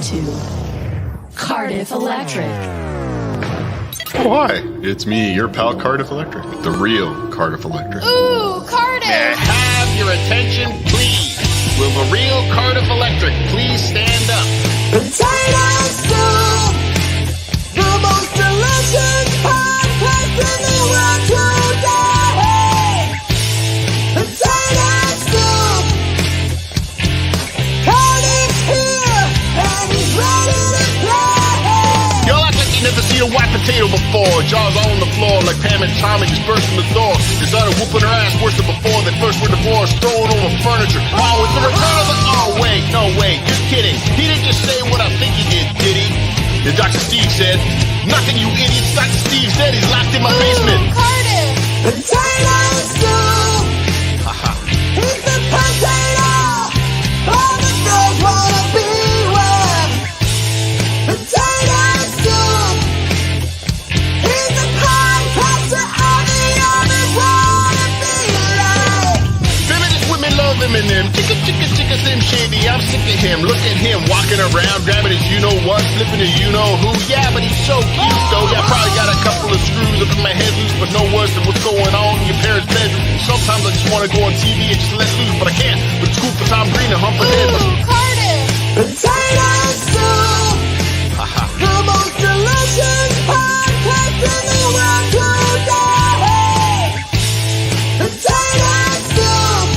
to Cardiff Electric. Why? It's me, your pal Cardiff Electric, the real Cardiff Electric. Ooh, Cardiff! May I have your attention, please? Will the real Cardiff Electric please stand up? Potato soup, the most delicious podcast in the world today. Potato soup, Cardiff's here and he's ready to play. Y'all act like you never seen a white potato before. Jaws on the floor like Pam and Tommy just burst from the door. They started whooping her ass worse than before. They first were divorced, throwing over furniture. Oh, it's the return of the... Oh, wait, no, wait, just kidding. He didn't just say what I think he did he? The Dr. Steve said, nothing, you idiots. Dr. Steve said he's locked in my basement. Ooh, Cardiff! Potato soup, he's the potato all the girls wanna be with. Potato soup, he's the podcaster all the others wanna be like. Feminist women love Eminem. Chicka, chicka, chicka, Slim Shady. I'm sick of him. Look at him walking around, grabbing his you-know-what, flipping his you-know-who. Yeah, but he's so cute, though. Yeah, probably got a couple of screws up in my head loose, but no worse than what's going on in your parents' bedroom. Sometimes I just want to go on TV and just let loose, but I can't. But it's cool for Tom Green to hump her head. Ooh, Cardiff! Potato soup, the most delicious podcast in the world today. Potato soup,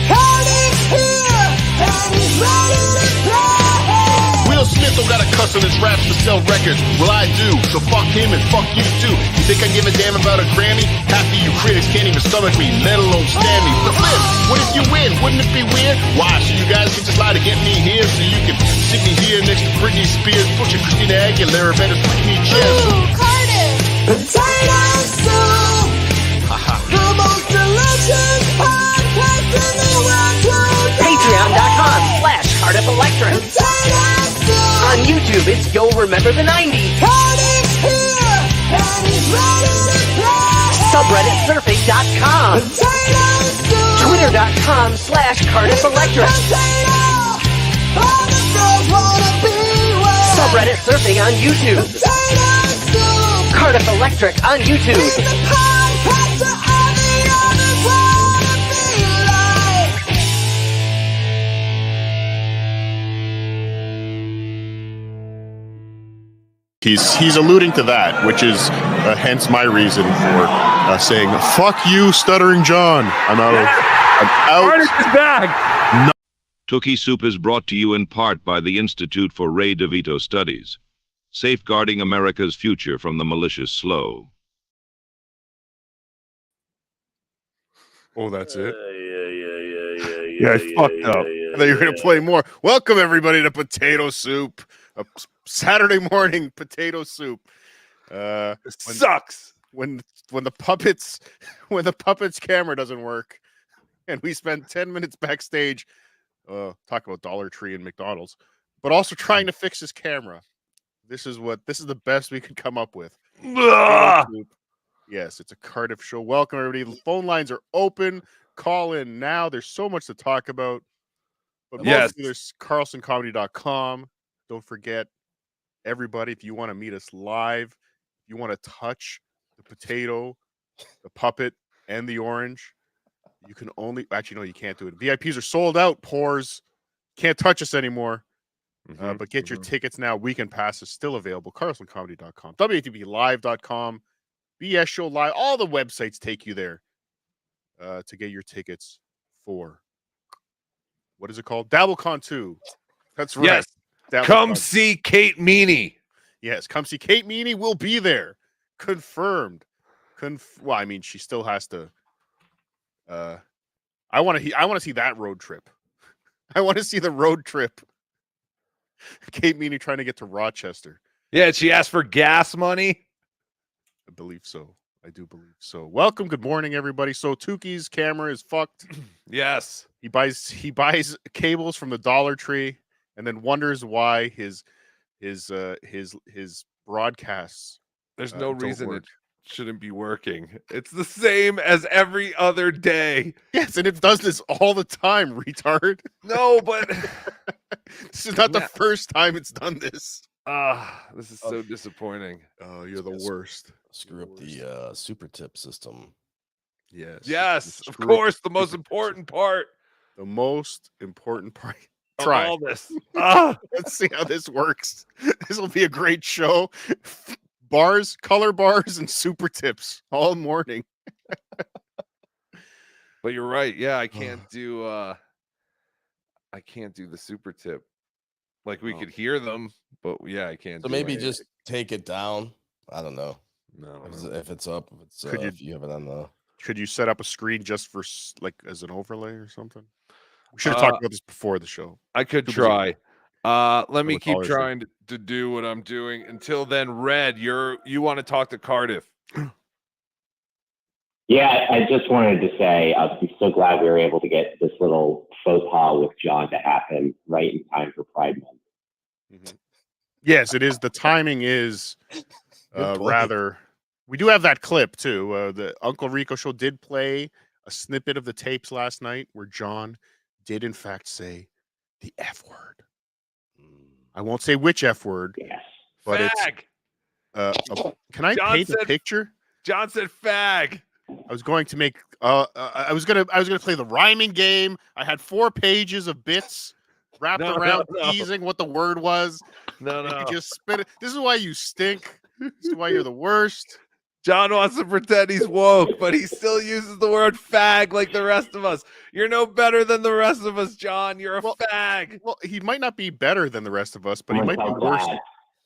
Cardiff's here and he's ready to play. Will Smith don't got a cuss on his raps to sell records. Well, I do, so fuck him and fuck you too. You think I give a damn about a Grammy? Half of you critics can't even stomach me, let alone stand me. The flip, what if you win? Wouldn't it be weird? Why? So you guys can just lie to get me here, so you can stick me here next to Britney Spears, pushing Christina Aguilera, better switch me chairs. Ooh, Cardiff! Potato soup, the most delicious podcast in the world today. Patreon.com/Cardiff Electric. Potato soup, On YouTube, it's You'll Remember the 90s. Cardiff's here and he's ready to play. SubredditSurfing.com. Potato soup, Twitter.com/Cardiff Electric. potato all the girls wanna be with. Subreddit Surfing on YouTube. Potato soup, Cardiff Electric on YouTube. he's the podcaster all the others wanna be like. He's alluding to that, which is hence my reason for saying, fuck you, Stuttering John. I'm out. I'm Cardiff out. is back. Tookie Soup is brought to you in part by the Institute for Ray DeVito Studies, safeguarding America's future from the malicious slow. Oh, that's it? Yeah, I fucked up. I thought you were going to play more. Welcome, everybody, to Potato Soup. A Saturday morning potato soup. Sucks. When the puppets camera doesn't work, and we spend 10 minutes backstage talk about Dollar Tree and McDonald's, but also trying to fix his camera. This is the best we could come up with. Ugh. Yes, it's a Cardiff show. Welcome, everybody. The phone lines are open. Call in now. There's so much to talk about. But Yes. mostly there's carlsoncomedy.com. Don't forget, everybody, if you want to meet us live, if you want to touch the potato, the puppet, and the orange, you can only... Actually, no, you can't do it. VIPs are sold out, pores. Can't touch us anymore. But get your tickets now. Weekend pass is still available. carlsoncomedy.com. WATBlive.com. BS Show Live. All the websites take you there to get your tickets for... What is it called? DabbleCon 2. That's right. Yes. DabbleCon. Come see Kate Meaney. Yes, come see Kate Meaney. Will be there. Confirmed. Well, I mean, she still has to. I want to see that road trip. I want to see the road trip. Kate Meaney trying to get to Rochester. Yeah, she asked for gas money. I believe so. I do believe so. Welcome. Good morning, everybody. So Tukey's camera is fucked. Yes. He buys cables from the Dollar Tree and then wonders why his broadcasts There's no don't reason work. shouldn't be working. It's the same as every other day. Yes, and it does this all the time, retard. No, but This is not the Yeah. first time it's done this. this is so disappointing. Oh, you're the Yes. worst. Screw up the super tip system. Yes. Yes, of Screw up course, the the most stupid important part The most important part. of Try. all this. Ah, Let's see how this works. This will be a great show. Bars, color bars, and super tips all morning. but you're right. Yeah, I can't do the super tip. Like we Oh. could hear them, but yeah, I can't. So do maybe it. just take it down. I don't know no. if it's up. If it's Could you- if you have it on the. Could you set up a screen just for like as an overlay or something? We should have talked about this before the show. I could Too busy. try. Let me with keep all our shit. trying to do what I'm doing. Until then, Red, you want to talk to Cardiff? Yeah, I just wanted to say I'm so glad we were able to get this little faux pas with John to happen right in time for Pride Month. Yes, it is. The timing is Good point. rather. We do have that clip too. The Uncle Rico show did play a snippet of the tapes last night where John did in fact say the F word. I won't say which F word, Yes. but Fag. can I John paint a said- picture? John said fag. I was going to make. I was gonna play the rhyming game. I had 4 pages of bits wrapped No, around no. teasing what the word was. No, You no. just spit it. This is why you stink. This is why you're the worst. John wants to pretend he's woke, but he still uses the word fag like the rest of us. You're no better than the rest of us, John. You're a fag. Well, he might not be better than the rest of us, but he I'm might be so worse glad.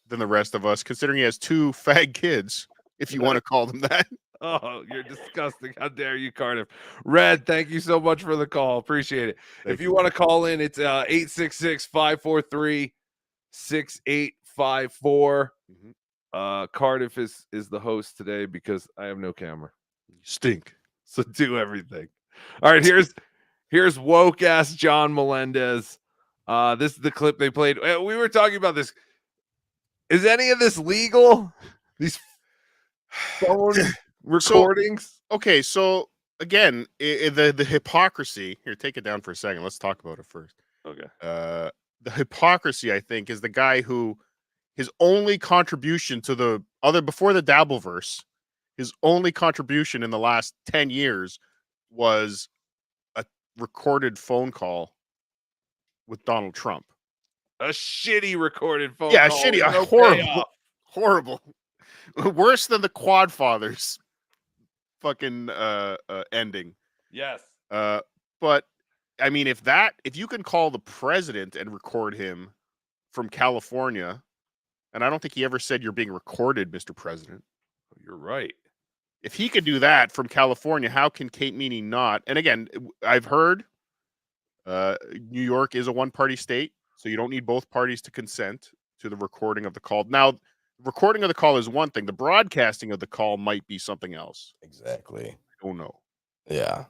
than the rest of us, considering he has 2 fag kids, if you want to call them that. Oh, you're disgusting. How dare you, Cardiff. Red, thank you so much for the call. Appreciate it. If you want to call in, it's 866-543-6854. Cardiff is the host today because I have no camera. You stink. So do everything. All right, here's woke ass John Melendez. This is the clip they played. We were talking about this. Is any of this legal? These phone recordings? Okay, so again, the hypocrisy. Here, take it down for a second. Let's talk about it first. Okay. The hypocrisy, I think, is the guy who his only contribution to the other before the Dabbleverse, his only contribution in the last 10 years was a recorded phone call with Donald Trump. A shitty recorded phone Yeah, call. shitty, with no horrible, payoff. horrible, worse than the Quad Fathers fucking ending. Yes. But I mean, if you can call the president and record him from California, and I don't think he ever said you're being recorded, Mr. President. You're right. If he could do that from California, how can Kate Meaney not? And again, I've heard New York is a one-party state, so you don't need both parties to consent to the recording of the call. Now, recording of the call is one thing. The broadcasting of the call might be something else. Exactly. I don't know. Yeah.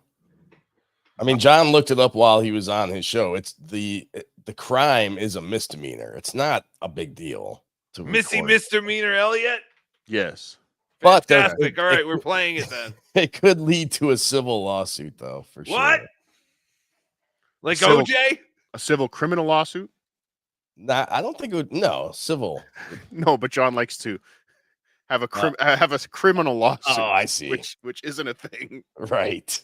I mean, John looked it up while he was on his show. It's the crime is a misdemeanor. It's not a big deal. To Missy record. Misdemeanor Elliott. Yes. But Fantastic. All right, we're playing it then. It could lead to a civil lawsuit, though, for What? sure. Like Civil- OJ? A civil criminal lawsuit? Nah, I don't think it would. No, civil. No, but John likes to have a criminal lawsuit. Oh, I see. Which isn't a thing. Right.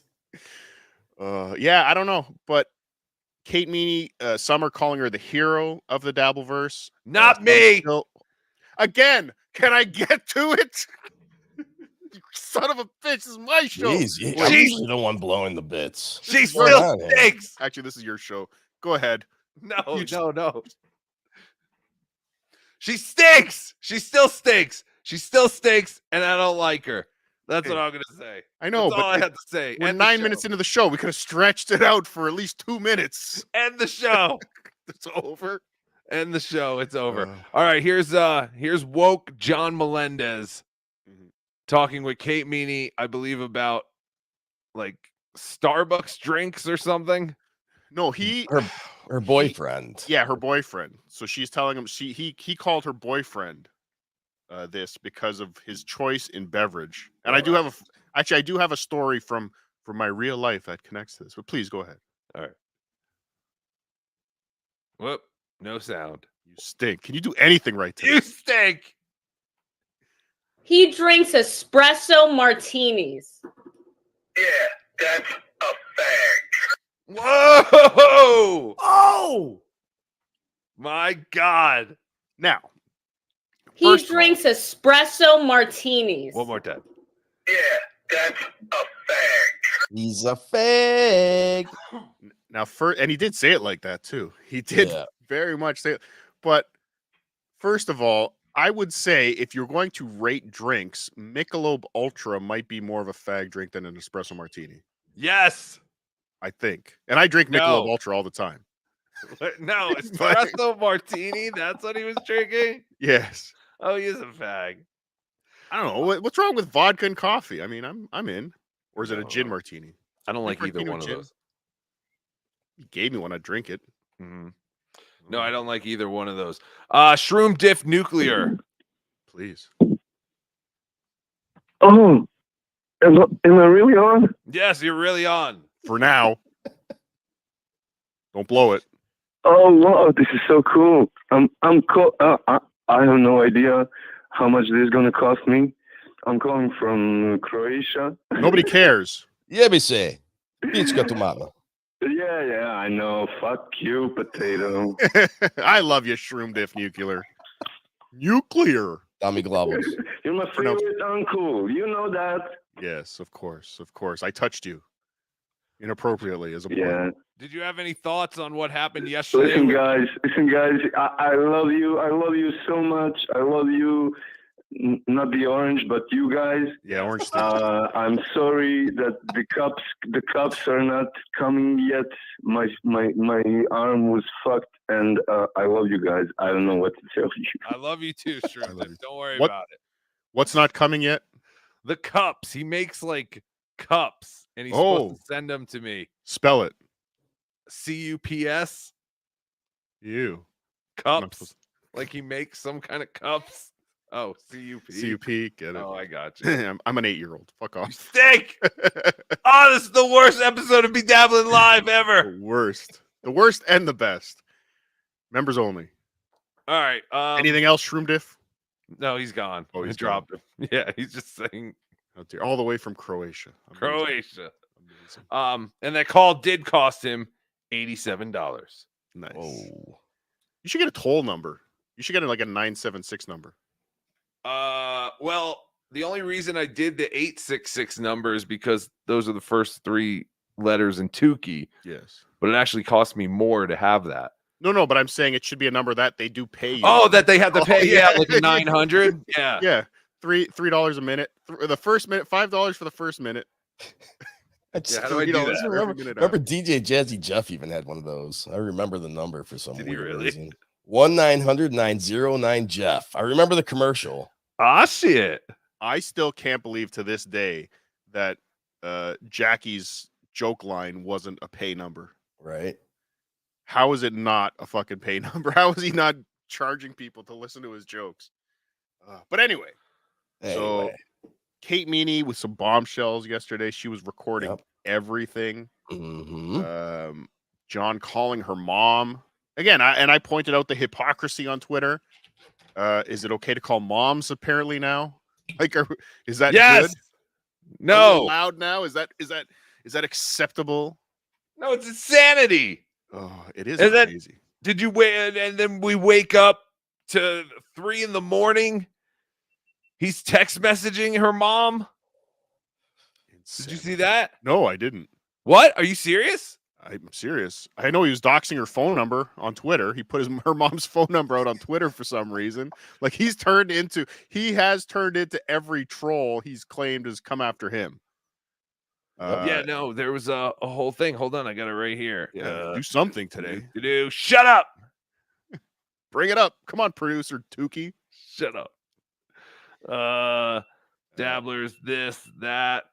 Yeah, I don't know, but Kate Meaney, some are calling her the hero of the Dabbleverse. Not Some me. still- Again, can I get to it? You son of a bitch! This is my show. Jeez, I'm She's- usually the one blowing the bits. She What's going still on here? stinks. Actually, this is your show. Go ahead. No, You no. She stinks. She still stinks. She still stinks, and I don't like her. That's what I'm gonna say. I know, That's all I but had to say. we're End the 9 show. minutes into the show. We could have stretched it out for at least 2 minutes. End the show. It's over. End the show. It's over. Uh. All right, here's woke John Melendez Mhm. talking with Kate Meaney, I believe, about like Starbucks drinks or something. No, he Her boyfriend. Yeah, her boyfriend. So she's telling him he called her boyfriend this because of his choice in beverage. And I do have I do have a story from my real life that connects to this. But please go ahead. All right. Whoop. No sound. You stink. Can you do anything right today? You stink. He drinks espresso martinis. Yeah, that's a fact. Whoa! Oh, My God. Now, He first of all- drinks espresso martinis. One more time. Yeah, that's a fact. he's a fake. Now, and he did say it like that too. He did Yeah. very much say it. But first of all, I would say if you're going to rate drinks, Michelob Ultra might be more of a fag drink than an espresso martini. Yes. I think. And I drink Michelob No. Ultra all the time. No, espresso martini. That's what he was drinking. Yes. Oh, he is a fag. I don't know. What's wrong with vodka and coffee? I mean, I'm in. Or is it a gin No. martini? I don't like Drink either martini one with of gin? those. You gave me one. I drink it. Mhm. No, I don't like either one of those. Shroom Diff Nuclear. Please. Oh, am I really on? Yes, you're really on. For now. Don't blow it. Oh wow, this is so cool. I have no idea how much this is gonna cost me. I'm calling from Croatia. Nobody cares. Jebise. Pička tu mama. Yeah, I know. Fuck you, potato. I love you, Shroom Diff Nuclear. Nuclear. Dami Glavos. You're my favorite uncle. You know that. Yes, of course. Of course. I touched you inappropriately as a boy. Yeah. Did you have any thoughts on what happened yesterday? Listen, guys. I love you. I love you so much. I love you. Not the orange, but you guys. Yeah, orange. I'm sorry that the cups are not coming yet. My arm was fucked, and I love you guys. I don't know what to tell you. I love you too, Shroom Diff. Don't worry What- about it. What's not coming yet? The cups. He makes like cups, and he's supposed Oh. to send them to me. Spell it. CUPS You. cups. Like he makes some kind of cups. Oh, CUP. CUP. Get it. Oh, I got you. I'm an 8-year-old. Fuck off. Stink. Oh, this is the worst episode of BeDabblin Live ever. The worst. The worst and the best. Members only. All right. Anything else, Shroom Diff? No, he's gone. Oh, I he's dropped him. Yeah, he's just saying Out there, all the way from Croatia. Amazing. Croatia. Amazing. And that call did cost him $87. Nice. Oh. You should get a toll number. You should get like a 976 number. Well, the only reason I did the 866 number is because those are the first 3 letters in Tukey, Yes. but it actually cost me more to have that. No, but I'm saying it should be a number that they do pay you. Oh, that they have to Oh, pay, yeah. like a 900. Yeah. Yeah. $3 a minute. The first minute, $5 for the first minute. That's How do I do $3 that? for every minute Remember after. DJ Jazzy Jeff even had one of those. I remember the number for some Did he weird really? reason. 1-900-909 Jeff. I remember the commercial. Ah, shit. I still can't believe to this day that Jackie's joke line wasn't a pay number. Right. How is it not a fucking pay number? How is he not charging people to listen to his jokes? But anyway, so Kate Meaney with some bombshells yesterday. She was recording everything. Mm-hmm. John calling her mom again. I pointed out the hypocrisy on Twitter. Is it okay to call moms apparently now? Like, is that Yes. good? No. Allowed now? Is that acceptable? No, it's insanity. Oh, it is And then- crazy. Did you wait? And then we wake up to 3 a.m. He's text messaging her mom. Did you see that? No, I didn't. What? Are you serious? I'm serious. I know he was doxing her phone number on Twitter. He put her mom's phone number out on Twitter for some reason. Like he has turned into every troll he's claimed has come after him. Yeah, no, there was a whole thing. Hold on, I got it right here. Yeah, do something today. Shut up. Bring it up. Come on, producer Tukey. Shut up. Dabblers, this, that.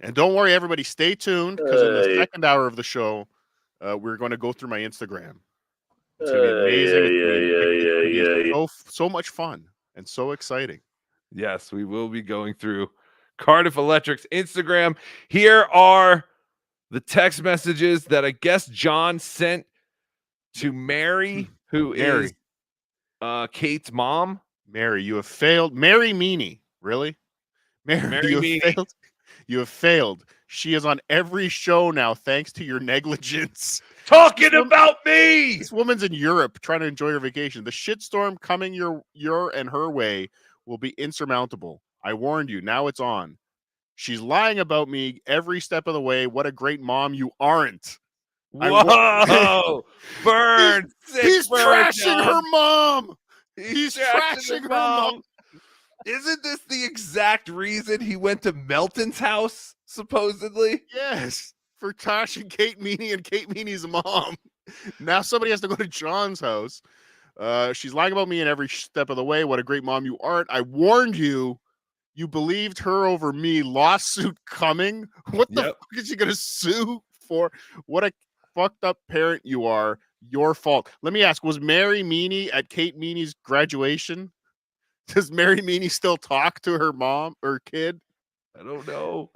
And don't worry, everybody. Stay tuned because in the second hour of the show, we're going to go through my Instagram. It's going to be amazing. It's gonna be so much fun and so exciting. Yes, we will be going through Cardiff Electric's Instagram. Here are the text messages that I guess John sent to Mary, who is Kate's mom. Mary, you have failed. Mary Meaney, really? Mary, you have Meaney. failed. You have failed. She is on every show now, thanks to your negligence. Talking about me. This woman's in Europe trying to enjoy her vacation. The shitstorm coming your and her way will be insurmountable. I warned you. Now it's on. She's lying about me every step of the way. What a great mom you aren't. Whoa! Burn! He's Burn, trashing John. her mom. He's trashing her mom. Isn't this the exact reason he went to Melton's house, supposedly? Yes, for Tosh and Kate Meaney and Kate Meaney's mom. Now somebody has to go to John's house. She's lying about me in every step of the way. What a great mom you aren't. I warned you. You believed her over me. Lawsuit coming. What the fuck is she going to sue for? What a fucked up parent you are. Your fault. Let me ask, was Mary Meaney at Kate Meaney's graduation? Does Mary Meaney still talk to her mom or kid? I don't know.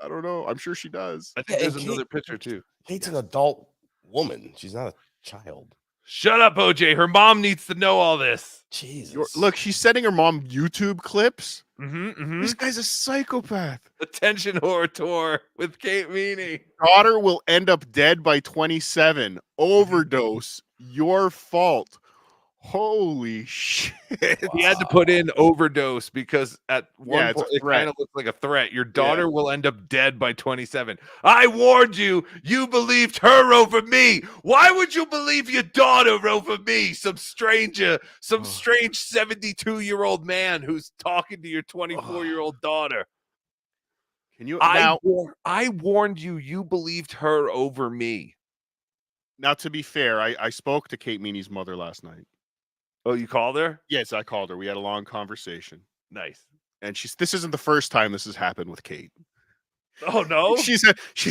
I'm sure she does. I think there's another picture too. Kate's an adult woman. She's not a child. Shut up, OJ. Her mom needs to know all this. Jesus. Look, she's sending her mom YouTube clips. Mm-hmm. This guy's a psychopath. Attention horror tour with Kate Meaney. Daughter will end up dead by 27. Overdose. Your fault. Holy shit. He had to put in overdose because at one it's a point it threat. kind of looks like a threat. Your daughter will end up dead by 27. I warned you. You believed her over me. Why would you believe your daughter over me? Some strange 72-year-old man who's talking to your 24-year-old daughter. Can you I warned you. You believed her over me. Now, to be fair, I spoke to Kate Meaney's mother last night. Oh, you called her? Yes, I called her. We had a long conversation. Nice. And this isn't the first time this has happened with Kate. Oh no. She's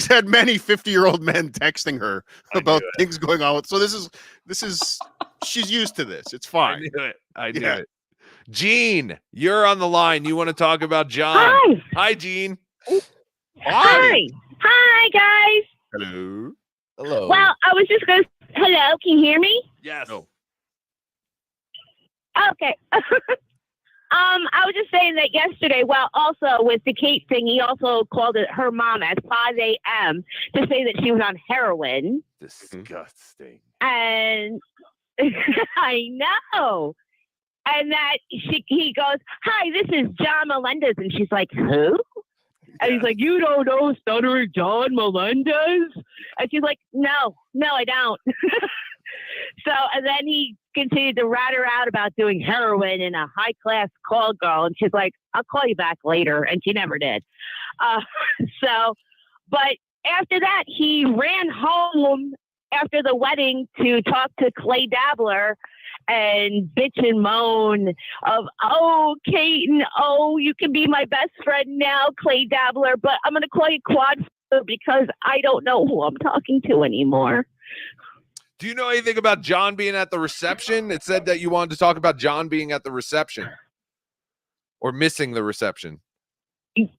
had many 50-year-old men texting her about things going on with. So this is she's used to this. It's fine. I knew it. Gene, you're on the line. You want to talk about John? Hi. Hi, Gene. Hi. Hi, guys. Hello. Hello. Well, I was just going to... Hello, can you hear me? Yes. No. Okay. I was just saying that yesterday, also with the Kate thing, he also called it her mom at 5 a.m. to say that she was on heroin. Disgusting. And I know. And that he goes, hi, this is John Melendez. And she's like, who? And he's like, you don't know Stuttering John Melendez? And she's like, no, I don't. So, and then he continued to rat her out about doing heroin in a high-class call girl. And she's like, I'll call you back later. And she never did. But after that, he ran home after the wedding to talk to Clay Dabbler and bitch and moan of, oh, Katen, you can be my best friend now, Clay Dabbler, but I'm going to call you Quad because I don't know who I'm talking to anymore. Do you know anything about John being at the reception? It said that you wanted to talk about John being at the reception or missing the reception. He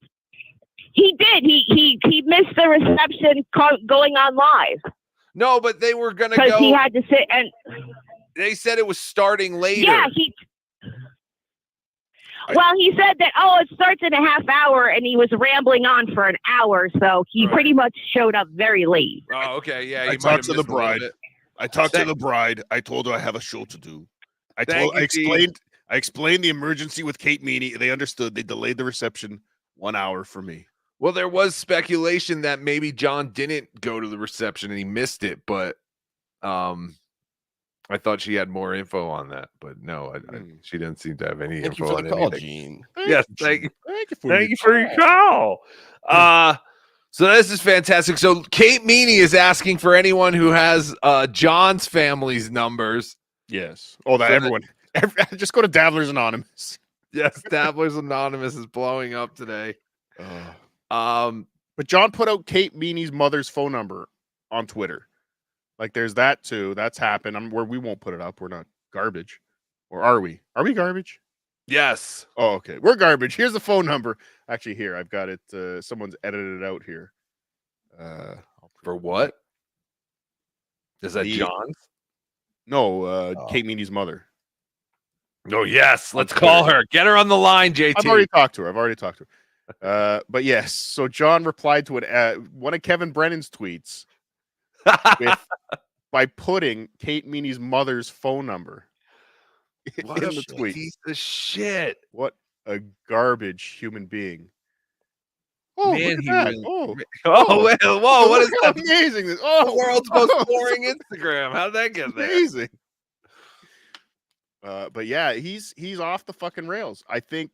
did. He missed the reception going on live. No, but they were going to go. Because he had to sit and... They said it was starting later. Yeah, he said that, it starts in a half hour, and he was rambling on for an hour, so he pretty much showed up very late. Oh, okay, yeah. I talked to the bride. I talked to the bride. I told her I have a show to do. I explained the emergency with Kate Meaney. They understood. They delayed the reception 1 hour for me. Well, there was speculation that maybe John didn't go to the reception and he missed it, but I thought she had more info on that, but no, she didn't seem to have any Thank info you for on the call, anything. Gene. Yes, thank you. Thank you for your call. So this is fantastic. So Kate Meaney is asking for anyone who has John's family's numbers. Yes. Oh, everyone. Just go to Dabblers Anonymous. Yes, Dabblers Anonymous is blowing up today. But John put out Kate Meaney's mother's phone number on Twitter. Like, there's that too. That's happened. We won't put it up. We're not garbage. Or are we? Are we garbage? Yes. Oh, okay. We're garbage. Here's the phone number. Actually, here I've got it. Someone's edited it out here. For what? Is that John's? No, Kate Meaney's mother. Oh, yes. On Let's call Twitter. her. Get her on the line, JT. I've already talked to her. But yes, so John replied to one of Kevin Brennan's tweets by putting Kate Meaney's mother's phone number What in a the tweet. piece of shit. What a garbage human being. Oh, Man, look at that. Whoa, what is Look how that? amazing this. The world's most boring Instagram. How'd that get there? Amazing. But yeah, he's off the fucking rails. I think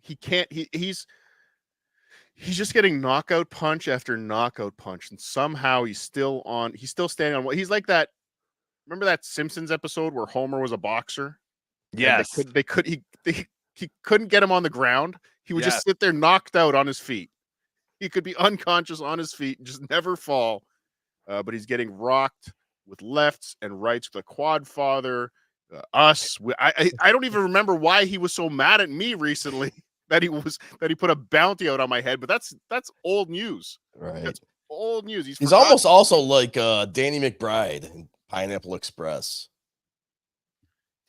he can't. He's just getting knockout punch after knockout punch, and somehow he's still standing on what he's like that. Remember that Simpsons episode where Homer was a boxer? Yes. He couldn't get him on the ground. He would just sit there knocked out on his feet. He could be unconscious on his feet and just never fall. But he's getting rocked with lefts and rights with a quad father. I don't even remember why he was so mad at me recently that he put a bounty out on my head. But that's old news. Right. That's old news. He's almost also like Danny McBride in Pineapple Express.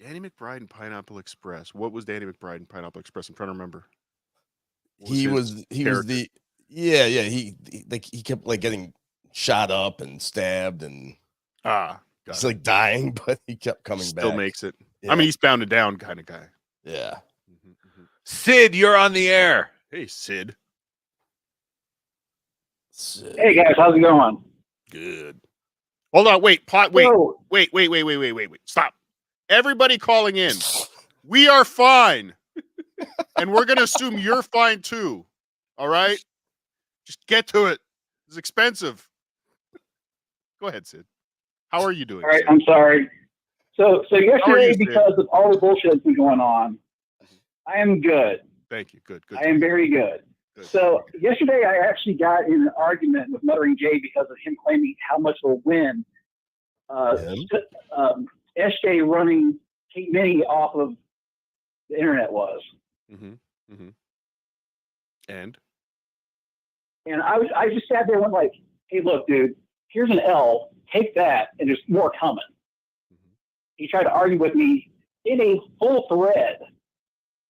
Danny McBride and Pineapple Express. What was Danny McBride and Pineapple Express? I'm trying to remember. He was the he kept like getting shot up and stabbed and he's like dying, but he kept coming back. Still makes it. Yeah. I mean, he's bound and down kind of guy. Yeah. Sid, you're on the air. Hey, Sid. Hey guys, how's it going? Good. Hold on, wait. Wait. Stop. Everybody calling in. We are fine. And we're going to assume you're fine too. All right? Just get to it. It's expensive. Go ahead, Sid. How are you doing? All right, Sid? I'm sorry. So How are yesterday, you, Sid? because of all the bullshit that's been going on, I am good. Thank you. Good. I am very good. So yesterday, I actually got in an argument with Stuttering Jay because of him claiming how much of a win SJ running Kate Meaney off of the internet was. And I just sat there and went like, hey, look, dude, here's an L. Take that, and there's more coming. He tried to argue with me in a full thread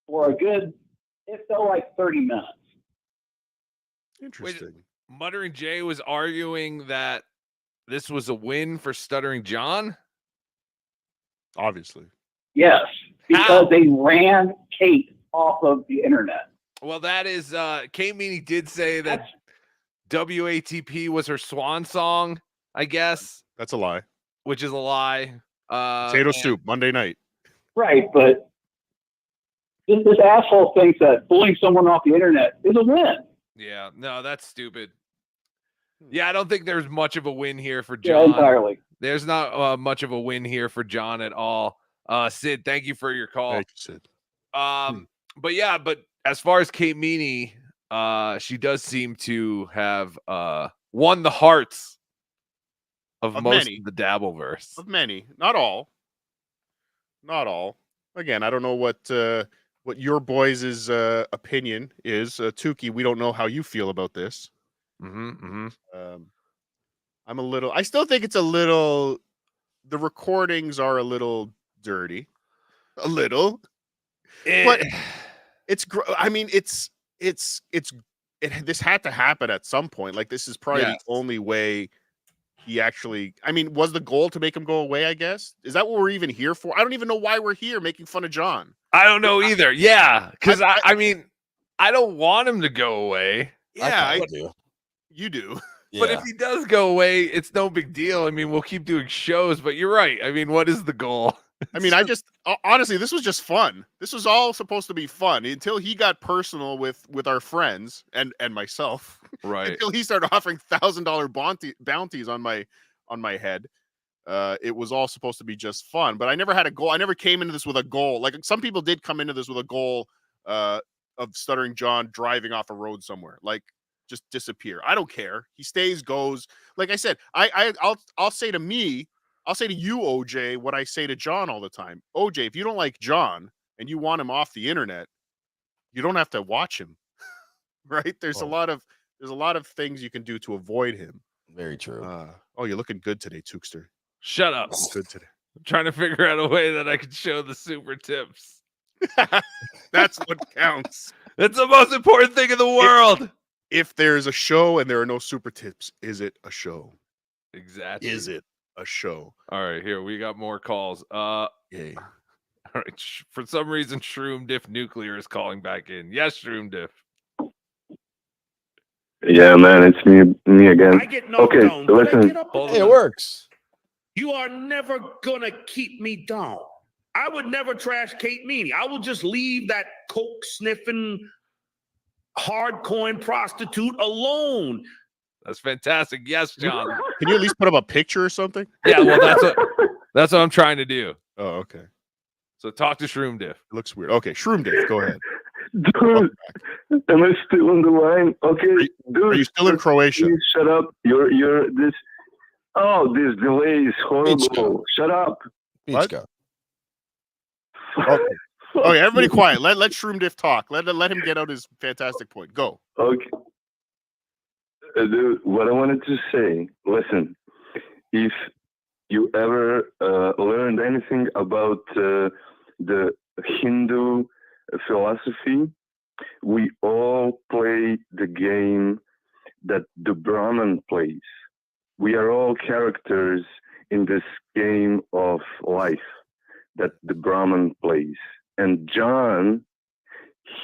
for a good, it felt like 30 minutes. Interesting. Muttering Jay was arguing that this was a win for Stuttering John? Obviously. Yes, because they ran Kate off of the internet. Well, that is, Kate Meaney did say that WATP was her swan song, I guess. That's a lie. Which is a lie. Potato soup, Monday night. Right, but this asshole thinks that bullying someone off the internet is a win. Yeah, no, that's stupid. Yeah, I don't think there's much of a win here for Yeah, John. entirely. There's not much of a win here for John at all. Sid, thank you for your call. Thank you, Sid. But as far as Kate Meaney, she does seem to have won the hearts of most many. of the Dabbleverse. Of many. Not all. Again, I don't know what your boys' opinion is. Tukey, we don't know how you feel about this. I still think it's a little, the recordings are a little dirty. A little. But this had to happen at some point. Like, this is probably the only way he actually, was the goal to make him go away, I guess? Is that what we're even here for? I don't even know why we're here making fun of John. I don't know either. Yeah, because I don't want him to go away. Yeah, I do. You do. But if he does go away, it's no big deal. We'll keep doing shows, but you're right. what is the goal? Honestly, this was just fun. This was all supposed to be fun until he got personal with our friends and myself. Right. Until he started offering $1,000 bounties on my head. It was all supposed to be just fun, but I never had a goal. I never came into this with a goal. Like, some people did come into this with a goal of Stuttering John driving off a road somewhere. Like, just disappear. I don't care. He stays, goes. Like I said, I'll say to you, OJ, what I say to John all the time. OJ, if you don't like John, and you want him off the internet, you don't have to watch him, right? There's a lot of things you can do to avoid him. Very true. Oh, you're looking good today, Tookster. Shut up. Good today. I'm trying to figure out a way that I can show the super tips. That's what counts. It's the most important thing in the world. If there's a show and there are no super tips, is it a show? Exactly. Is it a show? All right, here we got more calls. Yay. All right. For some reason, Shroom Diff Nuclear is calling back in. Yes, Shroom Diff. Yeah, man, it's me again. I get knocked Okay, down, but I listen. get up. Hey, it works. You are never gonna keep me down. I would never trash Kate Meaney. I will just leave that coke sniffing, hard coin prostitute alone. That's fantastic. Yes, John. Can you at least put up a picture or something? Yeah, well, that's what I'm trying to do. Oh, okay. So talk to Shroom Diff. It looks weird. Okay, Shroom Diff, go ahead. Dude, am I still on the line? Okay, dude. Are you still in Croatia? Please shut up. You're this. Oh, this delay is horrible. Shut up. What? Okay. Okay, everybody quiet. Let Shroom Diff talk. Let him get out his fantastic point. Go. Okay. Dude, what I wanted to say, listen, if you ever learned anything about the Hindu philosophy, we all play the game that the Brahman plays. We are all characters in this game of life that the Brahman plays. And John,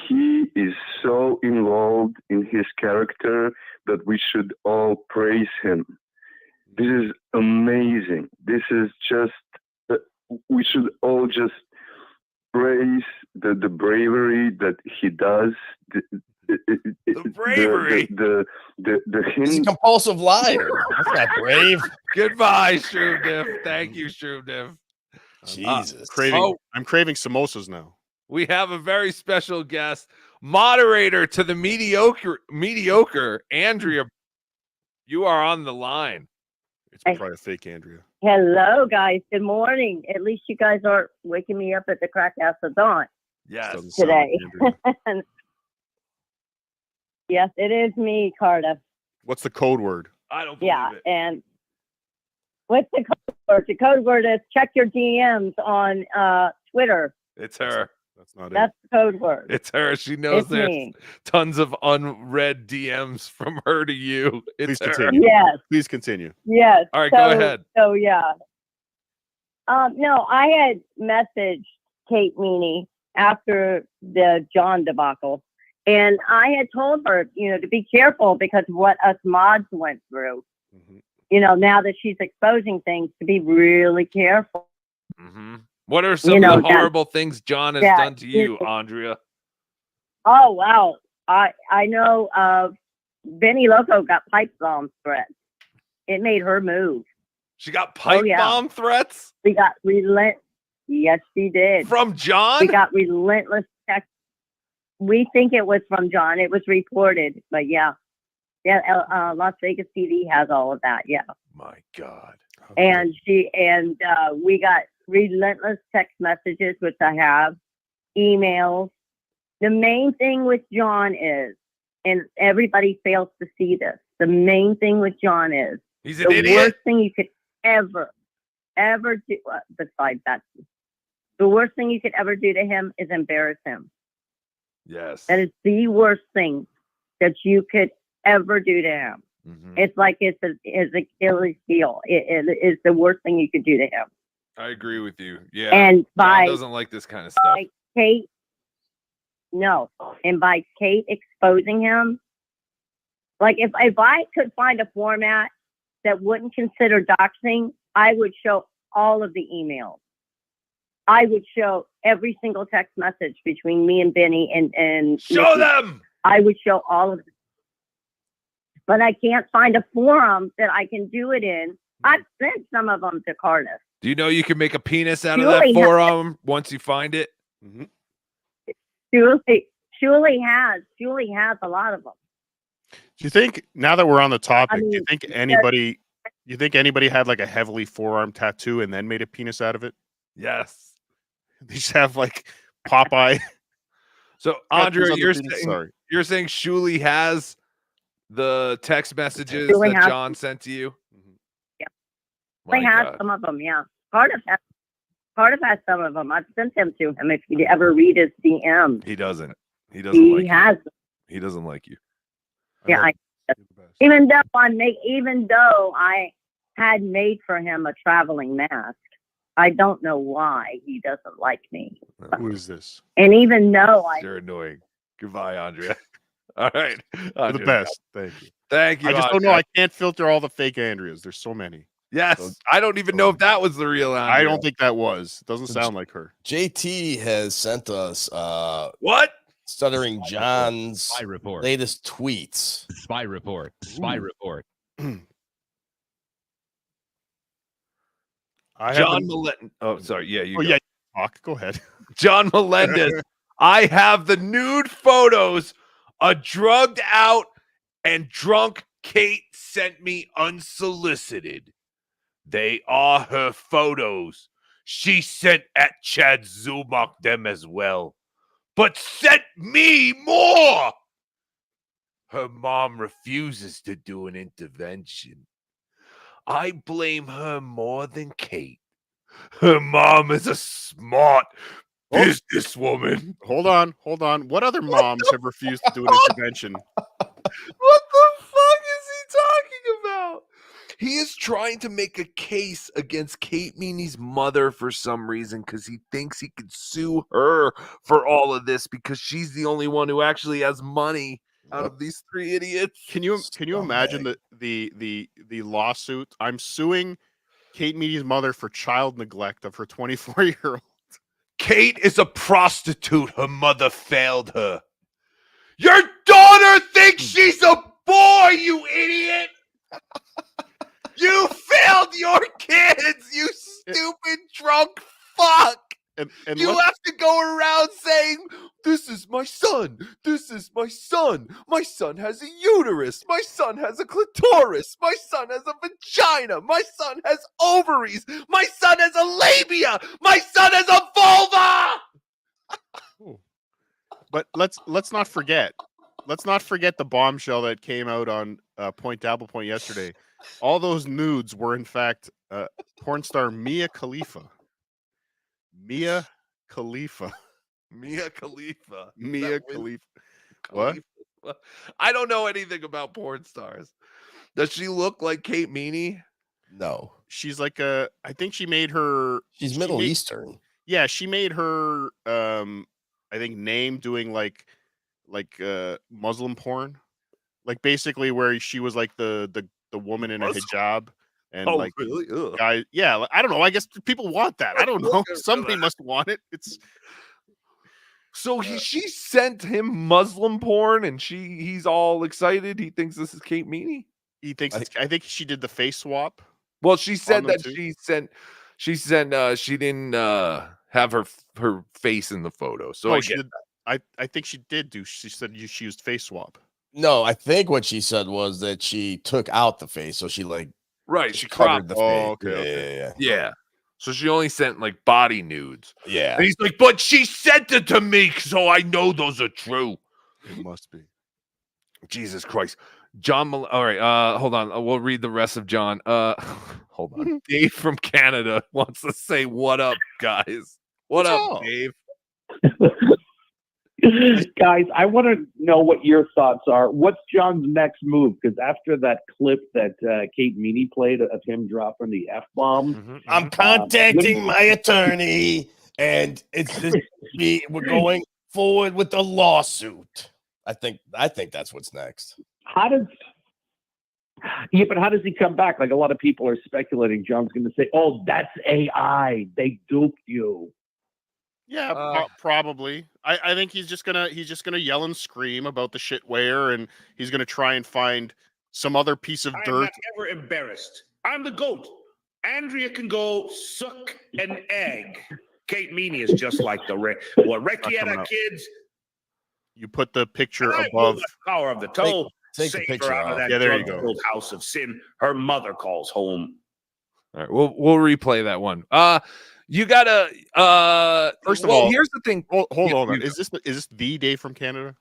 he is so involved in his character that we should all praise him. This is amazing. This is just, we should all just praise the bravery that he does. The bravery. He's a compulsive liar. That's not brave. Goodbye, Shroom Diff. Thank you, Shroom Diff. Jesus. I'm craving samosas now. We have a very special guest, moderator to the mediocre Andrea. You are on the line. It's probably a fake Andrea. Hello, guys. Good morning. At least you guys aren't waking me up at the crack of dawn. Yes. Today. Yes, it is me, Cardiff. What's the code word? I don't believe it. And what's the code word? The code word is check your DMs on Twitter. It's her. That's not That's the code word. It's her. She knows It's there's me. tons of unread DMs from her to you. It's Please her. continue. Yes. Please continue. Yes. All right, go ahead. So yeah. No, I had messaged Kate Meaney after the John debacle, and I had told her, to be careful because of what us mods went through. Mm-hmm. Now that she's exposing things, to be really careful. Mm-hmm. What are some of the horrible things John has done to you, Andrea? Oh wow, I know. Benny Loco got pipe bomb threats. It made her move. She got pipe bomb threats? We got Yes, she did. From John? We got relentless text. We think it was from John. It was reported, but yeah. Yeah, Las Vegas PD has all of that. Yeah. My God. And we got relentless text messages, which I have, emails. The main thing with John is, and everybody fails to see this, the main thing with John is, he's an the idiot. worst thing you could ever do, besides that, the worst thing you could ever do to him is embarrass him. Yes. That is the worst thing that you could ever do to him. Mm-hmm. It's like it's his Achilles heel. It is the worst thing you could do to him. I agree with you. Yeah. And John doesn't like this kind of stuff. by Kate, no. And by Kate exposing him, like if I could find a format that wouldn't consider doxing, I would show all of the emails. I would show every single text message between me and Benny and show Nikki. them. I would show all of them. But I can't find a forum that I can do it in. I've sent some of them to Cardiff. Do you know you can make a penis out of that forum once you find it? Mm-hmm. Julie has a lot of them. Do you think, now that we're on the topic, I mean, do you think anybody had like a heavily forearm tattoo and then made a penis out of it? Yes. They just have like Popeye. So Got Andrea, these other you're things, saying sorry. you're saying Shuli has the text messages Shuli that has- John sent to you? Yeah. My We have God. some of them, yeah. Cardiff has some of them. I've sent them to him if you ever read his DM. He doesn't. He doesn't He like has. you. He doesn't like you. Yeah, even though I had made for him a traveling mask, I don't know why he doesn't like me. Who is this? And even though You're annoying. Goodbye, Andrea. All right. You're the Andrea. best. Thank you. Thank you. I just don't know. Andrea. I can't filter all the fake Andreas. There's so many. Yes. I don't even know if that was the real Andrea. I don't think that was. It doesn't sound like her. JT has sent us what? Stuttering John's Spy report. latest tweets. Spy report. Spy report. John Melendez. Oh, sorry. Yeah, you. Oh, go. yeah. Talk. Go ahead. John Melendez. I have the nude photos a drugged out and drunk Kate sent me unsolicited. They are her photos. She sent at Chad Zumach them as well, but sent me more. Her mom refuses to do an intervention. I blame her more than Kate. Her mom is a smart businesswoman. Hold on. What other moms have refused to do an intervention? What the fuck is he talking about? He is trying to make a case against Kate Meaney's mother for some reason because he thinks he could sue her for all of this because she's the only one who actually has money out of these three idiots. Can you imagine the lawsuit? I'm suing Kate Meaney's mother for child neglect of her 24-year-old. Kate is a prostitute. Her mother failed her. Your daughter thinks she's a boy, you idiot! You failed your kids, you stupid drunk fuck! And you have to go around saying, this is my son, this is my son. My son has a uterus, my son has a clitoris, my son has a vagina, my son has ovaries, my son has a labia, my son has a vulva! But let's not forget. Let's not forget the bombshell that came out on BeDabblin yesterday. All those nudes were in fact porn star Mia Khalifa. Mia Khalifa. What? I don't know anything about porn stars. Does she look like Kate Meaney? No. She's like I think she made her. She's Middle Eastern. Yeah, she made her. I think name doing like Muslim porn, like basically where she was like the woman in a hijab. And really? Ugh. Guys, yeah, I don't know. I guess people want that. I don't know. Somebody must want it. It's so she sent him Muslim porn, and he's all excited. He thinks this is Kate Meaney. He thinks I think she did the face swap. Well, she said that too. she didn't have her face in the photo. So I get that. I think she did do. She said she used face swap. No, I think what she said was that she took out the face, so she she covered the face. Okay. Yeah. So she only sent like body nudes. Yeah. And he's like, but she sent it to me, so I know those are true. It must be. Jesus Christ. John, all right, hold on. We'll read the rest of John. Hold on. Dave from Canada wants to say, what up, guys? What up, Dave? Guys, I want to know what your thoughts are. What's John's next move? Because after that clip that Kate Meaney played of him dropping the F-bomb, I'm contacting my attorney, and we're going forward with the lawsuit. I think that's what's next. but how does he come back? Like a lot of people are speculating John's going to say, "Oh, that's AI. They duped you." Yeah, probably. I think he's just gonna yell and scream about the shitware, and he's gonna try and find some other piece of I'm dirt. not ever embarrassed. I'm the GOAT. Andrea can go suck an egg. Kate Meaney is just like the Rekieta kids. You put the picture And I above. know the power of the toe. Take the Save picture her out of off. that Yeah, there you go. drug-filled house of sin. Her mother calls home. All right, we'll replay that one. You gotta. First of all, here's the thing. Hold on. Is this the Dave from Canada?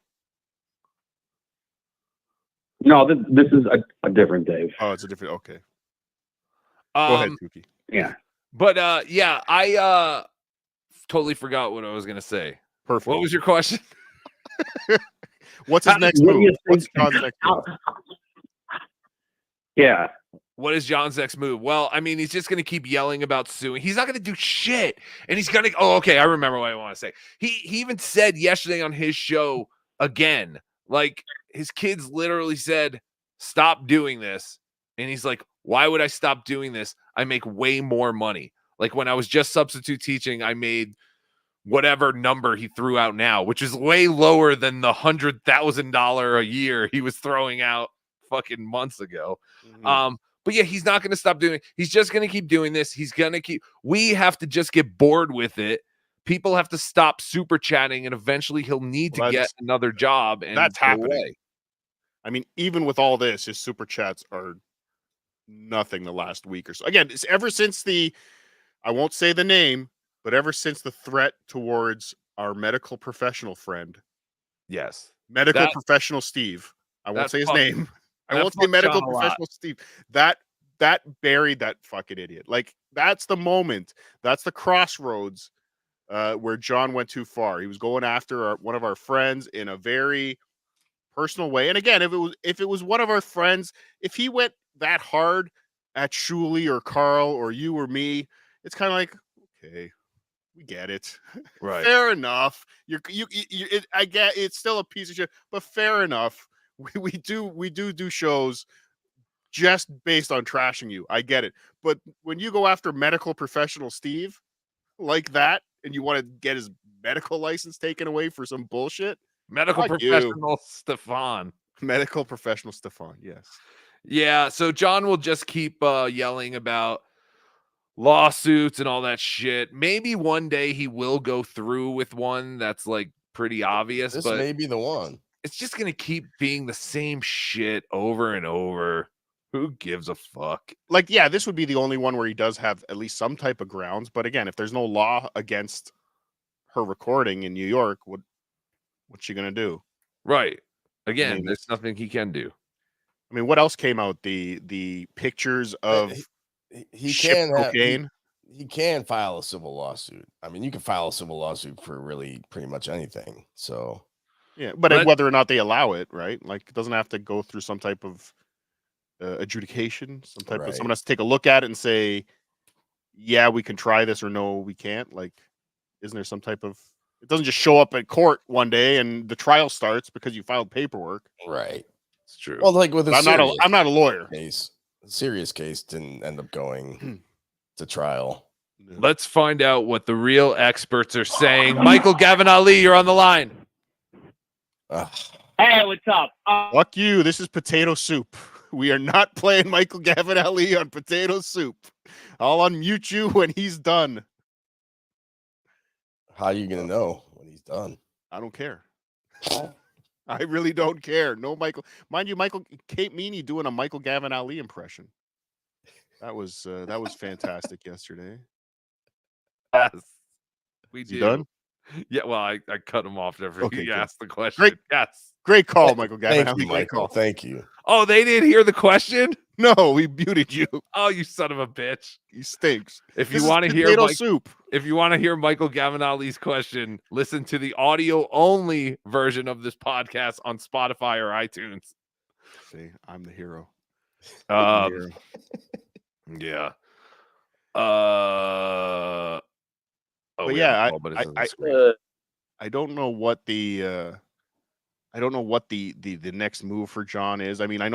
No, this is a different Dave. Oh, it's a different. Okay. Go ahead, Tuki. Yeah. But I totally forgot what I was gonna say. Perfect. What was your question? What's his next What do move? you What's think- John's next move? Yeah. What is John's next move? Well, I mean, he's just going to keep yelling about suing. He's not going to do shit. And he's going to, oh, okay, I remember what I want to say. He even said yesterday on his show again, like his kids literally said, stop doing this. And he's like, why would I stop doing this? I make way more money. Like when I was just substitute teaching, I made whatever number he threw out now, which is way lower than the $100,000 a year he was throwing out fucking months ago. But yeah, he's not going to stop doing it. He's just going to keep doing this. He's going to keep, we have to just get bored with it. People have to stop super chatting, and eventually he'll need to get another job. And that's go happening. away. I mean, even with all this, his super chats are nothing the last week or so. Again, it's ever since I won't say the name, but ever since the threat towards our medical professional friend. Yes. Medical professional Steve. I won't say his name. I won't say medical professional Steve. That buried that fucking idiot. Like, that's the moment. That's the crossroads where John went too far. He was going after one of our friends in a very personal way. And again, if it was one of our friends, if he went that hard at Shuli or Carl or you or me, it's kind of like, okay, we get it. Right. Fair enough. I get it's still a piece of shit, but fair enough. We do shows just based on trashing you. I get it. But when you go after medical professional Steve like that, and you want to get his medical license taken away for some bullshit, medical professional Stefan. Medical professional Stefan, yes. Yeah, so John will just keep yelling about lawsuits and all that shit. Maybe one day he will go through with one that's like pretty obvious. This but may be the one. It's just gonna keep being the same shit over and over. Who gives a fuck? Like, yeah, this would be the only one where he does have at least some type of grounds. But again, if there's no law against her recording in New York, what's she gonna do? Right. Again, I mean, there's nothing he can do. I mean, what else came out? The pictures of he shipped can cocaine. He can file a civil lawsuit. I mean, you can file a civil lawsuit for really pretty much anything. So yeah, but whether or not they allow it, right? Like, it doesn't have to go through some type of adjudication. Some type of someone has to take a look at it and say, yeah, we can try this, or no, we can't. Like, isn't there some type of? It doesn't just show up at court one day and the trial starts because you filed paperwork. Right. It's true. Well, like with a I'm not a lawyer. Case, a serious case didn't end up going to trial. Let's find out what the real experts are saying. Michael Gavin Ali, you're on the line. Hey, what's up? Fuck you. This is Potato Soup. We are not playing Michael Gavin Ali on Potato Soup. I'll unmute you when he's done. How are you gonna know when he's done? I don't care. I really don't care. No, Michael. Mind you, Kate Meaney doing a Michael Gavin Ali impression. That was fantastic yesterday. Yes, we Is he do. done? Yeah, well, I cut him off after Okay, he good. asked the question. Great, yes. Great call, Michael Gavin. Thank you, Great Michael. call. Thank you. Oh, they didn't hear the question? No, we muted you. Oh, you son of a bitch. He stinks. If This you is want to hear Potato Soup. If you want to hear Michael Gavin Ali's question, listen to the audio only version of this podcast on Spotify or iTunes. See, I'm the hero. Yeah. But yeah, I don't know what the next move for John is. I mean, I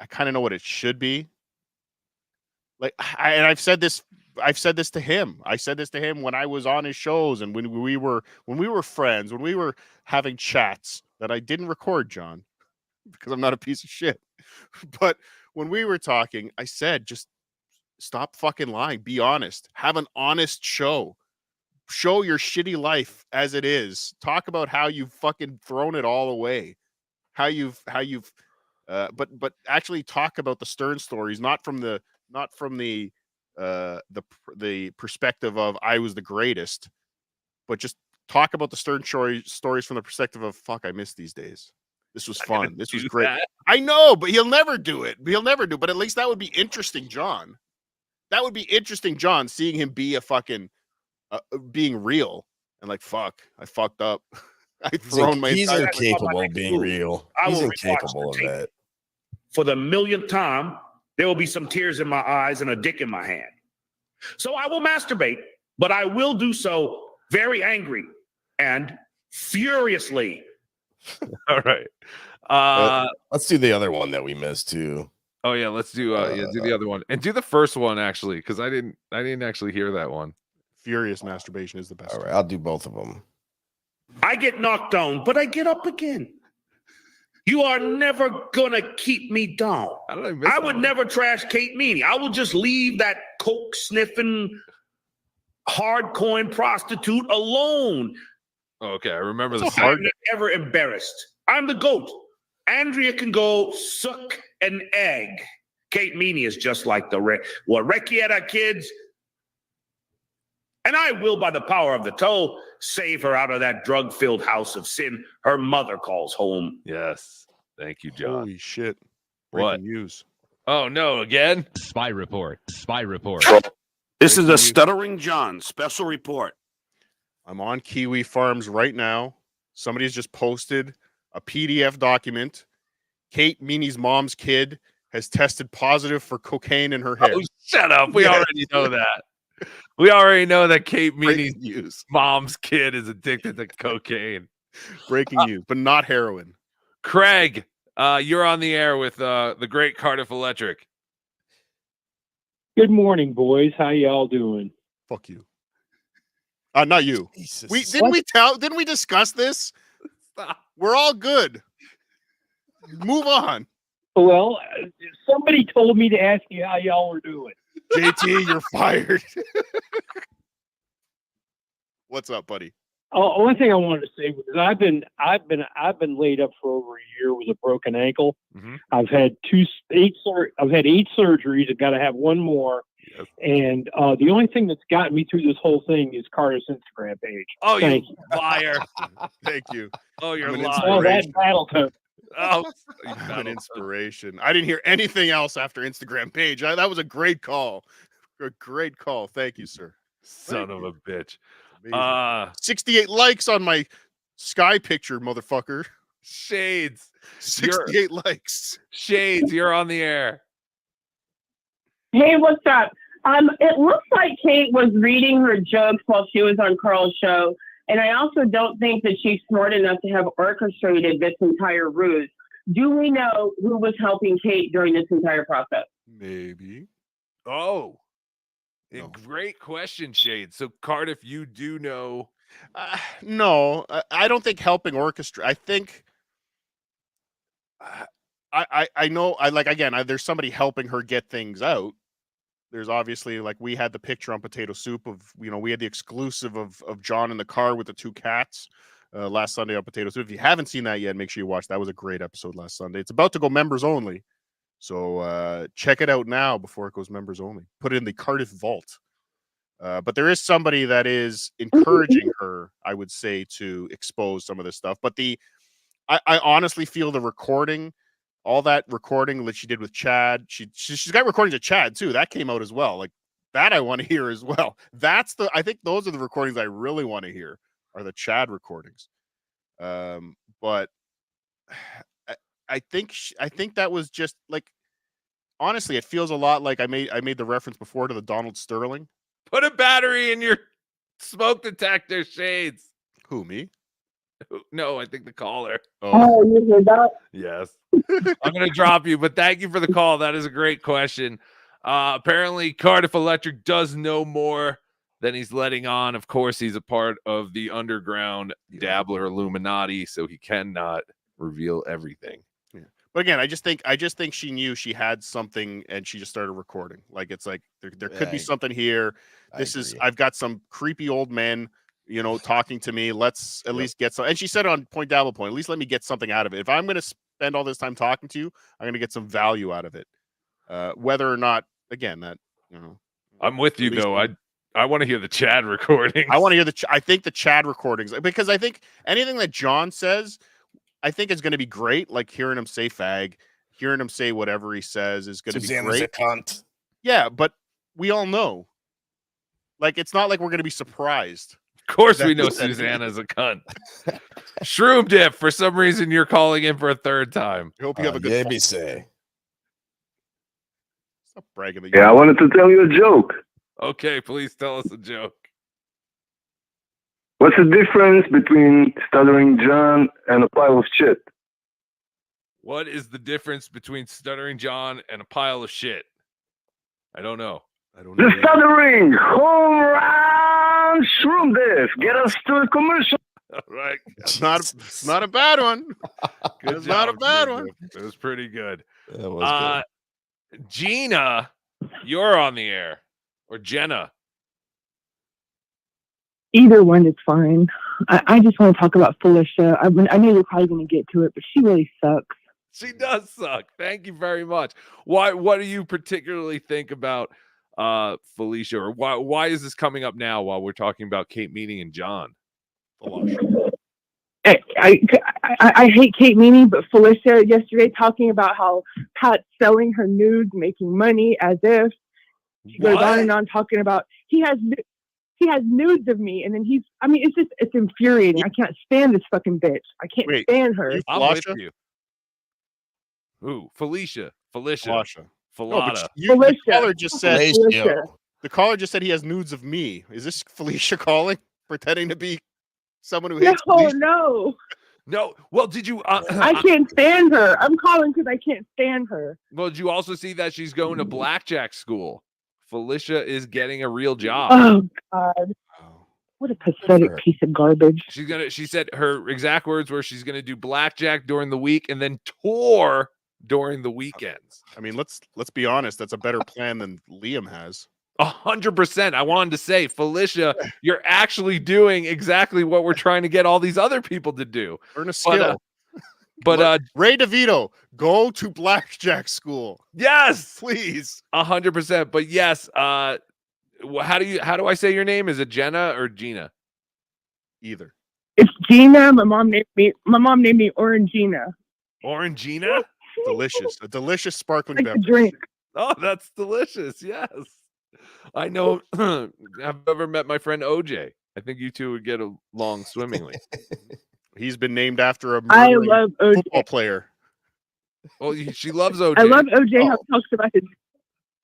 kind of know what it should be. Like, I've said this to him. I said this to him when I was on his shows and when we were friends, when we were having chats that I didn't record, John, because I'm not a piece of shit. But when we were talking, I said, just stop fucking lying. Be honest. Have an honest show. Show your shitty life as it is. Talk about how you've fucking thrown it all away. But actually talk about the Stern stories, not from the the perspective of I was the greatest, but just talk about the Stern stories from the perspective of fuck, I miss these days. This was fun. This was great. That. I know, but he'll never do it. But at least that would be interesting, John. That would be interesting, John, seeing him be a fucking being real and like fuck, I fucked up. He's incapable of being real. He's incapable of that. For the millionth time, there will be some tears in my eyes and a dick in my hand. So I will masturbate, but I will do so very angry and furiously. All right. Let's do the other one that we missed too. Oh yeah, let's do do the other one and do the first one actually, because I didn't actually hear that one. Furious masturbation is the best. All right, I'll do both of them. I get knocked down, but I get up again. You are never gonna keep me down. I would never trash Kate Meaney. I will just leave that coke sniffing, hard coin prostitute alone. Okay, I remember the I'm never embarrassed. I'm the GOAT. Andrea can go suck an egg. Kate Meaney is just like the Rekieta kids. And I will, by the power of the toe, save her out of that drug-filled house of sin her mother calls home. Yes. Thank you, John. Holy shit. What? News. Oh, no, again? Spy report. Spy report. This is a Stuttering John special report. I'm on Kiwi Farms right now. Somebody's just posted a PDF document. Kate Meaney's mom's kid has tested positive for cocaine in her hair. Oh, shut up. We already know that. We already know that Kate Meaney's mom's kid is addicted to cocaine. Breaking news, but not heroin. Craig, you're on the air with the great Cardiff Electric. Good morning, boys. How y'all doing? Fuck you. Not you. Jesus. Didn't we discuss this? Stop. We're all good. Move on. Well, somebody told me to ask you how y'all were doing. JT, you're fired. What's up, buddy? Oh, one thing I wanted to say was I've been laid up for over a year with a broken ankle. Mm-hmm. I've had 8 surgeries. I've got to have one more. Yes. And the only thing that's gotten me through this whole thing is Carter's Instagram page. Oh, Thank you liar. Thank you. Oh, you're I'm an lying. Oh, that battle tone. Oh, I'm an inspiration. I didn't hear anything else after Instagram page. That was a great call. A great call. Thank you, sir. Son of a bitch. 68 likes on my sky picture, motherfucker. Shades. 68 likes. Shades, you're on the air. Hey, what's up? It looks like Kate was reading her jokes while she was on Carl's show, and I also don't think that she's smart enough to have orchestrated this entire ruse. Do we know who was helping Kate during this entire process? Maybe. Oh, great question, Shades. So, Cardiff, you do know? No, I don't think helping orchestrate. I think I know. There's somebody helping her get things out. There's obviously, like, we had the picture on Potato Soup of, we had the exclusive of John in the car with the 2 cats last Sunday on Potato Soup. If you haven't seen that yet, make sure you watch. That was a great episode last Sunday. It's about to go members only. So check it out now before it goes members only. Put it in the Cardiff vault. But there is somebody that is encouraging her, I would say, to expose some of this stuff. But I honestly feel the recording, all that recording that she did with Chad, she's got recordings of Chad too. That came out as well. Like, that I want to hear as well. I think those are the recordings I really want to hear, are the Chad recordings. But I think that was just, like, honestly, it feels a lot like I made the reference before to the Donald Sterling. Put a battery in your smoke detector, Shades. Who, me? No, I think the caller. Oh, you heard that? Yes. I'm going to drop you, but thank you for the call. That is a great question. Apparently, Cardiff Electric does know more than he's letting on. Of course, he's a part of the underground Dabbler Illuminati, so he cannot reveal everything. Yeah. But again, I just think she knew she had something and she just started recording. Like, it's like there could be something here. I've got some creepy old men, talking to me. Let's at least get some. And she said on Point Dabble Point, at least let me get something out of it. If I'm going to spend all this time talking to you, I'm going to get some value out of it. Whether or not, again, that, I'm with you though. I want to hear the Chad recordings. I want to hear I think the Chad recordings, because I think anything that John says, I think is going to be great. Like hearing him say fag, hearing him say whatever he says is going to be Susanna's great. a cunt. Yeah, but we all know. Like, it's not like we're going to be surprised. Of course we know Susanna's a cunt. Shroom Dip, for some reason you're calling in for a third time. I hope you have a good say. Stop bragging. That Yeah, I wanted to tell you a joke. Okay, please tell us a joke. What's the difference between Stuttering John and a pile of shit? What is the difference between Stuttering John and a pile of shit? I don't know. The Stuttering home run Shroom Dip. Get us to a commercial. All right. It's not a bad one. It's not a bad one. It was pretty good. That was good. Gina, you're on the air. Or Jenna. Either one is fine. I just want to talk about Felicia. I know you're probably going to get to it, but she really sucks. She does suck. Thank you very much. What do you particularly think about Felicia, or why is this coming up now while we're talking about Kate Meaney and John? I hate Kate Meaney, but Felicia yesterday talking about how Pat's selling her nudes, making money as if. She goes on and on talking about he has nudes of me, and then it's infuriating. I can't stand this fucking bitch. I can't stand her. I'm with you. Ooh, Felicia. Falata. Felicia. The caller just said. Felicia. The caller just said he has nudes of me. Is this Felicia calling, pretending to be someone who No, hates Felicia? No. Well, did you? I can't stand her. I'm calling because I can't stand her. Well, did you also see that she's going to blackjack school? Felicia is getting a real job. Oh God. What a pathetic piece of garbage. She said her exact words were she's gonna do blackjack during the week and then tour during the weekends. I mean, let's be honest. That's a better plan than Liam has. 100%. I wanted to say, Felicia, you're actually doing exactly what we're trying to get all these other people to do. Learn a skill. But Ray DeVito, go to blackjack school. Yes, please. 100%. But yes, how do I say your name? Is it Jenna or Gina? Either. It's Gina. My mom named me Orangina. Orangina? Delicious. A delicious sparkling Like beverage. a drink. Oh, that's delicious. Yes. I know. I've ever met my friend OJ. I think you two would get along swimmingly. He's been named after a I love OJ. football player. Well, she loves OJ. I love OJ. How he talks about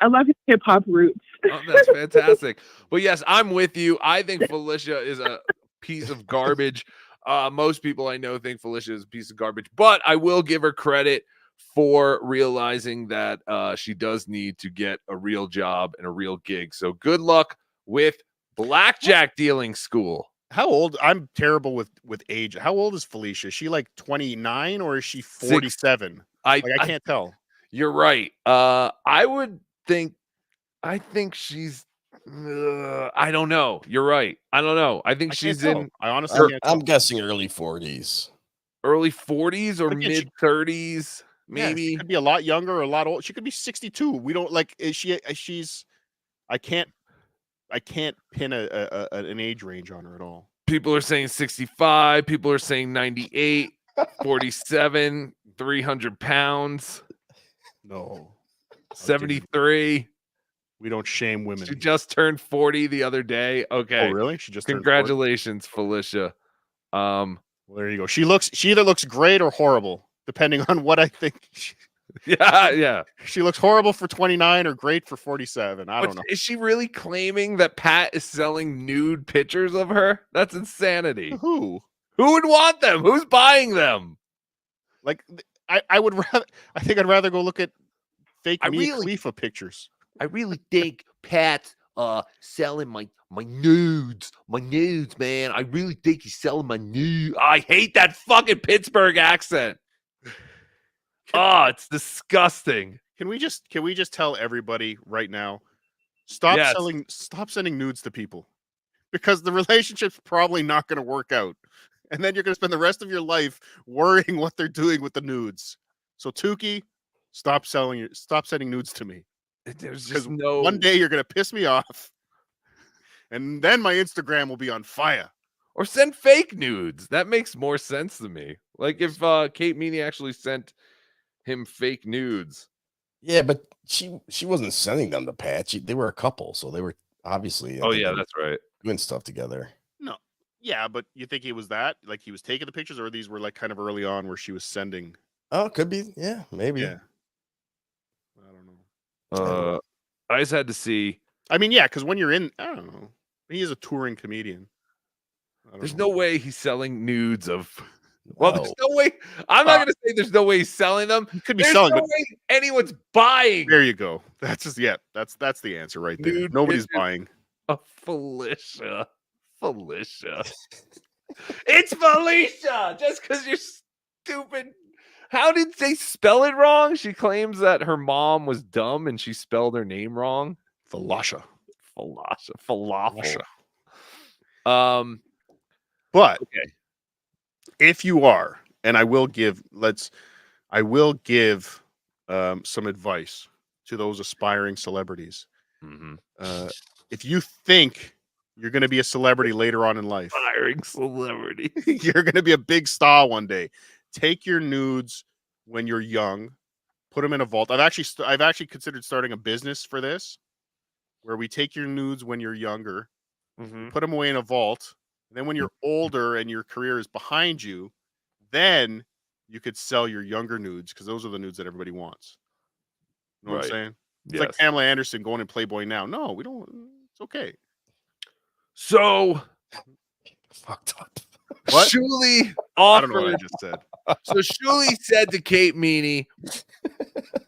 I love his hip hop roots. Oh, that's fantastic. But yes, I'm with you. I think Felicia is a piece of garbage. Most people I know think Felicia is a piece of garbage, but I will give her credit for realizing that she does need to get a real job and a real gig. So good luck with blackjack dealing school. How old? I'm terrible with age. How old is Felicia? Is she like 29 or is she 47? I can't tell. You're right. I think she's I don't know. You're right. I don't know. I think she's in. I honestly can't I'm guessing early 40s. Early 40s or mid 30s, maybe. Yeah, she could be a lot younger or a lot old. She could be 62. We don't like. Is she? She's. I can't pin an age range on her at all. People are saying 65. People are saying 98, 47, 300 pounds. No. 73. We don't shame women. She just turned 40 the other day. Okay. Oh, really? She just Congratulations, Felicia. Well, there you go. She either looks great or horrible, depending on what I think. Yeah. She looks horrible for 29 or great for 47. I don't know. Is she really claiming that Pat is selling nude pictures of her? That's insanity. Who would want them? Who's buying them? Like, I would rather. I think I'd rather go look at fake Mia Khalifa pictures. I really think Pat's selling my nudes, man. I really think he's selling my nudes. I hate that fucking Pittsburgh accent. It's disgusting. Can we just tell everybody right now, stop sending nudes to people, because the relationship's probably not going to work out, and then you're going to spend the rest of your life worrying what they're doing with the nudes. So Tukey, stop sending nudes to me. There's just no. One day you're gonna piss me off, and then my Instagram will be on fire. Or send fake nudes. That makes more sense to me. Like if Kate Meaney actually sent him fake nudes. Yeah, but she wasn't sending them to Pat. They were a couple, so they were obviously. Oh yeah, that's right. Doing stuff together. No, yeah, but you think it was that? Like he was taking the pictures, or these were like kind of early on where she was sending? Oh, it could be. Yeah, maybe. Yeah. I don't know. I just had to see. I mean, yeah, because when you're in, I don't know. He is a touring comedian. There's no way he's selling nudes of. Well, there's no way. I'm not going to say there's no way he's selling them. He could be There's selling, no but way anyone's buying. There you go. That's just that's the answer right there. Nude Nobody's pictures buying. of Felicia. It's Felicia. Just because you're stupid. How did they spell it wrong? She claims that her mom was dumb and she spelled her name wrong. Falafel. But okay. If you are, and I will give some advice to those aspiring celebrities. If you think you're going to be a celebrity later on in life, aspiring celebrity, you're going to be a big star one day. Take your nudes when you're young, put them in a vault. I've actually considered starting a business for this, where we take your nudes when you're younger, put them away in a vault, and then when you're older and your career is behind you, then you could sell your younger nudes, because those are the nudes that everybody wants. You know what I'm saying? It's like Pamela Anderson going in Playboy now. No, we don't. It's okay. So fucked up. What? Shuli I don't know what I just said. So Shuli said to Kate Meaney,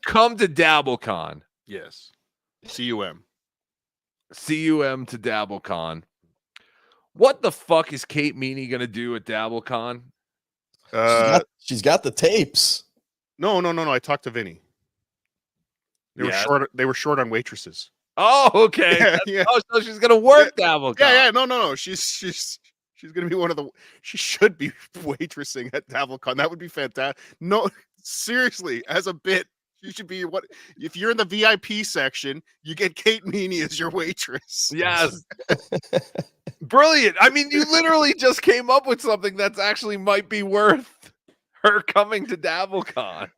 "Come to DabbleCon." Yes. CUM to DabbleCon. What the fuck is Kate Meaney gonna do at DabbleCon? She's got the tapes. No. I talked to Vinny. They were short on waitresses. Oh, okay. Yeah. Oh, so she's gonna work DabbleCon. Yeah. No. She's gonna be one of the. She should be waitressing at DabbleCon. That would be fantastic. No, seriously, as a bit, you should be what if you're in the VIP section, you get Kate Meaney as your waitress. Yes. Brilliant. I mean, you literally just came up with something that's actually might be worth her coming to DabbleCon.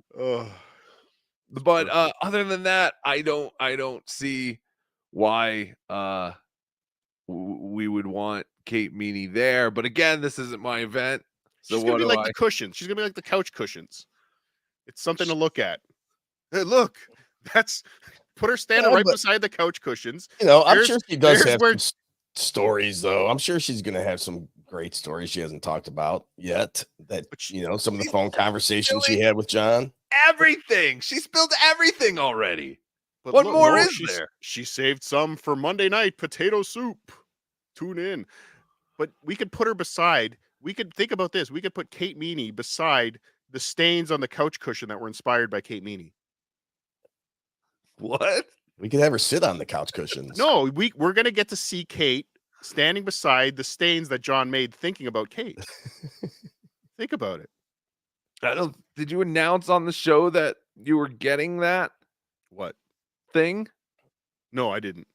But other than that, I don't see why we would want Kate Meaney there. But again, this isn't my event. So She's gonna be like the cushions. She's gonna be like the couch cushions. It's something to look at. Hey, look, that's put her standing right beside the couch cushions. You know, I'm sure she does have some stories, though. I'm sure she's going to have some great stories she hasn't talked about yet. That, you know, some of the phone conversations she had with John. Everything. She spilled everything already. But what more is there? She saved some for Monday night potato soup. Tune in. But we could put her beside. We could think about this. We could put Kate Meaney beside the stains on the couch cushion that were inspired by Kate Meaney. What? We could have her sit on the couch cushions. No, we're gonna get to see Kate standing beside the stains that John made thinking about Kate. Think about it. Did you announce on the show that you were getting that? What thing? No, I didn't.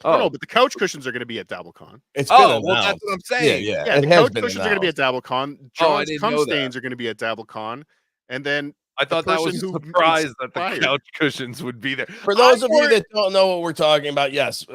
Oh, no, but the couch cushions are going to be at DabbleCon. It's been announced. Well, that's what I'm saying. Yeah. The couch cushions are going to be at DabbleCon. John's cum stains are going to be at DabbleCon, and then I thought that was a surprise that the couch cushions would be there. For those of you that don't know what we're talking about, yes,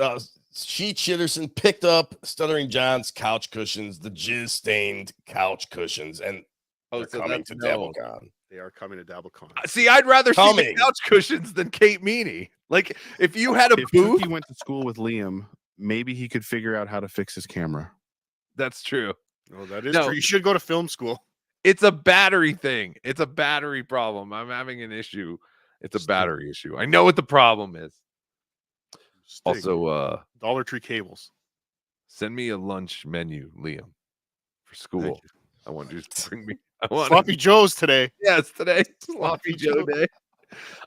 Sheet Chitterson picked up Stuttering John's couch cushions, the jizz-stained couch cushions, and they're coming to DabbleCon. They are coming to DabbleCon. See, I'd rather see the couch cushions than Kate Meaney. Like, if you had a booth, he went to school with Liam, maybe he could figure out how to fix his camera. That's true. Oh, that is true. You should go to film school. It's a battery thing. It's a battery problem. I'm having an issue. It's a battery issue. I know what the problem is. Also, Dollar Tree cables. Send me a lunch menu, Liam, for school. I want you to bring me. Sloppy Joe's today. Yes, today. Sloppy Joe day.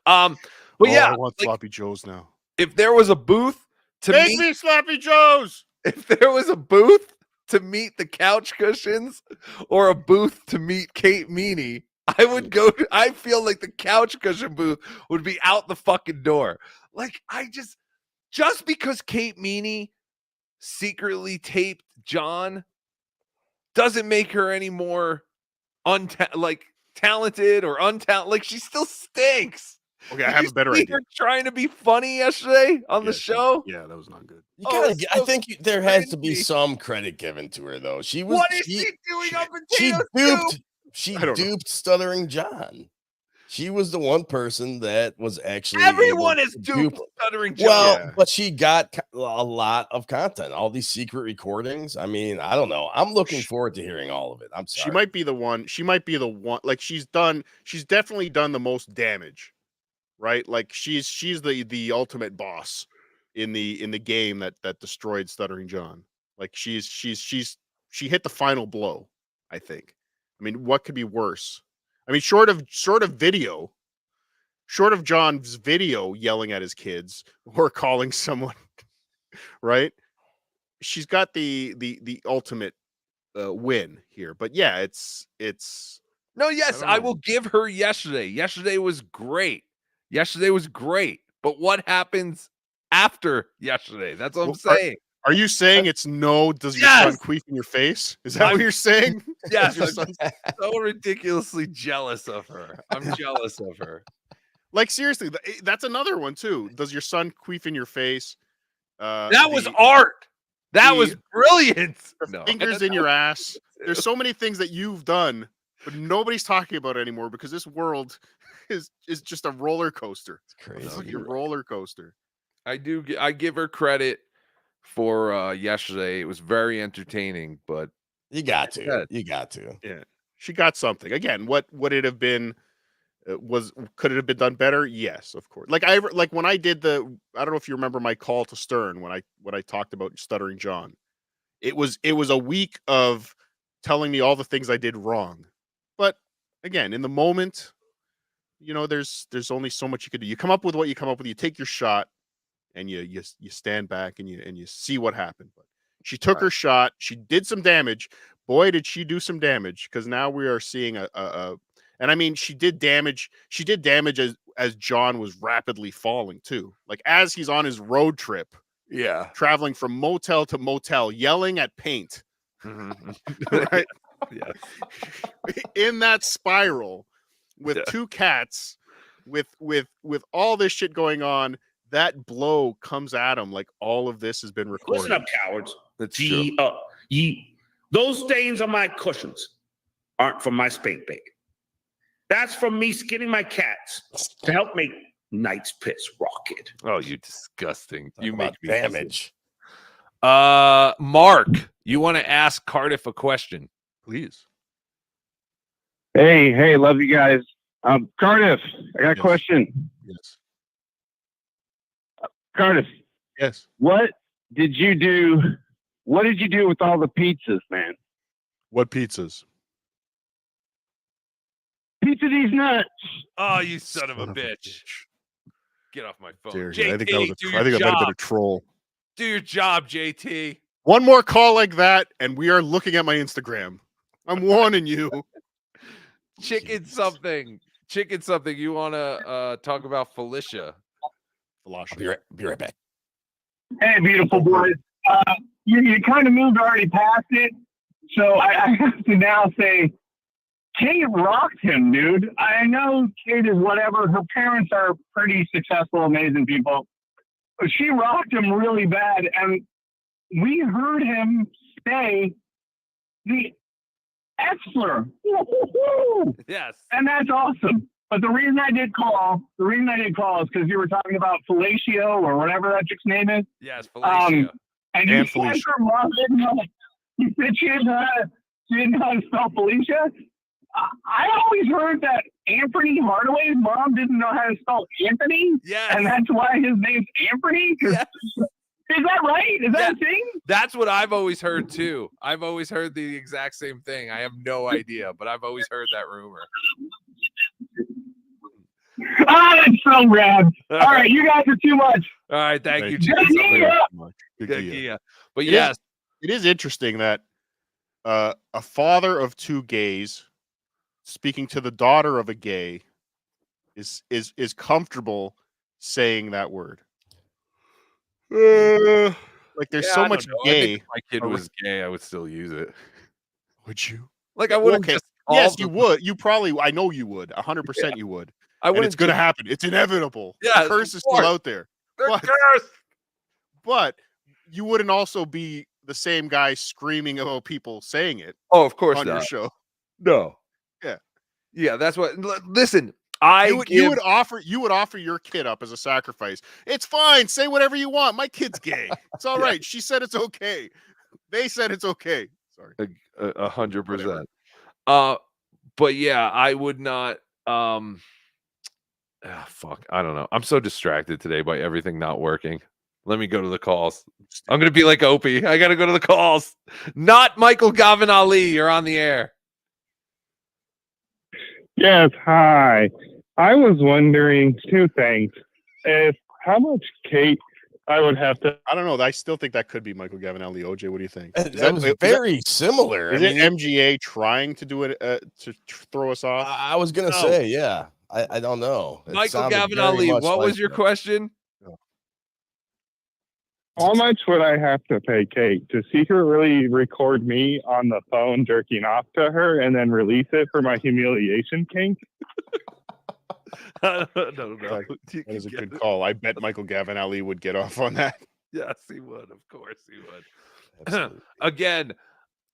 But yeah, I want Sloppy Joe's now. If there was a booth to make me Sloppy Joe's. If there was a booth to meet the couch cushions or a booth to meet Kate Meaney, I would go. I feel like the couch cushion booth would be out the fucking door. Like, just because Kate Meaney secretly taped John doesn't make her any more talented or untalented. Like, she still stinks. Okay, I Did have you a better see idea. her trying to be funny yesterday on the show? Yeah, that was not good. You Oh, gotta, it's I so think there has to be crazy. some credit given to her, though. She was. What is she doing on She Potato duped. Soup? She I don't know. duped Stuttering John. She was the one person that was actually Everyone able is to duped dupe her. Stuttering John. Well, but she got a lot of content, all these secret recordings. I mean, I don't know. I'm looking forward to hearing all of it. I'm sorry. She might be the one. She might be the one. Like she's definitely done the most damage, right? Like she's the ultimate boss in the game that destroyed Stuttering John. Like she hit the final blow. I think. I mean, what could be worse? I mean, short of John's video yelling at his kids or calling someone, right? She's got the ultimate win here. But yeah, it's No, yes, I will give her yesterday. Yesterday was great. But what happens after yesterday? That's what I'm saying. Are you saying it's no? Does your son queef in your face? Is that what you're saying? Yes, Your I'm son's- so ridiculously jealous of her. I'm jealous of her. Like seriously, that's another one too. Does your son queef in your face? That was art. That was brilliant. The fingers in your ass. There's so many things that you've done, but nobody's talking about it anymore because this world is just a roller coaster. It's crazy. It's like a roller coaster. I give her credit for yesterday. It was very entertaining, but you got to. You got to. Yeah. She got something. Again, what would it have been? Could it have been done better? Yes, of course. Like when I did I don't know if you remember my call to Stern when I talked about Stuttering John. It was a week of telling me all the things I did wrong. But again, in the moment, there's only so much you could do. You come up with what you come up with. You take your shot, and you stand back and you see what happened. But she took her shot. She did some damage. Boy, did she do some damage! Because now we are seeing and I mean, she did damage. She did damage as John was rapidly falling too. Like as he's on his road trip, traveling from motel to motel, yelling at paint. Right? Yeah. In that spiral with two cats, with all this shit going on, that blow comes at him like all of this has been recorded. Listen up, cowards. That's true. Those stains on my cushions aren't from my spank bank. That's from me skinning my cats to help make Knight's Piss rocket. Oh, you disgusting. You make me damage. Mark, you want to ask Cardiff a question? Please. Hey, love you guys. Cardiff, I got a question. Yes. Cardiff. Yes. What did you do with all the pizzas, man? What pizzas? Pizza these nuts. Oh, you son of a bitch. Get off my phone. Seriously, JT, I think that was do I your think that might have been job. a troll. Do your job, JT. One more call like that, and we are looking at my Instagram. I'm warning you. Chicken something. You want to talk about Felicia? Be right back. Hey, beautiful boys. You kind of moved already past it, so I have to now say, Kate rocked him, dude. I know Kate is whatever. Her parents are pretty successful, amazing people. But she rocked him really bad, and we heard him say the F-slur. Yes. And that's awesome. But the reason I did call is because you were talking about Fellatio or whatever that chick's name is. Yes, Felicia. And you said her mom didn't know. You said she didn't know how to spell Felicia. I always heard that Anthony Hardaway's mom didn't know how to spell Anthony. Yes. And that's why his name's Anthony. Yes. Is that right? Is that a thing? That's what I've always heard too. I've always heard the exact same thing. I have no idea, but I've always heard that rumor. That's so rad. All right, you guys are too much. All right, thank you. Good. But yes, it is interesting that a father of two gays speaking to the daughter of a gay is comfortable saying that word. Like there's Yeah, so I much don't know. I think gay. if my kid was gay, I would still use it. Would you? Like I Well, wouldn't okay. just Yes, solve you the- would. You probably. I know you would. 100% Yeah. you would. I And it's wouldn't going to just- happen. It's inevitable. Yes, The curse of is still course. out there. They're But, cursed. but you wouldn't also be the same guy screaming about people saying it Oh, of course on your not. show. No. Yeah. Yeah, that's what. Listen, You would offer your kid up as a sacrifice. It's fine. Say whatever you want. My kid's gay. It's all right. She said it's okay. They said it's okay. Sorry. 100%. But yeah, I would not. Fuck. I don't know. I'm so distracted today by everything not working. Let me go to the calls. I'm gonna be like Opie. I gotta go to the calls. Not Michael Gavin Ali. You're on the air. Yes, hi. I was wondering two things. How much Kate I would have to. I don't know. I still think that could be Michael Gavinelli. OJ, what do you think? That was very similar. Is I mean, it MGA trying to do it to throw us off? I was gonna No. say, yeah. I don't know. It Michael sounded Gavin very Ali. much What was like your that. question? How much would I have to pay Kate to see her really record me on the phone jerking off to her and then release it for my humiliation kink? I don't know. That is a good call. I bet Michael Gavin Ali would get off on that. Yes, he would. Of course, he would. Again,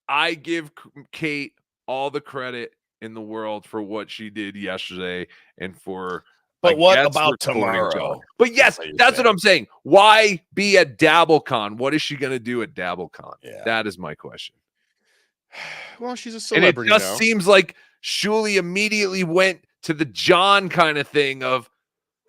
I give Kate all the credit in the world for what she did yesterday and for. But what against about recording tomorrow? John. But yes, That's what you're that's what saying. I'm saying. Why be at DabbleCon? What is she going to do at DabbleCon? Yeah. That is my question. Well, she's a And it celebrity just now. seems like Shuli immediately went to the John kind of thing of,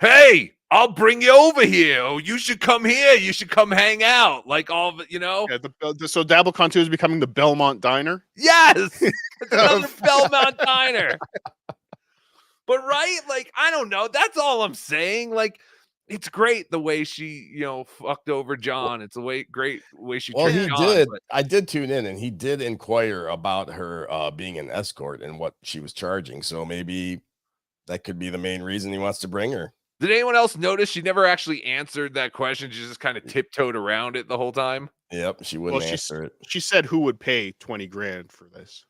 hey, I'll bring you over here. Oh, you should come here. You should come hang out. Like all of it, you know? Yeah, so DabbleCon 2 is becoming the Belmont Diner. Yes. It's another Belmont Diner. But right, like, I don't know. That's all I'm saying. Like, it's great the way she, fucked over John. It's a great way she Well, treated he John, did. but- I did tune in, and he did inquire about her being an escort and what she was charging. So maybe that could be the main reason he wants to bring her. Did anyone else notice she never actually answered that question? She just kind of tiptoed around it the whole time. Yep, she wouldn't answer it. She said who would pay 20 grand for this.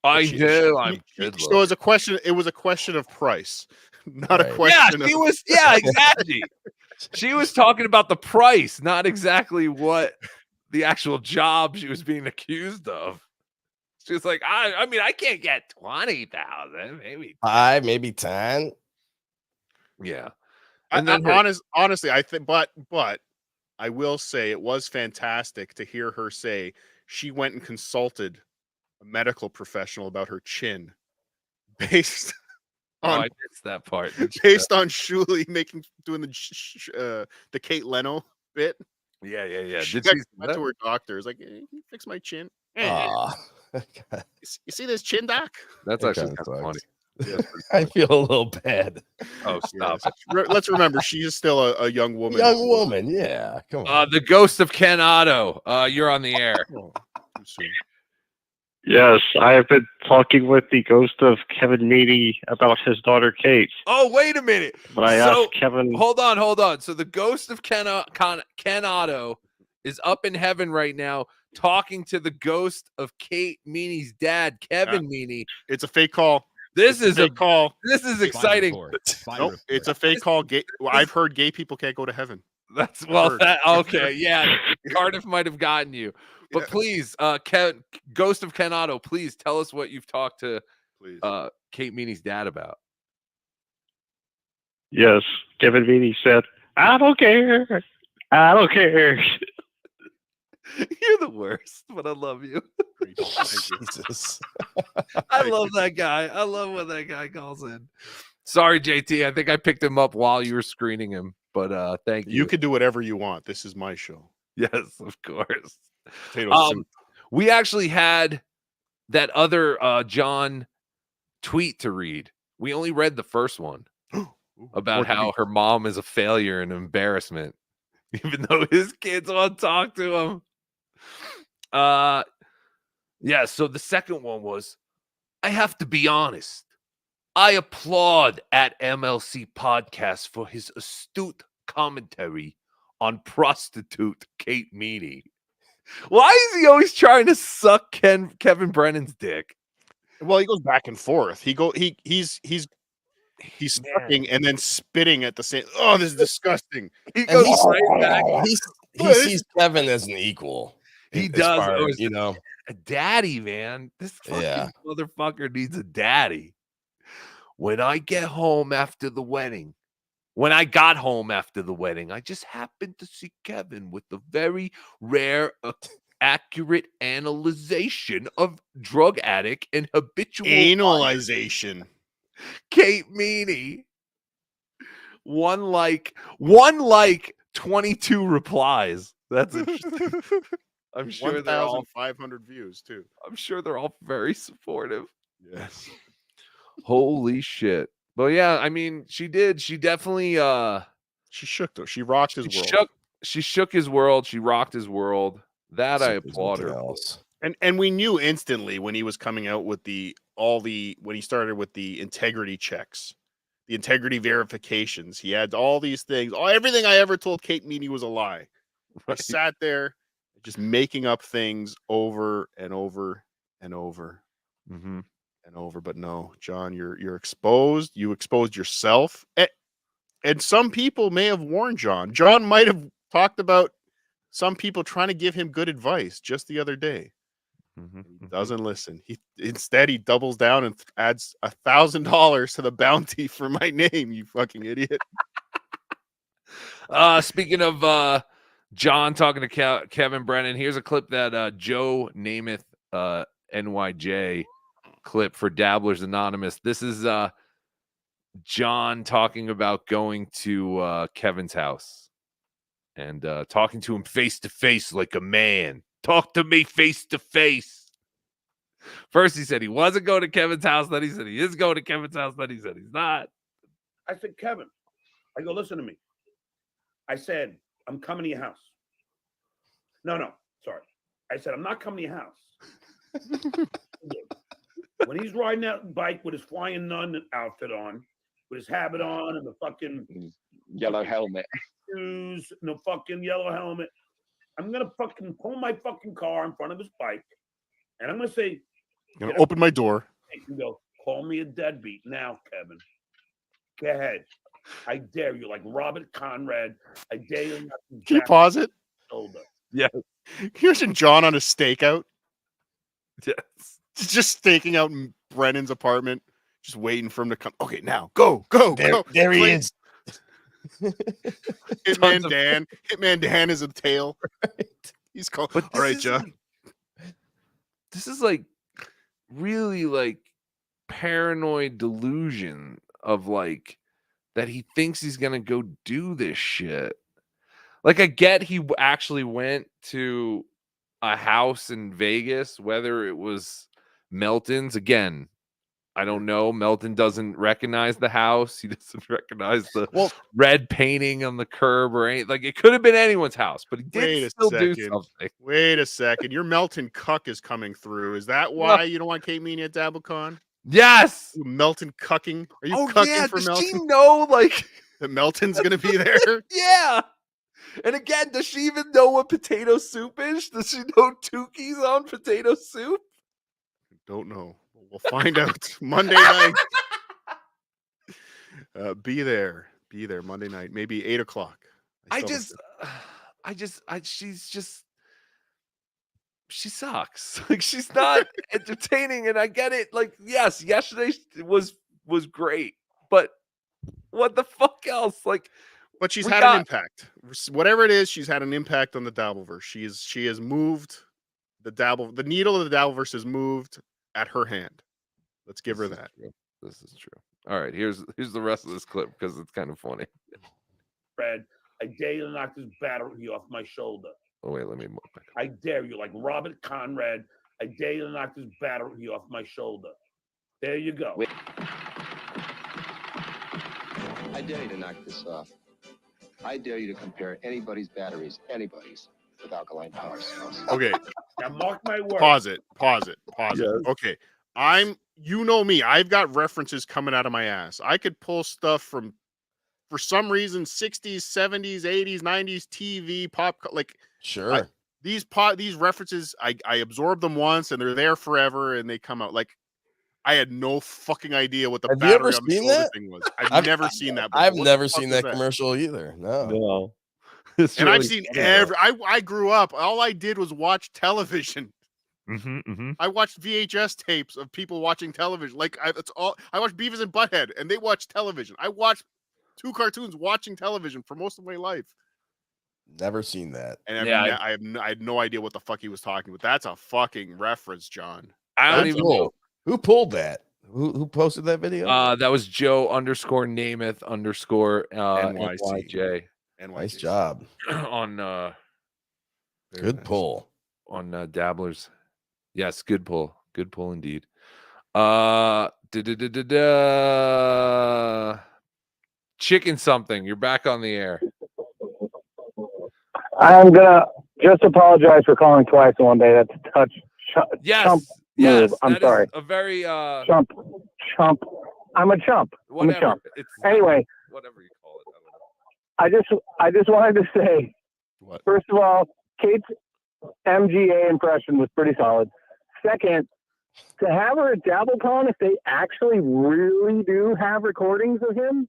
I She- know. she- I'm she- good. So it was a question. It was a question of price, not a Right. question. Yeah, she of, was. Yeah, exactly. She was talking about the price, not exactly what the actual job she was being accused of. She was like, I mean, I can't get 20,000, maybe. 5, maybe 10. Yeah. And And then honestly, I think, but I will say it was fantastic to hear her say she went and consulted a medical professional about her chin, based I on missed that part. based on Shuli doing the Kate Leno bit. Yeah. She Did she went to her doctor. It's like, can you fix my chin? Hey, Ah, you see this chin, doc? That's That actually kinda kind of funny. sucks. I feel a little bad. Oh, stop Yes. Let's remember she is still a young woman. Young woman, yeah. Come on. The ghost of Ken Otto. You're on the air. Oh, too soon. Yes, I have been talking with the ghost of Kevin Meaney about his daughter Kate. Oh, wait a minute. But I asked Kevin. Hold on. So the ghost of Ken Otto is up in heaven right now talking to the ghost of Kate Meaney's dad, Kevin Meaney. It's a fake call. This is a fake call. This is exciting. Nope, it's a fake call. Well, I've heard gay people can't go to heaven. That's I've well. heard. That okay. Yeah, Cardiff might have gotten you, but please, Ghost of Ken Otto, please tell us what you've talked to Kate Meaney's dad about. Yes, Kevin Meaney said, I don't care. I don't care. You're the worst, but I love you. Jesus. I love that guy. I love when that guy calls in. Sorry, JT. I think I picked him up while you were screening him, but thank you. You can do whatever you want. This is my show. Yes, of course. Potato soup. We actually had that other John tweet to read. We only read the first one about what did how he- her mom is a failure and embarrassment, even though his kids won't talk to him. Yeah, so the second one was, I have to be honest. I applaud at MLC Podcast for his astute commentary on prostitute Kate Meaney. Why is he always trying to suck Kevin Brennan's dick? Well, he goes back and forth. He's sucking and then spitting at the same. Oh, this is disgusting. He And goes right back. he sees Kevin as an equal. He as does. far Oh, as, you know, a daddy, man. This fucking Yeah. motherfucker needs a daddy. When I get home after the wedding, when I got home after the wedding, I just happened to see Kevin with the very rare, accurate analyzation of drug addict and habitual Analyzation. Kate Meaney. One like 22 replies. That's interesting. I'm sure they're all 1,500 views too. I'm sure they're all very supportive. Yes. Holy shit. But yeah, I mean, she definitely she shook though. She rocked his world. She shook his world. She rocked his world. That I applaud her. And we knew instantly when he was coming out with when he started with the integrity checks, the integrity verifications. He had all these things. Everything I ever told Kate Meaney was a lie. I sat there just making up things over and over and over and over. But no, John, you're exposed. You exposed yourself. And some people may have warned John. John might have talked about some people trying to give him good advice just the other day. He doesn't listen. Instead he doubles down and adds $1,000 to the bounty for my name. You fucking idiot. Speaking of John talking to Kevin Brennan, here's a clip that Joe Namath NYJ clip for Dabblers Anonymous. This is John talking about going to Kevin's house and talking to him face to face like a man. Talk to me face to face. First he said he wasn't going to Kevin's house, then he said he is going to Kevin's house, then he said he's not. I said, Kevin, I go, listen to me. I said, I'm coming to your house. No, sorry. I said, I'm not coming to your house. When he's riding that bike with his flying nun outfit on, with his habit on and the fucking yellow helmet, shoes and the fucking yellow helmet, I'm gonna fucking pull my fucking car in front of his bike, and I'm gonna say, I'm gonna open my door. You go, call me a deadbeat now, Kevin. Go ahead. I dare you, like Robert Conrad. I dare you. Not to Can you pause it? Shoulder. Yeah. Here's John on a stakeout. Yes. Just staking out in Brennan's apartment, just waiting for him to come. Okay, now go. There he is. Hitman Dan is a tail. Right. He's called. All right, John. This is like really like paranoid delusion of like that he thinks he's gonna go do this shit. Like I get he actually went to a house in Vegas, whether it was Melton's. Again, I don't know. Melton doesn't recognize the house. He doesn't recognize the red painting on the curb or anything. Like it could have been anyone's house, but he did still do something. Wait a second. Your Melton cuck is coming through. Is that why you don't want Kate Meaney at DabbleCon? Yes. You Melton cucking? Are you cucking for does Melton? she know like that Melton's gonna be there? Yeah. And again, does she even know what potato soup is? Does she know Tukey's on potato soup? Don't know. We'll find out Monday night. Be there Monday night, maybe 8 o'clock. She sucks. Like she's not entertaining, and I get it. Like, yes, yesterday was great, but what the fuck else? Like, but she's had an impact. Whatever it is, she's had an impact on the Dabbleverse. She has moved the needle of the Dabbleverse has moved at her hand. Let's give her that. This is true. All right, here's the rest of this clip because it's kind of funny. Fred, I dare you to knock this battery off my shoulder. Oh wait, let me move back. I dare you, like Robert Conrad. I dare you to knock this battery off my shoulder. There you go. I dare you to knock this off. I dare you to compare anybody's batteries, with alkaline power cells. Okay. Now mark my words. Pause it. Yes. Okay. You know me. I've got references coming out of my ass. I could pull stuff from for some reason 60s, 70s, 80s, 90s TV Sure. These references, I absorb them once and they're there forever and they come out. Like, I had no fucking idea what the Have you ever battery on the seen shoulder that? thing was. I've never seen that before. I've What the never fuck seen is that commercial either. No. It's And really I've seen funny, though. I grew up. All I did was watch television. I watched VHS tapes of people watching television. Like that's all. I watched Beavis and Butthead, and they watched television. I watched 2 cartoons watching television for most of my life. Never seen that. And Yeah, I had no idea what the fuck he was talking about. That's a fucking reference, John. I don't That's even a- know. Who pulled that? Who posted that video? That was Joe _Namath _ NYJ. Nice job. On Good pull. On Dabblers. Yes, good pull. Good pull indeed. Chicken something. You're back on the air. I'm gonna just apologize for calling twice in one day. That's a touch. Yes. Chump Yes. move. I'm that is sorry. a very Chump. I'm a chump. I'm a whatever. chump. It's Anyway, whatever you call it. I just wanted to say, What? first of all, Kate's MGA impression was pretty solid. Second, to have her at DabbleCon, if they actually really do have recordings of him,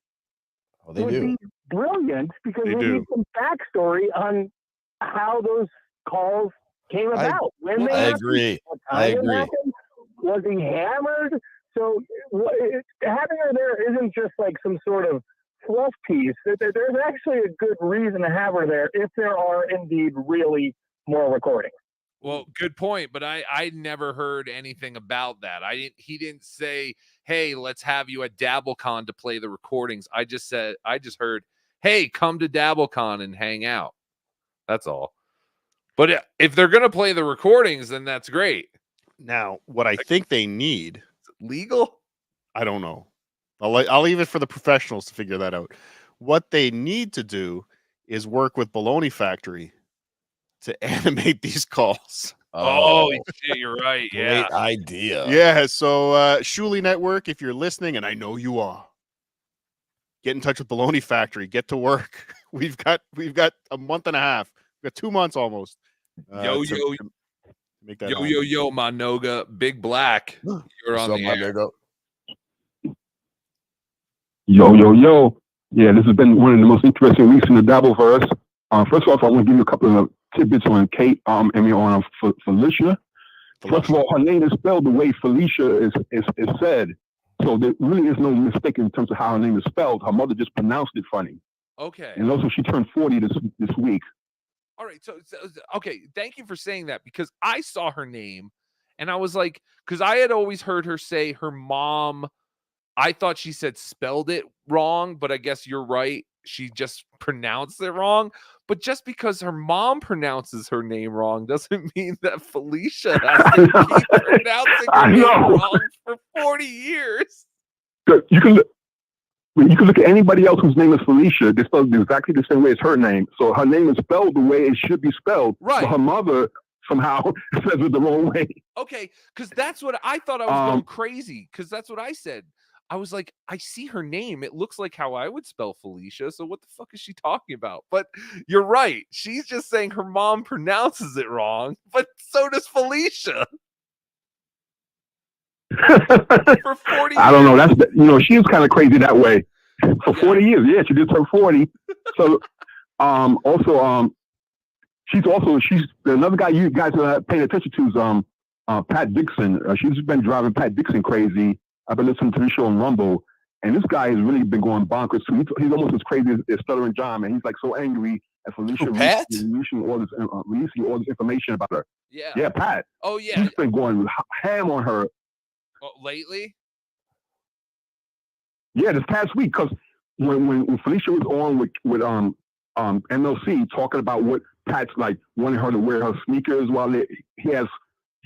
they would do. be brilliant because They we do. need some backstory on how those calls came I- about. When they I happened, agree. what I time it agree. happened, was he hammered? So having her there isn't just like some sort of fluff piece. There's actually a good reason to have her there if there are indeed really more recordings. Well, good point, but I never heard anything about that. He didn't say, "Hey, let's have you at DabbleCon to play the recordings." I just heard, "Hey, come to DabbleCon and hang out." That's all. But if they're going to play the recordings, then that's great. Now, what I think they need, legal? I don't know. I'll leave it for the professionals to figure that out. What they need to do is work with Baloney Factory to animate these calls. Oh, shit, you're right. Yeah. Great idea. Yeah, so Shuli Network, if you're listening, and I know you are, get in touch with Baloney Factory. Get to work. We've got a month and a half. We've got 2 months almost. To make that happen. Yo, my Noga, Big Black. You're on the air. Yo. Yeah, this has been one of the most interesting weeks in the Dabbleverse. First off, I want to give you a couple of tidbits on Kate, on Felicia. First of all, her name is spelled the way Felicia is said. So there really is no mistake in terms of how her name is spelled. Her mother just pronounced it funny. Okay. And also, she turned 40 this week. All right. So, okay. Thank you for saying that because I saw her name and I was like, because I had always heard her say her mom, I thought she said spelled it wrong, but I guess you're right. She just pronounced it wrong. But just because her mom pronounces her name wrong doesn't mean that Felicia has to keep pronouncing her name wrong for 40 years. You can look at anybody else whose name is Felicia. They spelled it exactly the same way as her name. So her name is spelled the way it should be spelled. Right. But her mother somehow says it the wrong way. Okay, because that's what I thought. I was going crazy because that's what I said. I was like, I see her name. It looks like how I would spell Felicia. So what the fuck is she talking about? But you're right. She's just saying her mom pronounces it wrong, but so does Felicia. For 40 I don't know. She was kind of crazy that way for 40 years. Yeah, she did turn 40. So, she's another guy you guys are paying attention to is Pat Dixon. She's been driving Pat Dixon crazy. I've been listening to the show on Rumble, and this guy has really been going bonkers too. He's almost as crazy as Stuttering John, man. He's like so angry at Felicia releasing all this information about her. Yeah, Pat. Oh yeah, he's been going ham on her. Lately? Yeah, this past week, because when Felicia was on with MLC talking about what Pat's like wanting her to wear her sneakers while he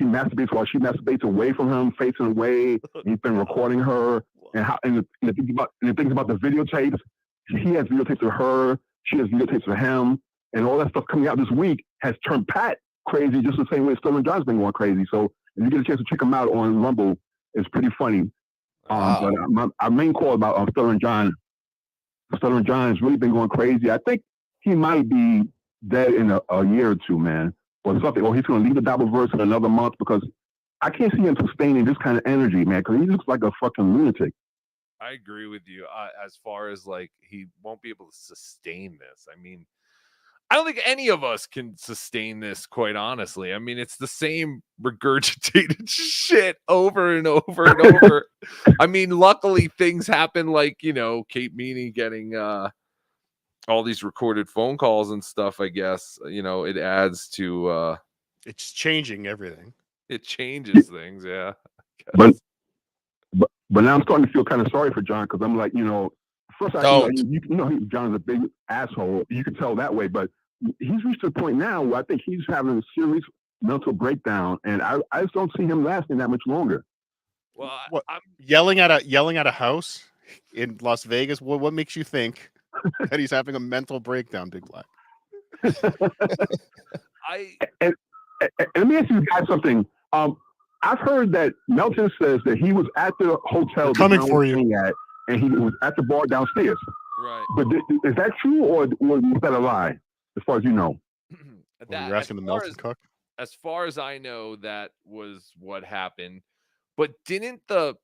masturbates while she masturbates away from him, facing away. He's been recording her and the things about the videotapes. He has videotapes of her. She has videotapes of him, and all that stuff coming out this week has turned Pat crazy, just the same way Stuttering John's been going crazy. So if you get a chance to check him out on Rumble, it's pretty funny. But our main call about Stuttering John Stuttering John has really been going crazy. I think he might be dead in a year or two, man, or something. Or he's going to leave the Dabbleverse in another month because I can't see him sustaining this kind of energy, man, because he looks like a fucking lunatic. I agree with you as far as like he won't be able to sustain this. I mean, I don't think any of us can sustain this, quite honestly. I mean, it's the same regurgitated shit over and over and over. I mean, luckily things happen like, you know, Kate Meaney getting all these recorded phone calls and stuff, I guess. You know, it adds to it's changing everything. It changes things, yeah. But now I'm starting to feel kind of sorry for John because I'm like, you know, first John's a big asshole. You can tell that way, but he's reached a point now where I think he's having a serious mental breakdown, and I just don't see him lasting that much longer. Well, I'm yelling at a house in Las Vegas. What makes you think that he's having a mental breakdown, Big Black? And let me ask you guys something. I've heard that Melton says that he was at the hotel coming for you, and he was at the bar downstairs. Right. But is that true, or was that a lie, as far as you know? You're asking the Melton cook? As far as I know, that was what happened. But didn't the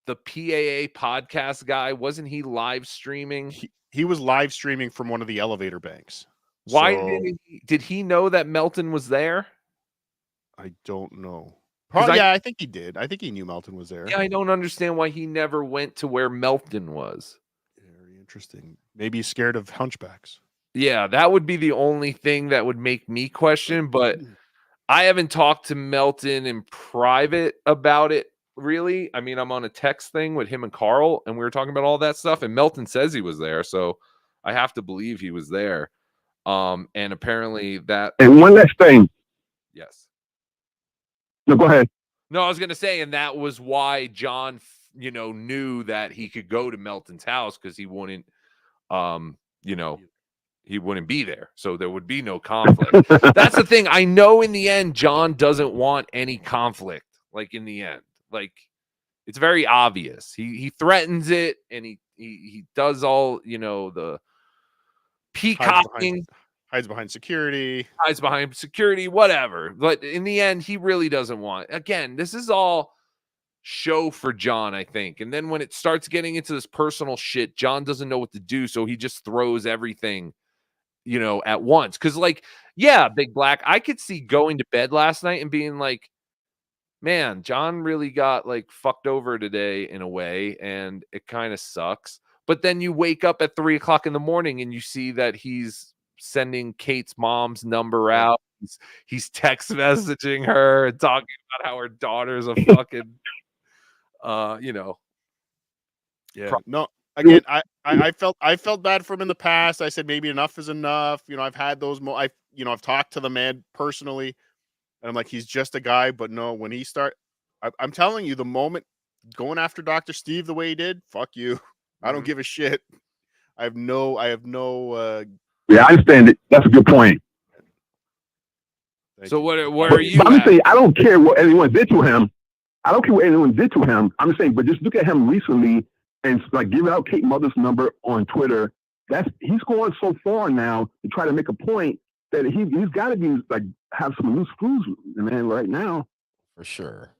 PAA podcast guy, wasn't he live streaming? He was live streaming from one of the elevator banks. Why So, did he know that Melton was there? I don't know. 'Cause I think he did. I think he knew Melton was there. Yeah, I don't understand why he never went to where Melton was. Very interesting. Maybe he's scared of hunchbacks. Yeah, that would be the only thing that would make me question, but I haven't talked to Melton in private about it, really. I mean, I'm on a text thing with him and Carl, and we were talking about all that stuff, and Melton says he was there, so I have to believe he was there. And apparently that... And one last thing. Yes. No, go ahead. No, I was going to say, and that was why John, you know, knew that he could go to Melton's house because he wouldn't, you know, he wouldn't be there. So there would be no conflict. That's the thing. I know in the end, John doesn't want any conflict. Like in the end, like it's very obvious. He threatens it, and he does all, you know, the peacocking. Hides behind security. Whatever. But in the end, he really doesn't want. Again, this is all show for John, I think. And then when it starts getting into this personal shit, John doesn't know what to do, so he just throws everything, you know, at once. Because, like, yeah, Big Black, I could see going to bed last night and being like, man, John really got, like, fucked over today in a way, and it kind of sucks. But then you wake up at 3 o'clock in the morning and you see that he's sending Kate's mom's number out. He's text messaging her and talking about how her daughter's a fucking, you know. Yeah. No. Again, I felt bad for him in the past. I said maybe enough is enough. You know, I've had those. I've talked to the man personally, and I'm like, he's just a guy. But no, when he I'm telling you, the moment going after Dr. Steve the way he did, fuck you. I don't give a shit. I have no. Yeah, I understand it. That's a good point. So what are you? I'm just saying, I don't care what anyone did to him. I'm just saying, but just look at him recently and like give out Kate Mother's number on Twitter. He's going so far now to try to make a point that he's got to be like have some loose screws, man, right now. For sure.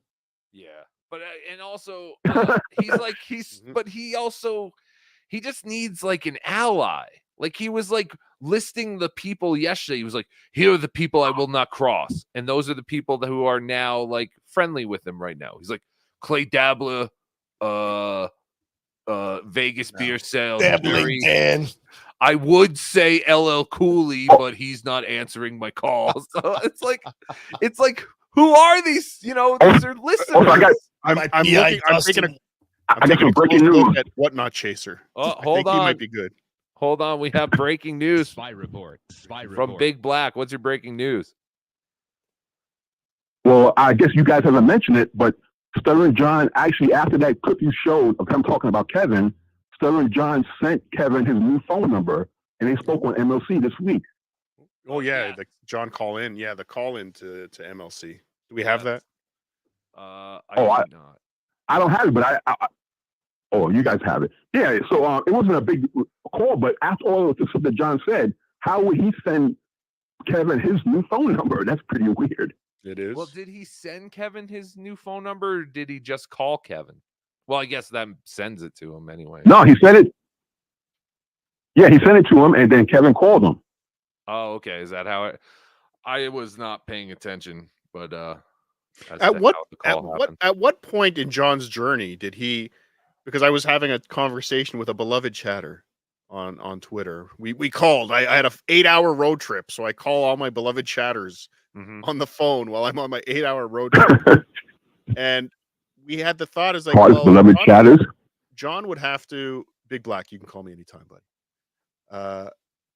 Yeah, but and also but he just needs like an ally. Like he was like listing the people yesterday. He was like, here are the people I will not cross. And those are the people who are now like friendly with him right now. He's like Clay Dabbler, Vegas beer sales. Dabbling Dan. I would say LL Cooley, but he's not answering my calls. So it's like, who are these? You know, these are listeners. I'm taking a breaking news at Whatnot Chaser. Hold on. He might be good. Hold on, we have breaking news. Spy report From Big Black. What's your breaking news? Well, I guess you guys haven't mentioned it, but Stuttering John, actually, after that clip you showed of him talking about Kevin, Stuttering John sent Kevin his new phone number, and they spoke on MLC this week. Oh, yeah, the John call in. Yeah, the call in to MLC. Do we have that? I do not. I don't have it, but I you guys have it. Yeah, so it wasn't a big call, but after all of the stuff that John said, how would he send Kevin his new phone number? That's pretty weird. It is. Well, did he send Kevin his new phone number, or did he just call Kevin? Well, I guess that sends it to him anyway. No, he sent it. Yeah, he sent it to him, and then Kevin called him. Oh, okay. Is that how it? I was not paying attention, but At what point in John's journey did he? Because I was having a conversation with a beloved chatter on Twitter. We called. I had a 8-hour road trip, so I call all my beloved chatters on the phone while I'm on my 8-hour road trip. And we had the thought is like, Hardest beloved chatters. John would have to Big Black. You can call me anytime, buddy.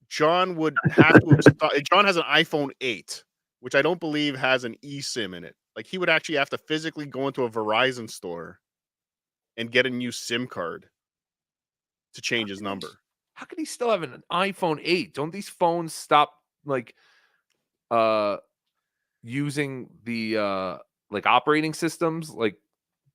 John would have to. John has an iPhone 8, which I don't believe has an eSIM in it. Like he would actually have to physically go into a Verizon store and get a new SIM card to change his number. How could he still have an iPhone 8? Don't these phones stop like using the like operating systems? Like,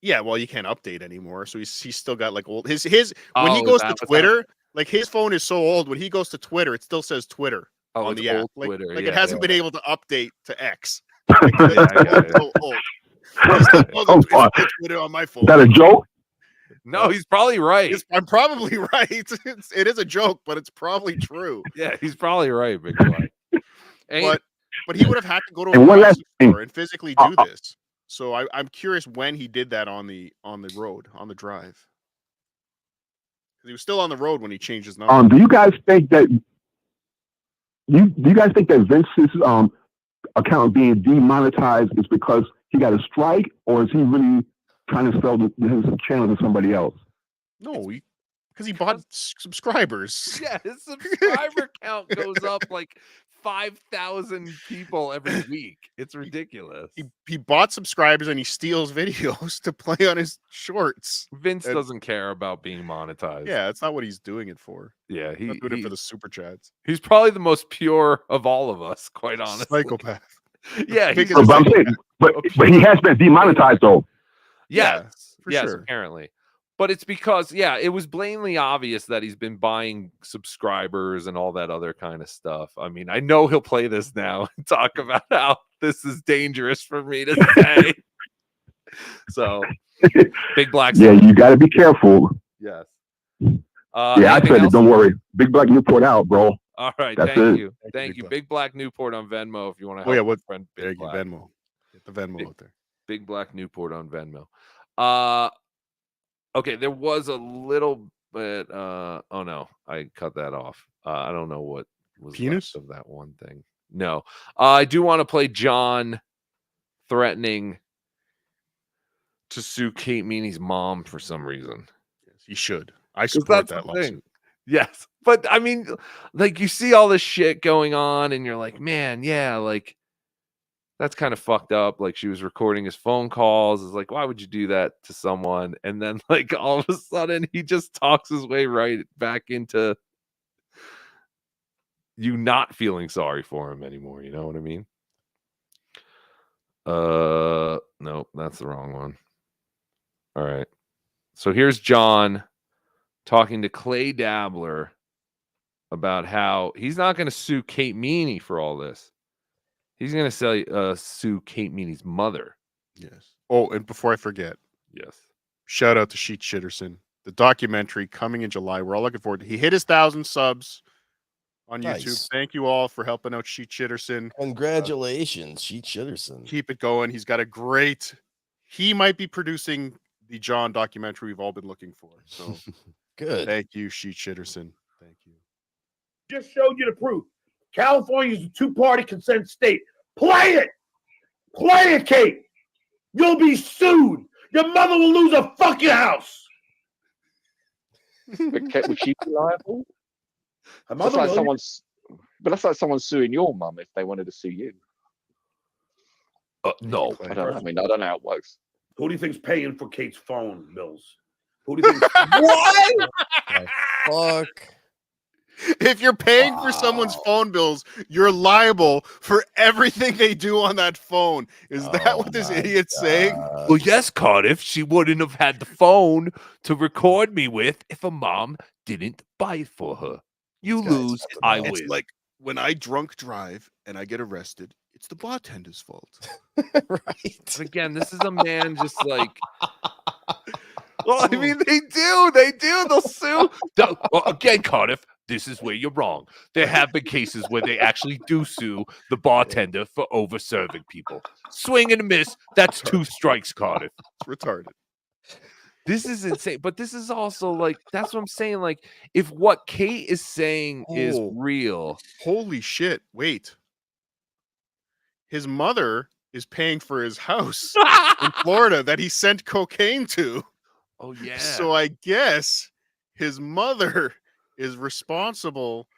yeah, well, you can't update anymore, so he's still got like old his when he goes to what's Twitter. Like his phone is so old. When he goes to Twitter, it still says Twitter on it's the app. old Like, Twitter. like Yeah, it hasn't yeah. been able to update to X. So old. It's Twitter on my phone. Is that a joke? No, he's probably right. I'm probably right. It is a joke, but it's probably true. Yeah, he's probably right, Big Black. But he would have had to go to a And one Verizon last thing. store and physically do this. So I'm curious when he did that on the road, on the drive. He was still on the road when he changed his number. Do you guys think that do you guys think that Vince's account being demonetized is because he got a strike, or is he really trying to sell his channel to somebody else? No, because he bought subscribers. Yeah, his subscriber count goes up like 5,000 people every week. It's ridiculous. He bought subscribers and he steals videos to play on his shorts. Vince doesn't care about being monetized. Yeah, that's not what he's doing it for. Yeah, He's not doing it for the super chats. He's probably the most pure of all of us, quite honestly. Psychopath. Yeah, but he has been demonetized though. Yes, for yes, sure. apparently. But it's because, it was blatantly obvious that he's been buying subscribers and all that other kind of stuff. I mean, I know he'll play this now and talk about how this is dangerous for me to say. So, Big Black. Yeah, you got to be careful. Yes. I said it. Don't worry. Big Black Newport out, bro. All right. That's Thank it. you. Thank you. Big Black Newport on Venmo if you want to help. Oh yeah, your friend Big Black. Venmo. Get the Venmo out there. Big Black Newport on Venmo. Okay, there was a little bit. Oh no, I cut that off. I don't know what was Penis left of that one thing. No, I do want to play John threatening to sue Kate Meaney's mom for some reason. Yes, he should. I support that lawsuit. Yes, but I mean, like you see all this shit going on, and you're like, man, yeah, like. That's kind of fucked up. Like she was recording his phone calls. It's like, why would you do that to someone? And then like all of a sudden he just talks his way right back into you not feeling sorry for him anymore. You know what I mean? Nope, that's the wrong one. All right. So here's John talking to Clay Dabbler about how he's not going to sue Kate Meaney for all this. He's going to sue Kate Meaney's mother. Yes. Oh, and before I forget. Yes. Shout out to Sheet Shitterson. The documentary coming in July. We're all looking forward to it. He hit his 1,000 subs on YouTube. Thank you all for helping out Sheet Shitterson. Congratulations, Sheet Shitterson. Keep it going. He's got a great... He might be producing the John documentary we've all been looking for. So good. Thank you, Sheet Shitterson. Thank you. Just showed you the proof. California is a two-party consent state. Play it! Play it, Kate! You'll be sued! Your mother will lose a fucking house! But Kate, would she be liable? Her That's mother like will. that's like someone suing your mum if they wanted to sue you. No. I don't know. I mean, I don't know how it works. Who do you think's paying for Kate's phone bills? Who do you think? What? Fuck. If you're paying for someone's phone bills, you're liable for everything they do on that phone. Is that what this idiot's saying? Well, yes, Cardiff. She wouldn't have had the phone to record me with if her mom didn't buy it for her. You lose, I win. It's like when I drunk drive and I get arrested, it's the bartender's fault. Right. But again, this is a man just like. Well, I mean, they do. They'll sue. Well, again, Cardiff, this is where you're wrong. There have been cases where they actually do sue the bartender for over-serving people. Swing and a miss. That's 2 strikes, Cardiff. It's retarded. This is insane. But this is also like, that's what I'm saying. Like, if what Kate is saying is real. Holy shit. Wait. His mother is paying for his house in Florida that he sent cocaine to. Oh, yeah. So I guess his mother is responsible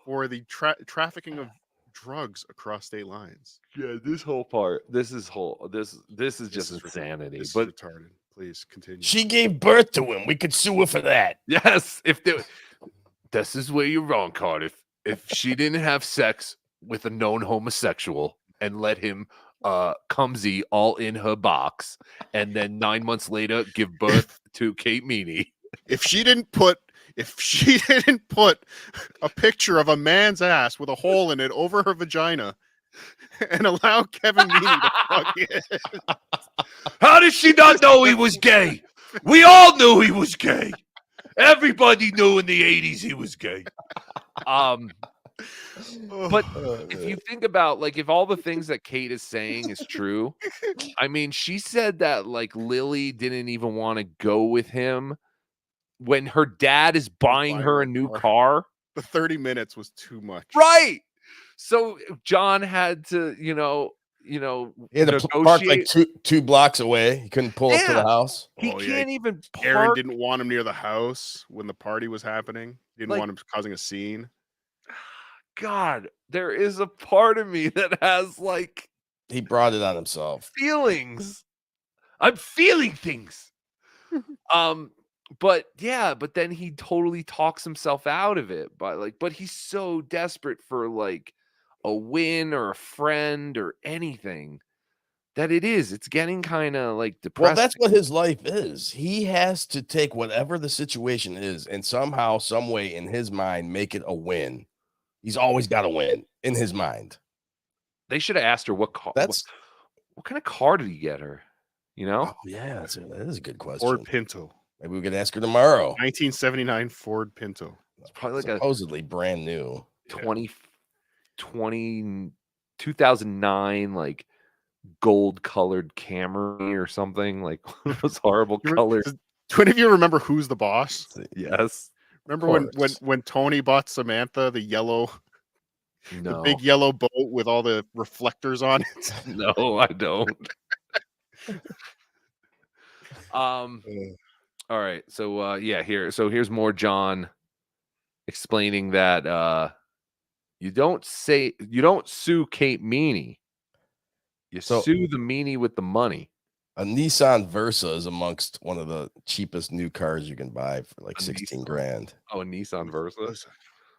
for the trafficking of drugs across state lines. Yeah, this whole part. This is just insanity. This is But retarded. Please continue. She gave birth to him. We could sue her for that. yes, this is where you're wrong, Cardiff. If she didn't have sex with a known homosexual and let him cumsy all in her box, and then 9 months later give birth to Kate Meaney. If she didn't put a picture of a man's ass with a hole in it over her vagina and allow Kevin Meaney to fuck it. How did she not know he was gay? We all knew he was gay. Everybody knew in the 80s he was gay. But if you think about, like, if all the things that Kate is saying is true, I mean, she said that, like, Lily didn't even want to go with him when her dad is buying her a new car. The 30 minutes was too much. Right. So John had to, you know, He had to park like two blocks away. He couldn't pull up to the house. He can't even park. Aaron didn't want him near the house when the party was happening. Didn't Like- want him causing a scene. God, there is a part of me that has like He brought it on himself. feelings. I'm feeling things. But yeah, but then he totally talks himself out of it. But he's so desperate for like a win or a friend or anything that it's getting kind of like depressing. Well, that's what his life is. He has to take whatever the situation is and somehow, some way in his mind, make it a win. He's always got to win in his mind. They should have asked her what car. What kind of car did he get her? You know? Oh, yeah, that is a good question. Ford Pinto. Maybe we could ask her tomorrow. 1979 Ford Pinto. It's probably like supposedly brand new. 2009 like gold colored Camry or something, like those horrible colors. Do any of you remember Who's the Boss? Yes. Remember when Tony bought Samantha the No. big yellow boat with all the reflectors on it? No, I don't. All right. So here's more John explaining that you don't sue Kate Meaney. You sue the Meaney with the money. A Nissan Versa is amongst one of the cheapest new cars you can buy for like 16 grand. Oh, a Nissan Versa.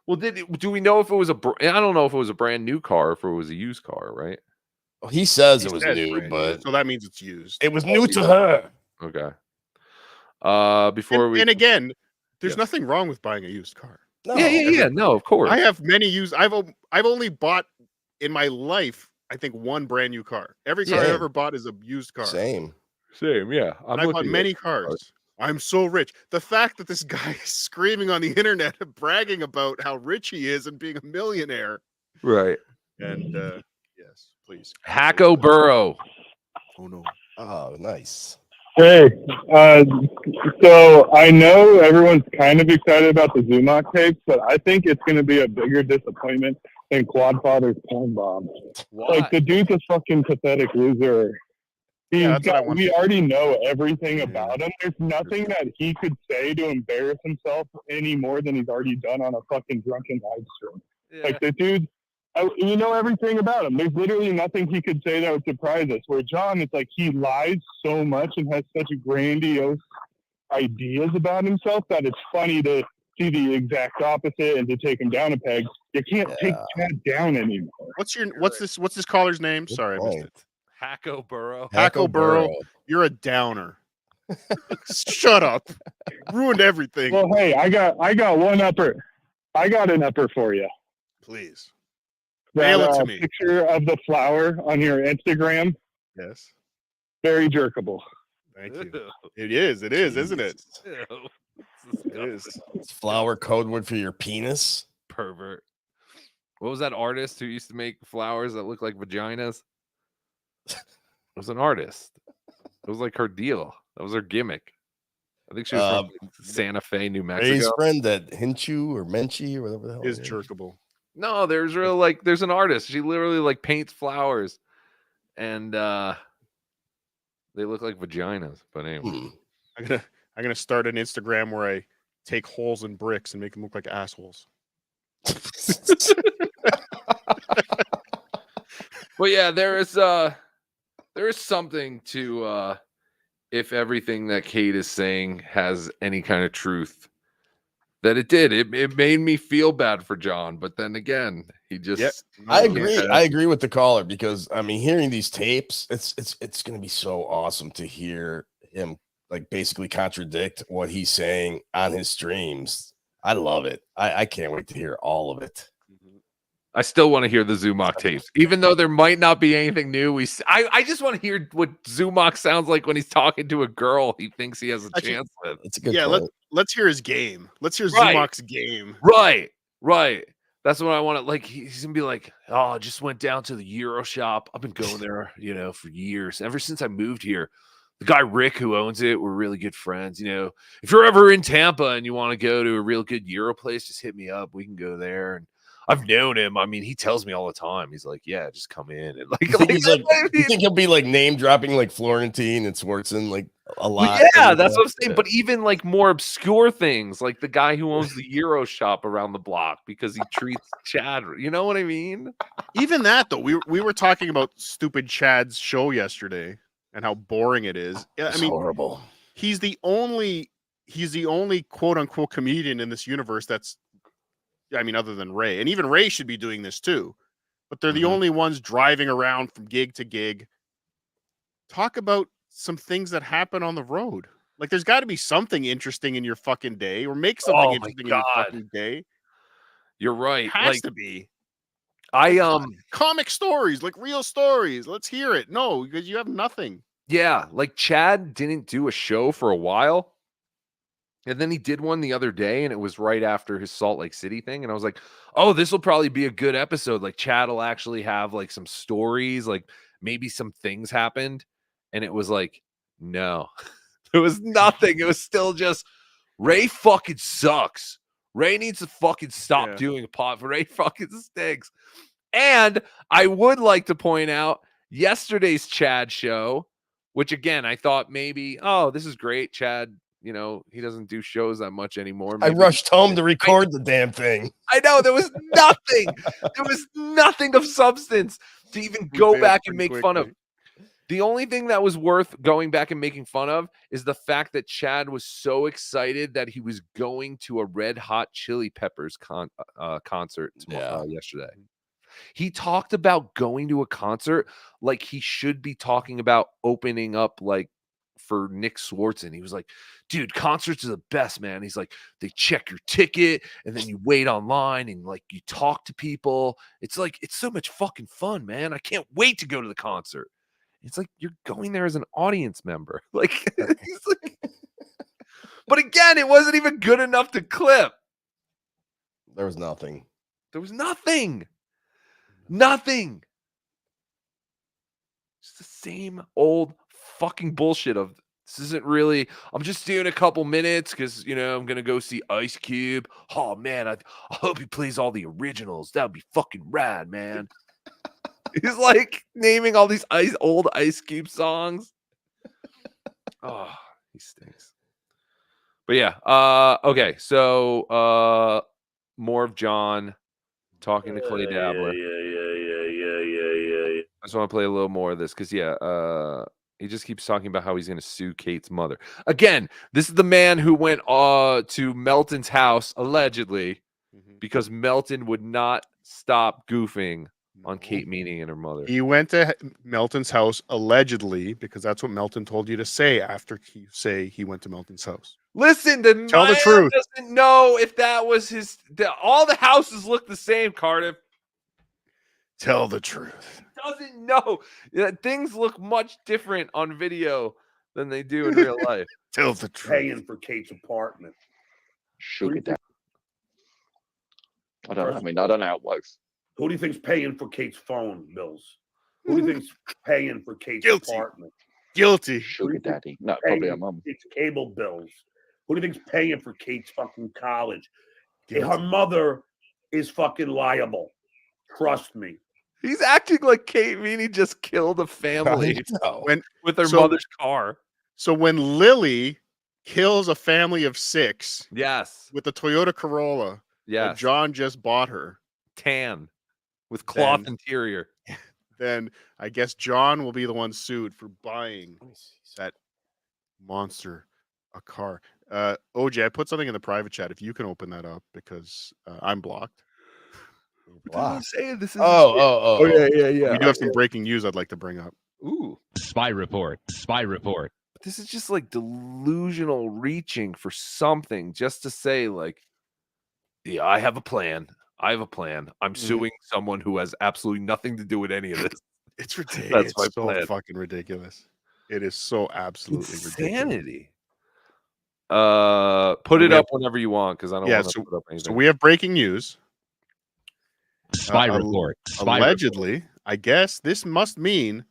Well, do we know if it was I don't know if it was a brand new car or if it was a used car, right? Well, he says He it was said new, brand but so that means it's used. it was new to her. Okay. Before and again, there's nothing wrong with buying a used car. No. Yeah. No, of course. I have many used. I've only bought in my life, I think, one brand new car. Every car I ever bought is a used car. Same. Yeah. I bought many cars. I'm so rich. The fact that this guy is screaming on the internet, bragging about how rich he is and being a millionaire. Right. And yes, please. Hacko Burrow. Oh no. Oh, nice. Hey, so I know everyone's kind of excited about the Zumach tapes, but I think it's going to be a bigger disappointment than Quadfather's porn bomb. Why? Like, the dude's a fucking pathetic loser. We already know everything about him. There's nothing that he could say to embarrass himself any more than he's already done on a fucking drunken live stream. Yeah. Like, the dude, you know everything about him. There's literally nothing he could say that would surprise us. Where John, it's like he lies so much and has such grandiose ideas about himself that it's funny to see the exact opposite and to take him down a peg. You can't take Chad down anymore. What's this caller's name? Sorry, I missed it. Hacko Burrow. Hacko Burrow. You're a downer. Shut up. Ruined everything. Well, hey, I got one upper. I got an upper for you. Please. That Mail it to me. picture of the flower on your Instagram. Yes. Very jerkable. Thank you. It is, isn't it? It is. It's flower code word for your penis. Pervert. What was that artist who used to make flowers that look like vaginas? It was an artist. It was like her deal. That was her gimmick. I think she was from Santa Fe, New Mexico. Ray's friend that Hinchu or Menchie or whatever the hell is jerkable. No, there's real there's an artist. She literally paints flowers, and they look like vaginas. But anyway, I'm gonna start an Instagram where I take holes in bricks and make them look like assholes. But yeah, there is something to if everything that Kate is saying has any kind of truth, that it did. It made me feel bad for John, but then again, he just I agree with the caller, because I mean, hearing these tapes, it's gonna be so awesome to hear him basically contradict what he's saying on his streams. I love it. I can't wait to hear all of it. I still want to hear the Zumach tapes, even though there might not be anything new. I just want to hear what Zumach sounds like when he's talking to a girl he thinks he has a chance with. It's a good let's hear his game. Let's hear Right. Zumach's game. Right. That's what I want to he's gonna be like, oh, I just went down to the Euro shop. I've been going there, for years. Ever since I moved here. The guy Rick who owns it, we're really good friends. If you're ever in Tampa and you want to go to a real good Euro place, just hit me up. We can go there. And I've known him. I mean, he tells me all the time. He's like, yeah, just come in. And You think he'll be name dropping Florentine and Swartzen a lot? Yeah, that's what I'm saying. But even more obscure things, like the guy who owns the Euro shop around the block because he treats Chad. You know what I mean? Even that though, we were talking about stupid Chad's show yesterday and how boring it is. It's horrible. He's the only quote unquote comedian in this universe that's, other than Ray, and even Ray should be doing this too, but they're the only ones driving around from gig to gig. Talk about some things that happen on the road. There's got to be something interesting in your fucking day, or make something interesting in your fucking day. You're right. It has to be. Comic stories, real stories. Let's hear it. No, because you have nothing. Yeah, Chad didn't do a show for a while. And then he did one the other day, and it was right after his Salt Lake City thing. And I was like, oh, this will probably be a good episode. Chad will actually have some stories, maybe some things happened. And it was no, there was nothing. It was still just Ray fucking sucks. Ray needs to fucking stop doing a pod. Ray fucking stinks. And I would like to point out yesterday's Chad show, which again, I thought maybe, oh, this is great. Chad, he doesn't do shows that much anymore. I rushed home to record the damn thing. I know, there was nothing. There was nothing of substance to even go back and make fun of. The only thing that was worth going back and making fun of is the fact that Chad was so excited that he was going to a Red Hot Chili Peppers concert yesterday. He talked about going to a concert like he should be talking about opening up for Nick Swartzen. He was like, dude, concerts are the best, man. He's like, they check your ticket and then you wait online and you talk to people. It's it's so much fucking fun, man. I can't wait to go to the concert. It's you're going there as an audience member. But again, it wasn't even good enough to clip. There was nothing. There was nothing. Nothing. It's the same old fucking bullshit of this isn't really, I'm just doing a couple minutes because, I'm going to go see Ice Cube. Oh, man, I hope he plays all the originals. That would be fucking rad, man. He's naming all these old Ice Cube songs. Oh, he stinks. But yeah, okay. So more of John talking to Clay Dabbler. I just want to play a little more of this because He just keeps talking about how he's going to sue Kate's mother. Again, this is the man who went to Melton's house, allegedly, because Melton would not stop goofing on Kate Meaney and her mother. He went to Melton's house allegedly because that's what Melton told you to say after you say he went to Melton's house. Listen, the Tell the man truth. doesn't know if that was his. All the houses look the same, Cardiff. Tell the truth. Doesn't know. Things look much different on video than they do in real life. Tell the truth. Paying for Kate's apartment. Sugar daddy. I don't know. I mean, I don't know how it works. Who do you think's paying for Kate's phone bills? Who do you think's paying for Kate's Guilty. apartment? Guilty. Sugar daddy. No, Paying probably her mum. Kate's cable bills. Who do you think's paying for Kate's fucking college? Guilty. Her mother is fucking liable. Trust me. He's acting like Kate Meaney just killed a family with her mother's car. So when Lily kills a family of 6, yes, with the Toyota Corolla, that John just bought her, tan with cloth Then- interior. then I guess John will be the one sued for buying that monster a car. OJ, I put something in the private chat. If you can open that up because I'm blocked. What did he say? This is Oh, yeah. We do have some breaking news I'd like to bring up. Ooh. Spy report. Spy report. This is just like delusional reaching for something just to say, like, yeah, I have a plan. I have a plan. I'm suing someone who has absolutely nothing to do with any of this. It's ridiculous. That's my It's so plan. fucking ridiculous. It is so absolutely ridiculous. Insanity. Put it up whenever you want because I don't want to put up anything. So we have breaking news. Spy report. Spy Allegedly, report. I guess this must mean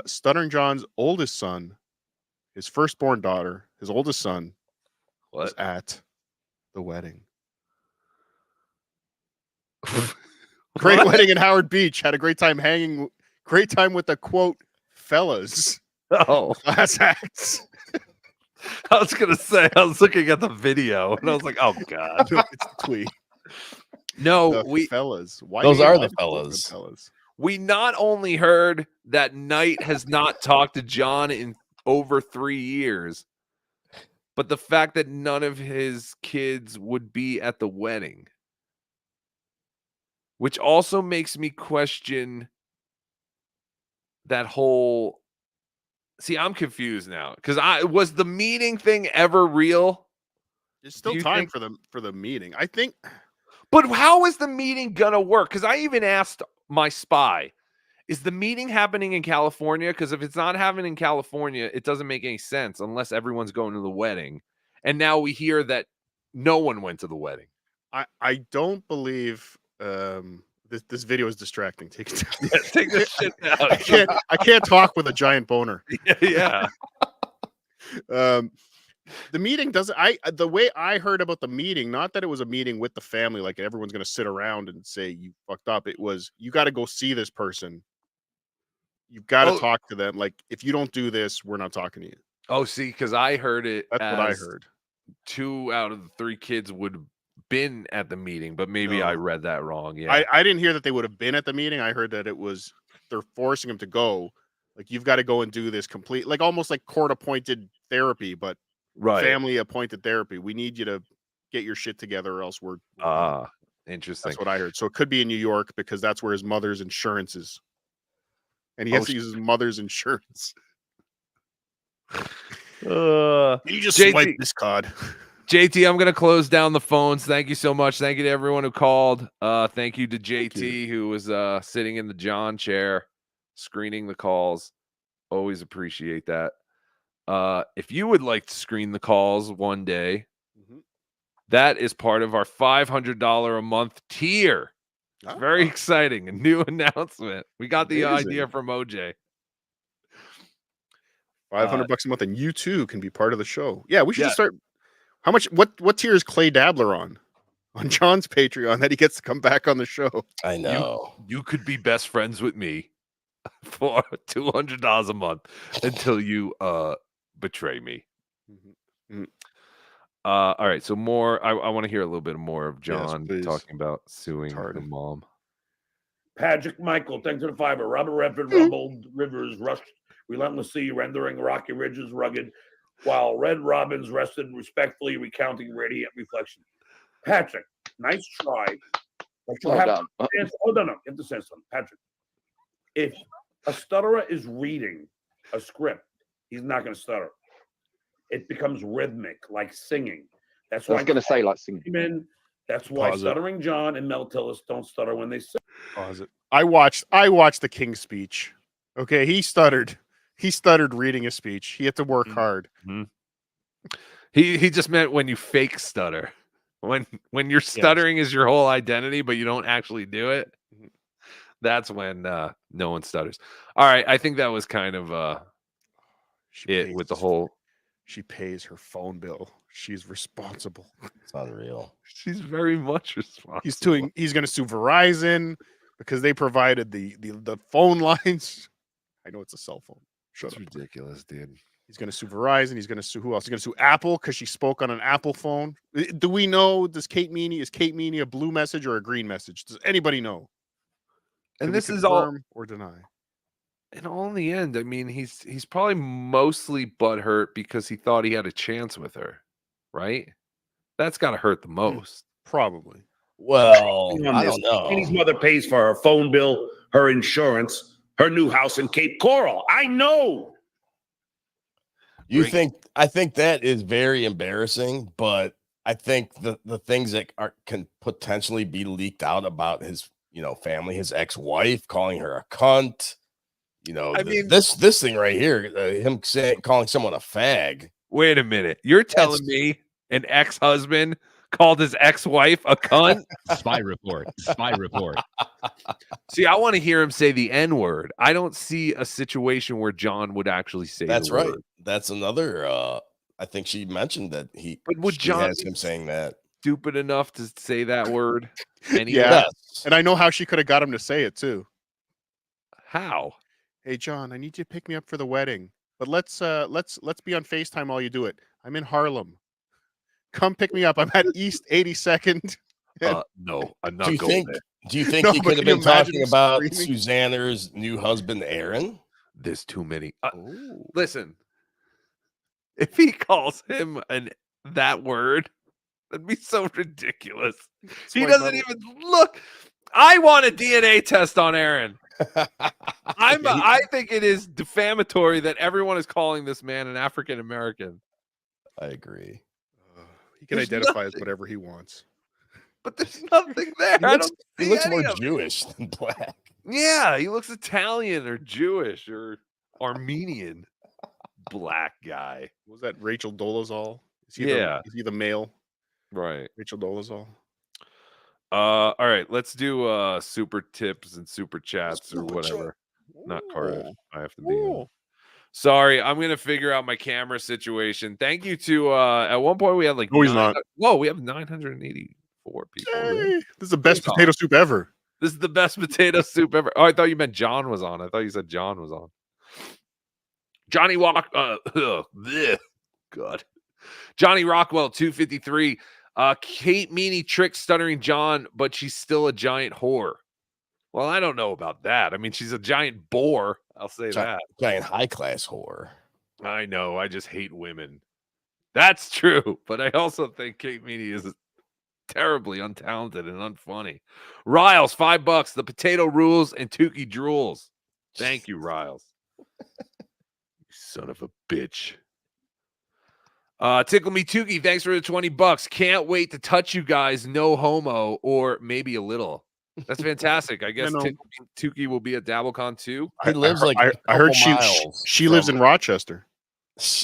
Stuttering John's oldest son, his firstborn daughter, his oldest son, was at the wedding. Great wedding in Howard Beach. Had a great time hanging. Great time with the quote fellas. Oh, class acts. I was gonna say I was looking at the video and I was like, oh god, No, it's the tweet. No, The fellas. Why Those do you are love the quoting fellas. We not only heard that Knight has not talked to John in over 3 years, but the fact that none of his kids would be at the wedding, which also makes me question that whole. See, I'm confused now because was the meeting thing ever real? There's still time for the meeting. I think. But how is the meeting gonna work? Because I even asked my spy, is the meeting happening in California? Because if it's not happening in California, it doesn't make any sense unless everyone's going to the wedding. And now we hear that no one went to the wedding. I don't believe this video is distracting. Take it down. Yeah, take this shit down. I can't talk with a giant boner. Yeah. The meeting doesn't. The way I heard about the meeting, not that it was a meeting with the family, like everyone's going to sit around and say you fucked up. It was you got to go see this person. You've got to talk to them. Like if you don't do this, we're not talking to you. Oh, see, because I heard it. That's what I heard. 2 out of the 3 kids would have been at the meeting, but maybe I read that wrong. Yeah, I didn't hear that they would have been at the meeting. I heard that it was they're forcing him to go. Like you've got to go and do this complete, like almost like court appointed therapy, but family appointed therapy. We need you to get your shit together, or else we're interesting. That's what I heard. So it could be in New York because that's where his mother's insurance is, and he has to use his mother's insurance. You just swipe this card. JT, I'm gonna close down the phones. Thank you so much. Thank you to everyone who called. Thank you to JT who was sitting in the John chair, screening the calls. Always appreciate that. If you would like to screen the calls one day, that is part of our $500 a month tier. It's very exciting. A new announcement. We got the idea from OJ. $500 a month, and you too can be part of the show. Yeah, we should just start. How much? What tier is Clay Dabbler on John's Patreon that he gets to come back on the show? I know. You could be best friends with me for $200 a month until you betray me. All right, so more. I want to hear a little bit more of John talking about suing the mom. Patrick Michael, thanks for the fiber. Robert Redford, Rumble Rivers, relentlessly rendering rocky ridges rugged, while red robins rested respectfully, recounting radiant reflection. Patrick, nice try. But you Well have done. to understand- hold on, no, you have to say something, Patrick. If a stutterer is reading a script, he's not going to stutter. It becomes rhythmic, like singing. That's I why was going to say like singing. That's why Pause it. Stuttering John and Mel Tillis don't stutter when they sing. Pause it. I watched the King's speech. Okay, he stuttered. He stuttered reading a speech. He had to work hard. He just meant when you fake stutter. When your stuttering is your whole identity, but you don't actually do it. That's when no one stutters. All right, I think that was kind of it with the whole. She pays her phone bill. She's responsible. It's unreal. She's very much responsible. He's going to sue Verizon because they provided the phone lines. I know it's a cell phone. Shut up. Ridiculous, dude. He's going to sue Verizon. He's going to sue who else? He's going to sue Apple because she spoke on an Apple phone. Do we know? Is Kate Meaney a blue message or a green message? Does anybody know? And Can this we is all confirm or deny. And all in the end, I mean, he's probably mostly butthurt because he thought he had a chance with her, right? That's got to hurt the most. Probably. Well, I don't know. Katie's mother pays for her phone bill, her insurance, her new house in Cape Coral. I know. I think that is very embarrassing, but I think the things that can potentially be leaked out about his, family, his ex-wife, calling her a cunt, I mean, this thing right here, him calling someone a fag. Wait a minute. You're telling me an ex-husband called his ex-wife a cunt? Spy report. Spy report. See, I want to hear him say the N-word. I don't see a situation where John would actually say That's the right. word. That's another I think she mentioned that But would she John has him saying that. Stupid enough to say that word? Anyway? Yeah. And I know how she could have got him to say it too. How? Hey John, I need you to pick me up for the wedding. But let's be on FaceTime while you do it. I'm in Harlem. Come pick me up. I'm at East 82nd. No, I'm not going there. Do you think No, he but could have can you been talking imagine him about screaming? Susanna's new husband, Aaron? There's too many. Listen, if he calls him that word, that'd be so ridiculous. He why doesn't even look. I want a DNA test on Aaron. I think it is defamatory that everyone is calling this man an African American. I agree. He can There's identify as nothing. whatever he wants. But there's nothing there. He looks more Jewish than black. Yeah, he looks Italian or Jewish or Armenian. Black guy. Was that Rachel Dolezal? Is he is he the male? Right. Rachel Dolezal. All right, let's do super tips and super chats or whatever. Not Cardiff. I have to be. Sorry, I'm gonna figure out my camera situation. Thank you to at one point we had like No, he's not. Whoa, we have 984 people. Hey, this is the best potato soup ever. This is the best potato soup ever. Oh, I thought you meant John was on. I thought you said John was on. Johnny Walk. God. Johnny Rockwell 253. Kate Meaney tricked Stuttering John, but she's still a giant whore. Well, I don't know about that. I mean, she's a giant bore. I'll say that. Giant high class whore. I know. I just hate women. That's true. But I also think Kate Meaney is terribly untalented and unfunny. Riles, $5. The potato rules and Tukey drools. Thank you, Riles. You son of a bitch. Tickle Me Tukey, thanks for the $20. Can't wait to touch you guys. No homo, or maybe a little. That's fantastic. I guess know. Tickle Me Tukey will be at DabbleCon too. He lives like I heard she lives in Rochester.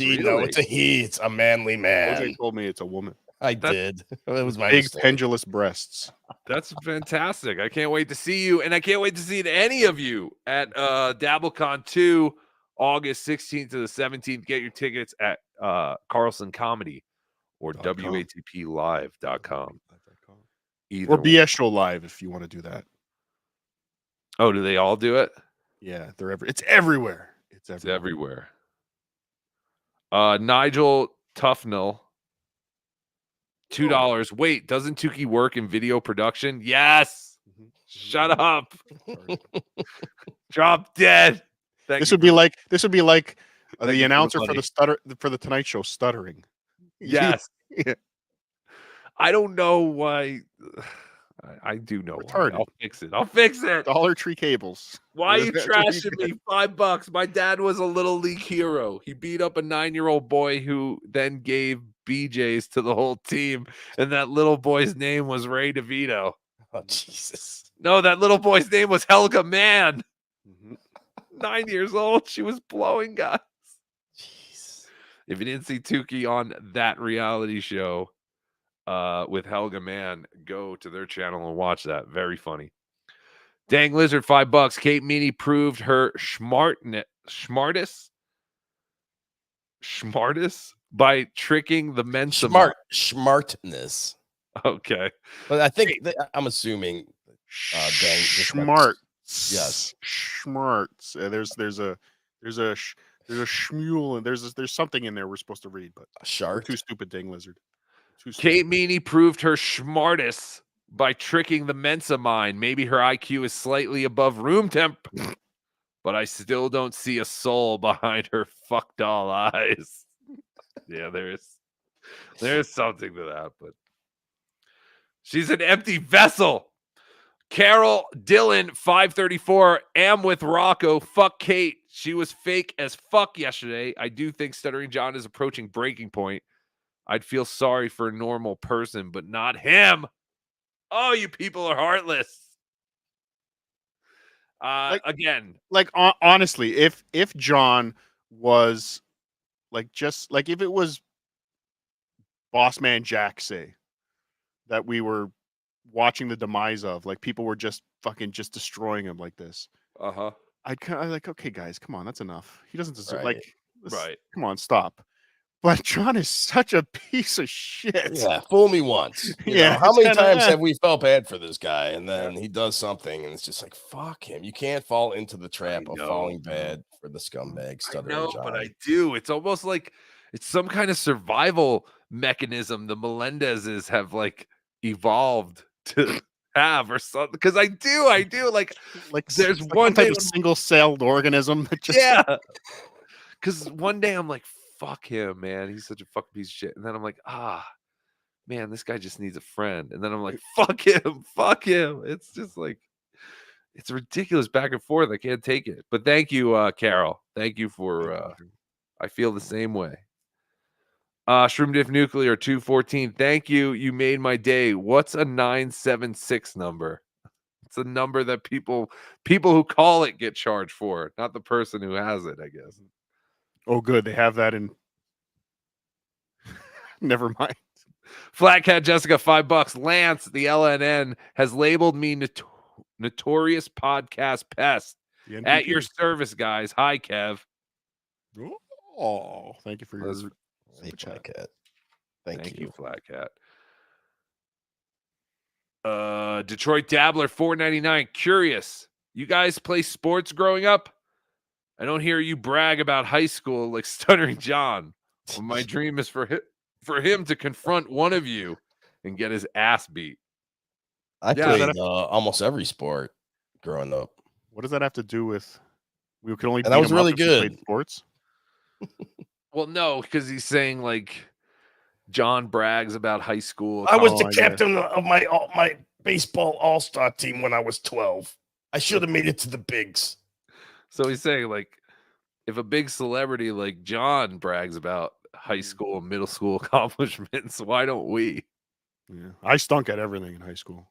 No, it's a he. It's a manly man. OJ told me it's a woman. I did. It was my Big mistake. pendulous breasts. That's fantastic. I can't wait to see you, and I can't wait to see any of you at DabbleCon 2, August 16th to the 17th. Get your tickets at Carlson Comedy or WATPlive.com. Either Or one. BS Show Live if you want to do that. Oh, do they all do it? Yeah, it's everywhere. It's It's everywhere. Nigel Tufnell, $2. Wait, doesn't Tukey work in video production? Yes. Shut up. Drop dead. This would be like Thank the you for the announcer money. for the Tonight Show stuttering. Yes. Yeah. I don't know why. I do know why. Retarded. I'll fix it. I'll fix it. Dollar Tree cables. Why are you That's what you trashing get. me? $5. My dad was a little league hero. He beat up a 9-year-old boy who then gave BJ's to the whole team, and that little boy's name was Ray DeVito. Oh Jesus! No, that little boy's name was Helga Mann. Mhm. 9 years old. She was blowing guys. Jeez. If you didn't see Tukey on that reality show with Helga Mann, go to their channel and watch that. Very funny. Dang Lizard, $5. Kate Meaney proved her smartest by tricking the Mensa. Smartness. Okay. But I think I'm assuming dang Smart. Yes. Schmarts. There's a schmule and there's something in there we're supposed to read, but a shark. Too stupid, Dang Lizard. Too stupid. Kate Meaney proved her smartest by tricking the Mensa mind. Maybe her IQ is slightly above room temp, but I still don't see a soul behind her fuck doll eyes. Yeah, there's something to that, but she's an empty vessel. Carol Dillon, 534. Am with Rocco. Fuck Kate. She was fake as fuck yesterday. I do think Stuttering John is approaching breaking point. I'd feel sorry for a normal person, but not him. Oh, you people are heartless. Again, honestly, if John was just if it was Boss Man Jack, say, that we were watching the demise of, people were just fucking just destroying him like this. I'd kind of okay, guys, come on, that's enough. He doesn't deserve right. Come on, stop. But John is such a piece of shit. Yeah, fool me once. You know, how many times have we felt bad for this guy, and then he does something, and it's just like, fuck him. You can't fall into the trap of falling bad for the scumbag Stuttering John. But I do. It's almost like it's some kind of survival mechanism the Melendezes have evolved to have or something. Because I do. There's one type day of single-celled organism that just Because one day I'm like, fuck him, man. He's such a fucking piece of shit. And then I'm like, man, this guy just needs a friend. And then I'm like, fuck him. It's just it's ridiculous back and forth. I can't take it. But thank you, Carol. Thank you for, I feel the same way. Shroom Diff Nuclear 214. Thank you. You made my day. What's a 976 number? It's a number that people who call it get charged for, not the person who has it, I guess. Oh, good. They have that in. Never mind. Flat Cat Jessica, $5. Lance, the LNN, has labeled me notorious podcast pest. At your service, guys. Hi, Kev. Oh, thank you for your Flat Cat. Thank you, Flat Cat. Detroit Dabbler, $4.99. Curious. You guys play sports growing up? I don't hear you brag about high school like Stuttering John. Well, my dream is for him to confront one of you and get his ass beat. I played almost every sport growing up. What does that have to do with? We could only. And I was really good. Played sports. Well, no, because he's saying John brags about high school. I was the captain of my baseball all-star team when I was 12. I should have made it to the bigs. So he's saying if a big celebrity like John brags about high school and middle school accomplishments, why don't we? Yeah, I stunk at everything in high school.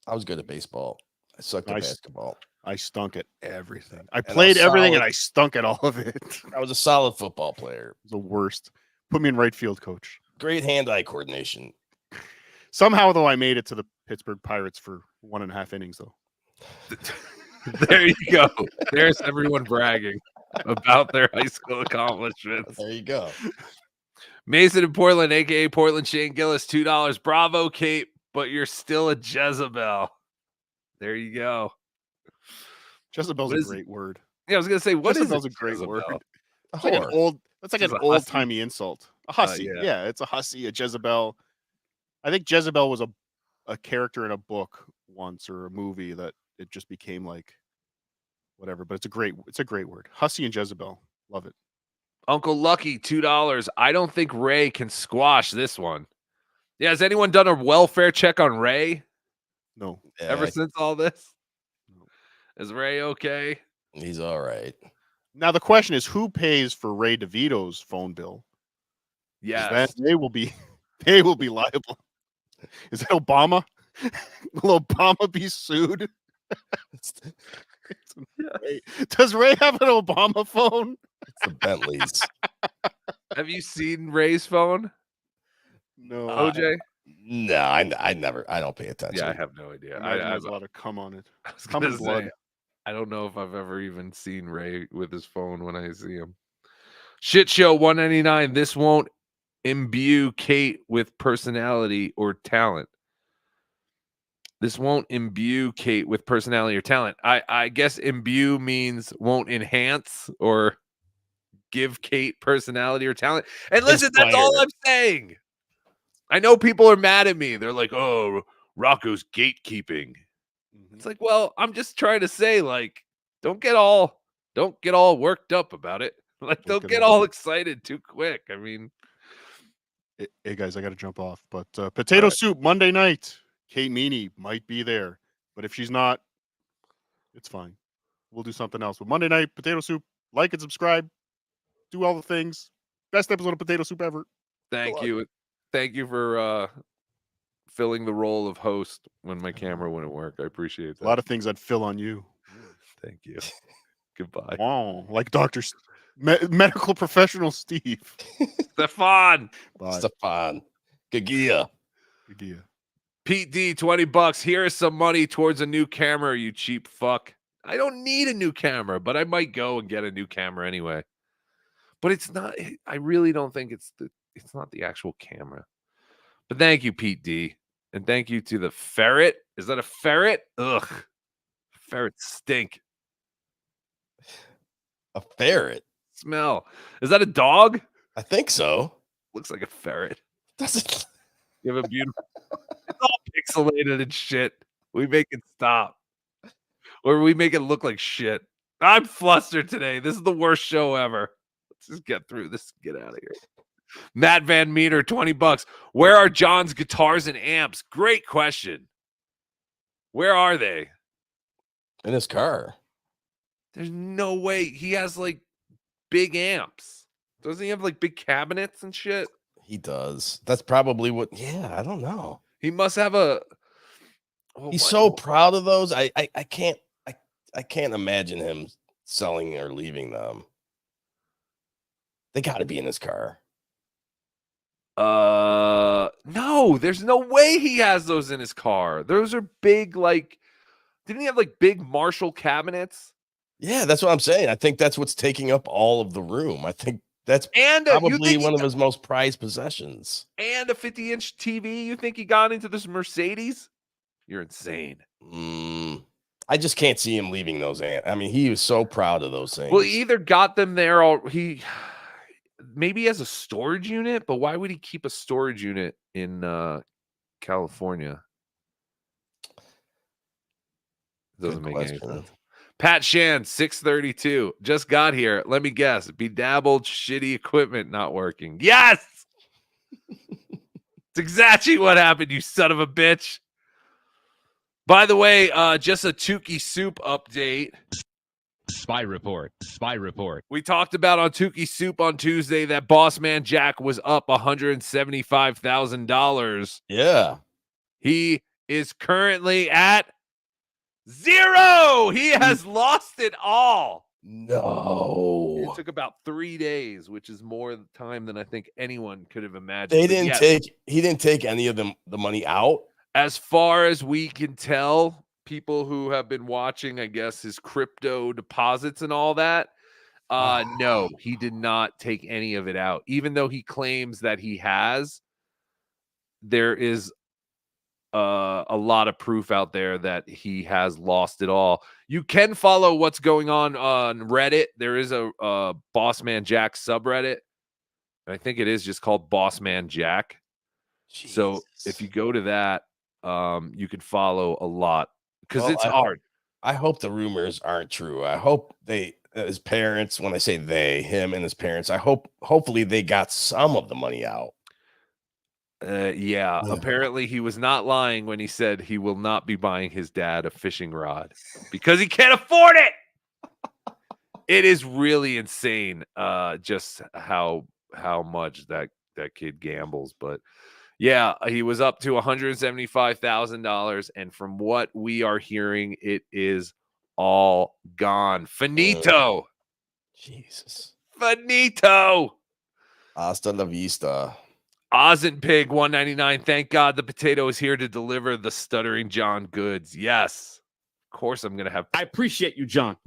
I was good at baseball. I sucked at basketball. I stunk at everything. I played everything and I stunk at all of it. I was a solid football player. The worst. Put me in right field, coach. Great hand-eye coordination. Somehow, though, I made it to the Pittsburgh Pirates for 1.5 innings, though. There you go. There's everyone bragging about their high school accomplishments. There you go. Mason in Portland, a.k.a. Portland Shane Gillis, $2. Bravo, Kate, but you're still a Jezebel. There you go. Jezebel's a great word. Yeah, I was going to say, what Jezebel's is a great Jezebel? word. It's like an old-timey insult. A hussy. Yeah. It's a hussy, a Jezebel. I think Jezebel was a character in a book once or a movie that it just became whatever. But it's a great word. Hussy and Jezebel, love it. Uncle Lucky, $2. I don't think Ray can squash this one. Yeah, has anyone done a welfare check on Ray? No. Ever since all this? Is Ray okay? He's all right. Now the question is, who pays for Ray DeVito's phone bill? Yes. They will be liable. Is that Obama? Will Obama be sued? Does Ray have an Obama phone? It's the Bentleys. Have you seen Ray's phone? No. OJ? No, I don't pay attention. Yeah, I have no idea. I has a lot of cum on it. I was Cum gonna and blood. say, I don't know if I've ever even seen Ray with his phone when I see him. Shit show 199. This won't imbue Kate with personality or talent. This won't imbue Kate with personality or talent. I guess imbue means won't enhance or give Kate personality or talent. And listen, that's all I'm saying. I know people are mad at me. They're like, oh, Rocco's gatekeeping. It's like, well, I'm just trying to say, like, don't get all worked up about it. Like, don't get all excited too quick. I mean, hey guys, I got to jump off. But Potato Soup Monday night. Kate Meaney might be there, but if she's not, it's fine. We'll do something else. But Monday night, Potato Soup. Like and subscribe. Do all the things. Best episode of Potato Soup ever. thank you for filling the role of host when my camera wouldn't work. I appreciate that. A lot of things I'd fill on you. Thank you. Goodbye. Wow, like Dr. Medical professional Steve. Stefan. Bye. Stefan. Gagia. Pete D, $20. Here is some money towards a new camera, you cheap fuck. I don't need a new camera, but I might go and get a new camera anyway. But it's not, I really don't think it's not the actual camera. But thank you, Pete D. And thank you to the ferret. Is that a ferret? Ugh. Ferrets stink. A ferret? Smell. Is that a dog? I think so. Looks like a ferret. Doesn't. You have a beautiful. It's all pixelated and shit. We make it stop. Or we make it look like shit. I'm flustered today. This is the worst show ever. Let's just get through this. Get out of here. Matt Van Meter, $20. Where are John's guitars and amps? Great question. Where are they? In his car. There's no way. He has like big amps. Doesn't he have like big cabinets and shit? He does. That's probably what. Yeah, I don't know. He must have a. He's so proud of those. I can't imagine him selling or leaving them. They got to be in his car. No, there's no way he has those in his car. Those are big, like, didn't he have like big Marshall cabinets? Yeah, that's what I'm saying. I think that's what's taking up all of the room. I think that's probably one of his most prized possessions. And a 50-inch TV. You think he got into this Mercedes? You're insane. I just can't see him leaving those. I mean, he was so proud of those things. Well, he either got them there or maybe he has a storage unit, but why would he keep a storage unit in California? Doesn't make any sense. Pat Shan, 632. Just got here. Let me guess. BeDabbled shitty equipment not working. Yes! It's exactly what happened, you son of a bitch. By the way, just a Tukey Soup update. Spy report. Spy report. We talked about on Tukey Soup on Tuesday that Boss Man Jack was up $175,000. Yeah. He is currently at 0. He has lost it all. No. It took about 3 days, which is more time than I think anyone could have imagined. He didn't take any of the money out. As far as we can tell, people who have been watching, I guess, his crypto deposits and all that, no, he did not take any of it out. Even though he claims that he has, there is a lot of proof out there that he has lost it all. You can follow what's going on Reddit. There is a Boss Man Jack subreddit. I think it is just called Boss Man Jack. Jesus. So if you go to that, you can follow a lot because it's hard. I hope the rumors aren't true. I hope his parents, when I say they, him and his parents, hopefully they got some of the money out. Yeah, apparently he was not lying when he said he will not be buying his dad a fishing rod because he can't afford it. It is really insane, just how much that kid gambles. But yeah, he was up to $175,000, and from what we are hearing, it is all gone. Finito. Jesus. Finito. Hasta la vista. Oz and Pig 199. Thank God the potato is here to deliver the Stuttering John goods. Yes. Of course I'm gonna have. I appreciate you, John.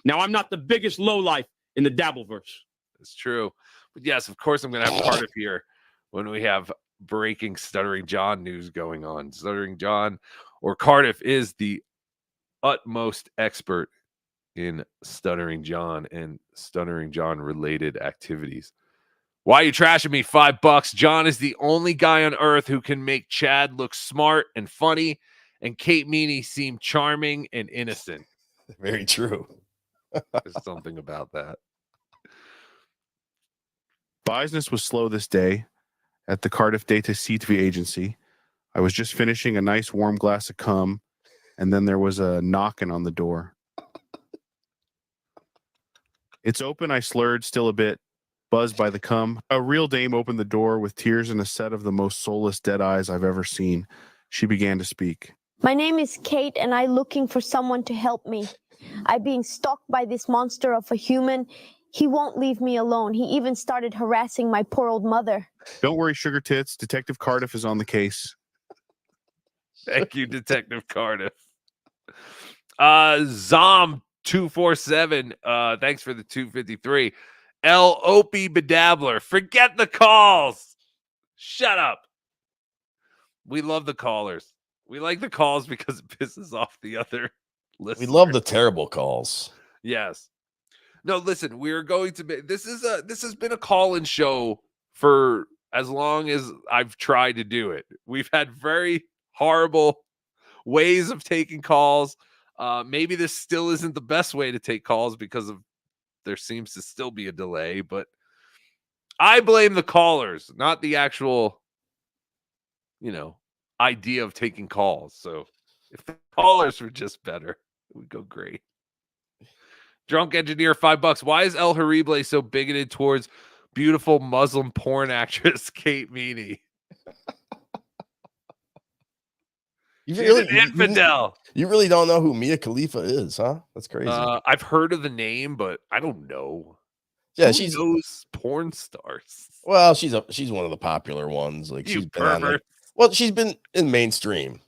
Now I'm not the biggest lowlife in the Dabbleverse. It's true. But yes, of course I'm gonna have Cardiff here when we have breaking Stuttering John news going on. Stuttering John or Cardiff is the utmost expert in Stuttering John and Stuttering John related activities. Why are you trashing me? $5. John is the only guy on earth who can make Chad look smart and funny, and Kate Meaney seem charming and innocent. Very true. There's something about that. Business was slow this day at the Cardiff Data CTV agency. I was just finishing a nice warm glass of cum, and then there was a knocking on the door. It's open, I slurred, still a bit buzzed by the cum. A real dame opened the door with tears and a set of the most soulless dead eyes I've ever seen. She began to speak. My name is Kate, and I'm looking for someone to help me. I'm being stalked by this monster of a human. He won't leave me alone. He even started harassing my poor old mother. Don't worry, Sugar Tits. Detective Cardiff is on the case. Thank you, Detective Cardiff. Zom247. Thanks for the 253. L. Opie Bedabbler. Forget the calls. Shut up. We love the callers. We like the calls because it pisses off the other listeners. We love the terrible calls. Yes. No, listen, we're going to be this has been a call-in show for as long as I've tried to do it. We've had very horrible ways of taking calls. Maybe this still isn't the best way to take calls because of there seems to still be a delay, but I blame the callers, not the actual, idea of taking calls. So if the callers were just better, it would go great. Drunk Engineer, $5. Why is El Harible so bigoted towards beautiful Muslim porn actress Kate Meaney? She's an infidel. You really don't know who Mia Khalifa is, huh? That's crazy. I've heard of the name, but I don't know. Yeah, Who knows porn stars. Well, she's one of the popular ones. Like she's been she's been in mainstream,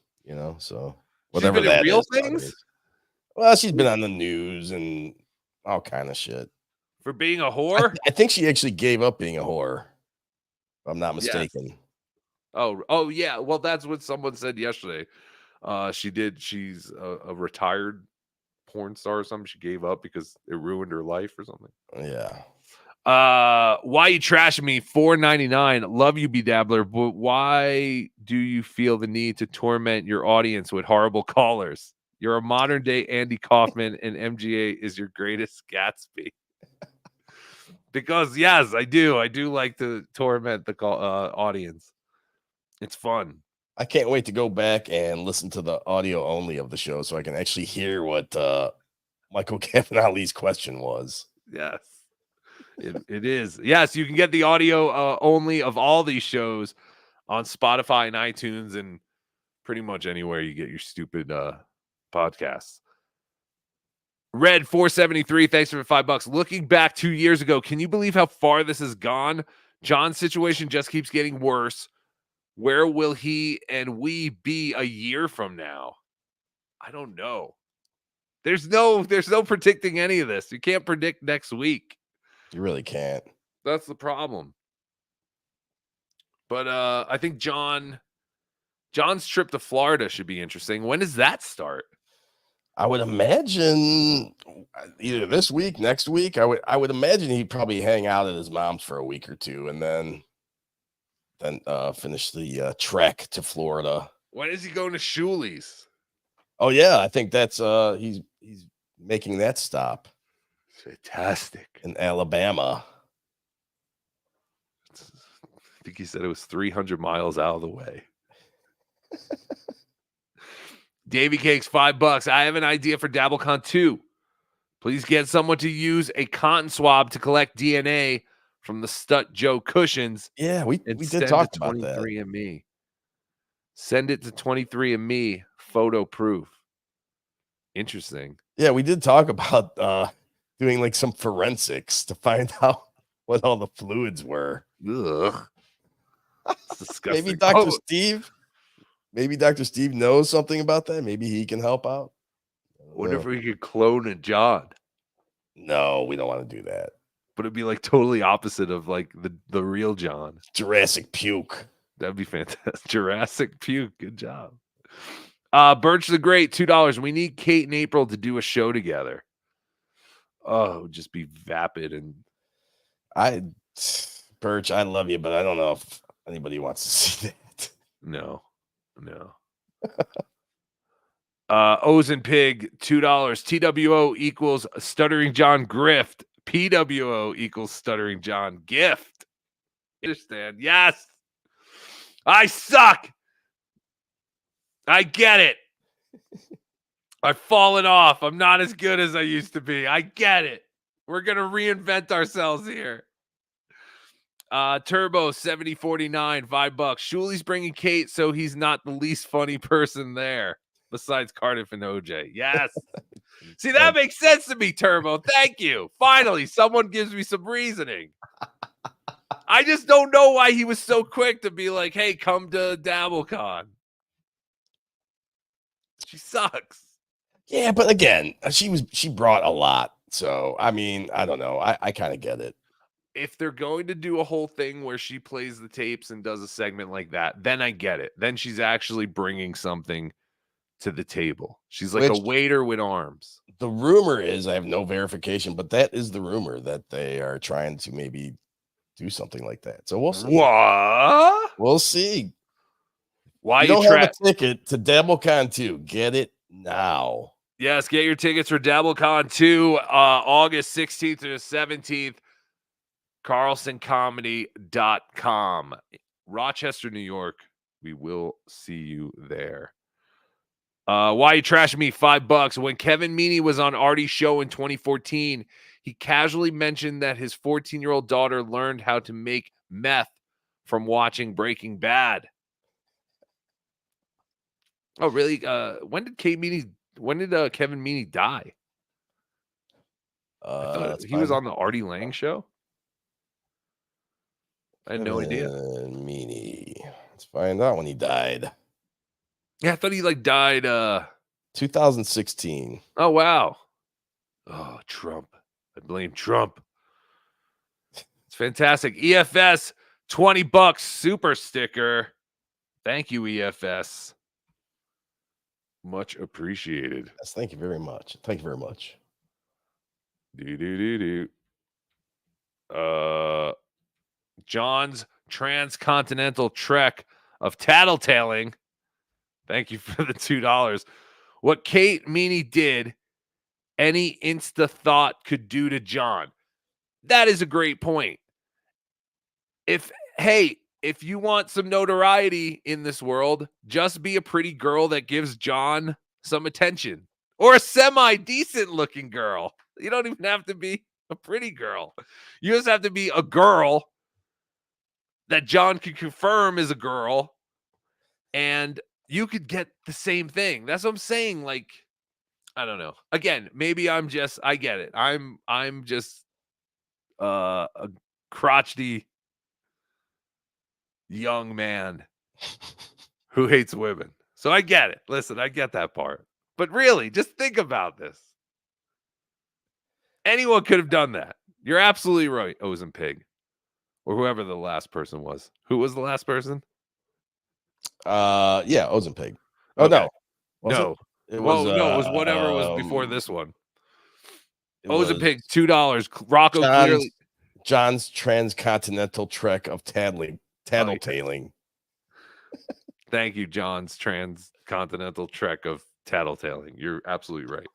so whatever that real is. Things? Well, she's been on the news and all kind of shit. For being a whore? I think she actually gave up being a whore, if I'm not mistaken. Yes. Oh yeah. Well, that's what someone said yesterday. She did. She's a retired porn star or something. She gave up because it ruined her life or something. Yeah. Why you trashing me? $4.99. Love you, BeDabbler, but why do you feel the need to torment your audience with horrible callers? You're a modern day Andy Kaufman, and MGA is your greatest Gatsby. Because yes, I do. I do like to torment the audience. It's fun. I can't wait to go back and listen to the audio only of the show so I can actually hear what Michael Cavanaghi's question was. Yes, it is. Yes, you can get the audio only of all these shows on Spotify and iTunes and pretty much anywhere you get your stupid podcasts. Red 473, thanks for $5. Looking back 2 years ago, can you believe how far this has gone? John's situation just keeps getting worse. Where will he and we be a year from now? I don't know. There's no predicting any of this. You can't predict next week. You really can't. That's the problem. But I think John's trip to Florida should be interesting. When does that start? I would imagine either this week, next week. I would imagine he'd probably hang out at his mom's for a week or two and then finish the trek to Florida. When is he going to Shuli's? Oh yeah, I think that's he's making that stop. Fantastic. In Alabama. I think he said it was 300 miles out of the way. Davy Cakes, $5. I have an idea for DabbleCon 2. Please get someone to use a cotton swab to collect DNA from the Stut Joe cushions. Yeah, we and did send talk it to about that. 23andMe. Send it to 23andMe. Photo proof. Interesting. Yeah, we did talk about doing like some forensics to find out what all the fluids were. Ugh. It's disgusting. Maybe Dr. Steve. Maybe Dr. Steve knows something about that. Maybe he can help out. Wonder if we could clone a John. No, we don't want to do that. But it'd be like totally opposite of like the real John. Jurassic puke. That'd be fantastic. Jurassic puke. Good job. Birch the Great, $2. We need Kate and April to do a show together. Oh, it would just be vapid and Birch, I love you, but I don't know if anybody wants to see that. No. O's and Pig, $2. TWO equals Stuttering John Grift. PWO equals Stuttering John Gift. Understand? Yes. I suck. I get it. I've fallen off. I'm not as good as I used to be. I get it. We're going to reinvent ourselves here. Turbo 7049, $5. Shuli's bringing Kate, so he's not the least funny person there besides Cardiff and OJ. Yes. See, that makes sense to me, Turbo. Thank you. Finally, someone gives me some reasoning. I just don't know why he was so quick to be like, hey, come to DabbleCon. She sucks. Yeah, but again, she brought a lot. So, I mean, I don't know. I kind of get it. If they're going to do a whole thing where she plays the tapes and does a segment like that, then I get it. Then she's actually bringing something to the table. She's like a waiter with arms. The rumor is, I have no verification, but that is the rumor that they are trying to maybe do something like that. So we'll see. What? We'll see. Why you don't have a ticket to DabbleCon 2? Get it now. Yes, get your tickets for DabbleCon 2, August 16th to the 17th. CarlsonComedy.com. Rochester, New York. We will see you there. Why you trashing me? $5. When Kevin Meaney was on Artie's show in 2014, he casually mentioned that his 14-year-old daughter learned how to make meth from watching Breaking Bad. Oh, really? When did Kevin Meaney die? I thought he was on the Artie Lang show. I had no idea. Meaney. Let's find out when he died. Yeah, I thought he died 2016. Oh, wow. Oh, Trump. I blame Trump. It's fantastic. EFS, $20 super sticker. Thank you, EFS. Much appreciated. Yes, thank you very much. Thank you very much. John's transcontinental trek of tattletaling. Thank you for the $2. What Kate Meaney did, any Insta thought could do to John. That is a great point. If you want some notoriety in this world, just be a pretty girl that gives John some attention, or a semi-decent looking girl. You don't even have to be a pretty girl. You just have to be a girl that John can confirm is a girl, and you could get the same thing. That's what I'm saying. I don't know. Again, maybe I get it. I'm just a crotchety young man who hates women. So I get it. Listen, I get that part. But really, just think about this. Anyone could have done that. You're absolutely right, Ozen Pig. Or whoever the last person was. Who was the last person? Yeah, Ozen Pig. Oh, okay. No. It was whatever was before this one. Ozen Pig, $2. Rocco clearly. John's transcontinental trek of tattletaling. Thank you, John's transcontinental trek of tattletaling. You're absolutely right.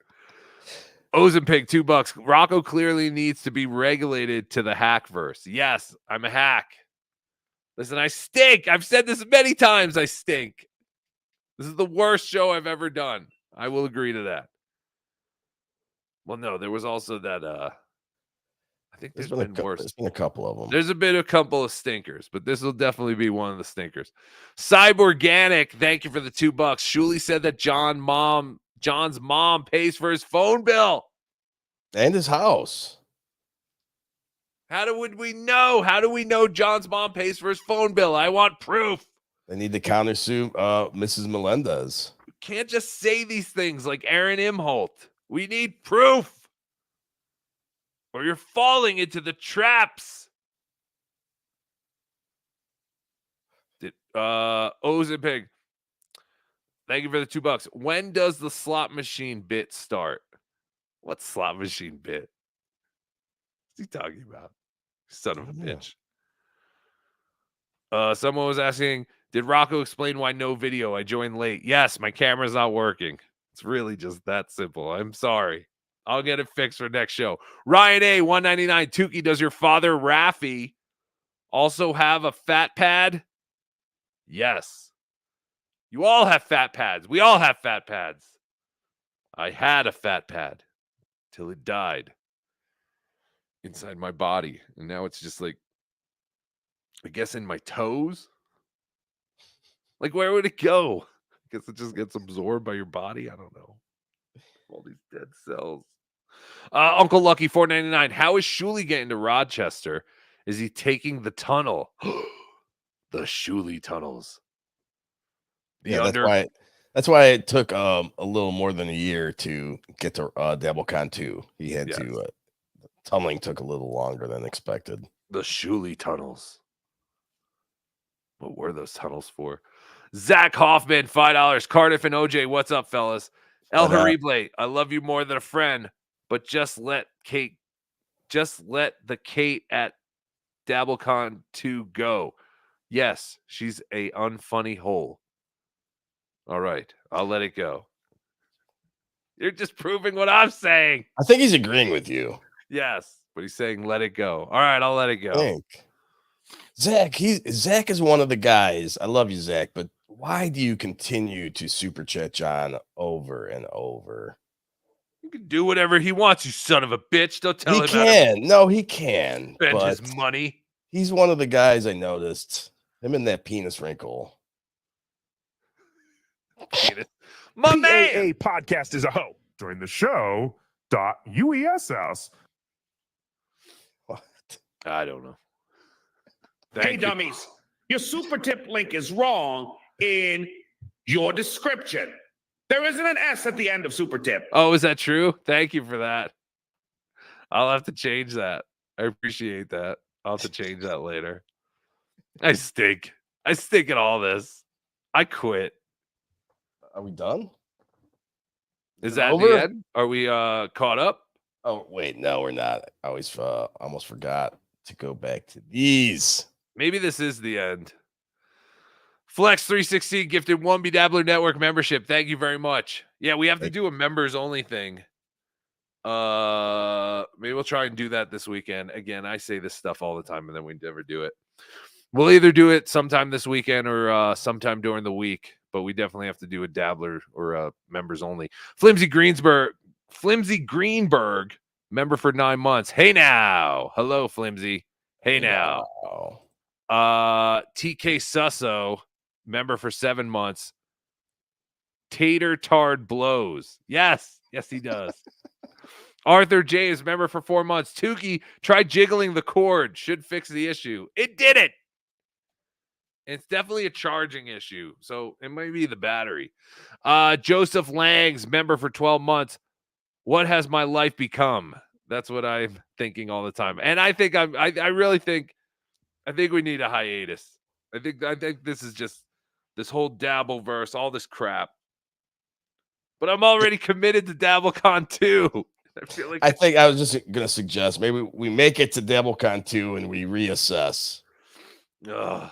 Ozenpig, $2. Rocco clearly needs to be regulated to the hack verse. Yes, I'm a hack. Listen, I stink. I've said this many times. I stink. This is the worst show I've ever done. I will agree to that. Well, no, there was also that. I think there's been worse. There's been a couple of them. There's a couple of stinkers, but this will definitely be one of the stinkers. Cyborganic, thank you for the $2. Shuli said that John's mom pays for his phone bill and his house. Would we know? How do we know John's mom pays for his phone bill? I want proof. They need to countersue Mrs. Melendez. You can't just say these things like Aaron Imholt. We need proof, or you're falling into the traps. Ozenpig, thank you for the $2. When does the slot machine bit start? What slot machine bit? What's he talking about? Son of a bitch. Someone was asking, did Rocco explain why no video? I joined late. Yes, my camera's not working. It's really just that simple. I'm sorry. I'll get it fixed for next show. Ryan A, 199. Tukey, does your father, Rafi, also have a fat pad? Yes. You all have fat pads. We all have fat pads. I had a fat pad till it died inside my body. And now it's just like, I guess in my toes. Like, where would it go? I guess it just gets absorbed by your body. I don't know. All these dead cells. Uncle Lucky, $4.99. How is Shuli getting to Rochester? Is he taking the tunnel? The Shuli tunnels. That's why it took a little more than a year to get to DabbleCon 2. He had to tunneling took a little longer than expected. The Shuli tunnels. What were those tunnels for? Zach Hoffman, $5. Cardiff and OJ, what's up, fellas? El Harible, I love you more than a friend, but just let the Kate at DabbleCon 2 go. Yes, she's a unfunny hole. All right, I'll let it go. You're just proving what I'm saying. I think he's agreeing with you. Yes, but he's saying let it go. All right, I'll let it go. Zach is one of the guys. I love you, Zach, but why do you continue to super chat John over and over? He can do whatever he wants, you son of a bitch. Don't tell him. He can. No, he can. Spend his money. He's one of the guys I noticed. Him and that penis wrinkle. My man. PAA podcast is a hoe. Join the show. .uess. What? I don't know. Hey, dummies, your super tip link is wrong in your description. There isn't an S at the end of super tip. Oh, is that true? Thank you for that. I'll have to change that. I appreciate that. I'll have to change that later. I stink. I stink at all this. I quit. Are we done? Is that over? the end? Are we caught up? Oh, wait, no, we're not. I always almost forgot to go back to these. Maybe this is the end. Flex316 gifted 1 BeDabbler Network membership. Thank you very much. Yeah, we have to do a members only thing. Maybe we'll try and do that this weekend. Again, I say this stuff all the time and then we never do it. We'll either do it sometime this weekend or sometime during the week, but we definitely have to do a dabbler or members only. Flimsy Greenberg, member for 9 months. Hey now. Hello, Flimsy. Hey now. TK Susso, member for 7 months. Tater Tard blows. Yes, he does. Arthur James, member for 4 months. Tukey, try jiggling the cord. Should fix the issue. It did it. It's definitely a charging issue, so it might be the battery. Joseph Langs, member for 12 months. What has my life become? That's what I'm thinking all the time. And I think I really think we need a hiatus. I think this is just this whole Dabbleverse, all this crap. But I'm already committed to DabbleCon 2. I think I was just going to suggest maybe we make it to DabbleCon 2 and we reassess. Ugh.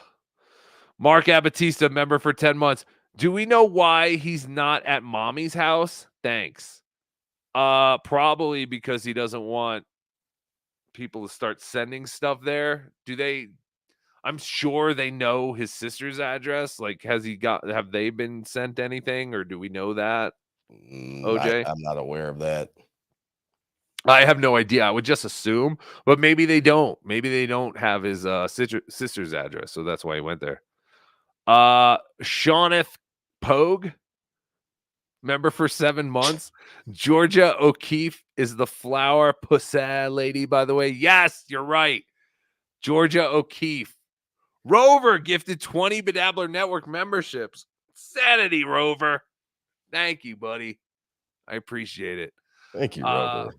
Mark Abatista, member for 10 months. Do we know why he's not at mommy's house? Thanks. Probably because he doesn't want people to start sending stuff there. I'm sure they know his sister's address. Like, have they been sent anything, or do we know that? OJ? I'm not aware of that. I have no idea. I would just assume, but maybe they don't. Maybe they don't have his sister's address, so that's why he went there. Shawneth Pogue, member for 7 months. Georgia O'Keefe is the flower pussy lady, by the way. Yes, you're right. Georgia O'Keefe. Rover gifted 20 BeDabbler Network memberships. Sanity, Rover. Thank you, buddy. I appreciate it. Thank you, Rover.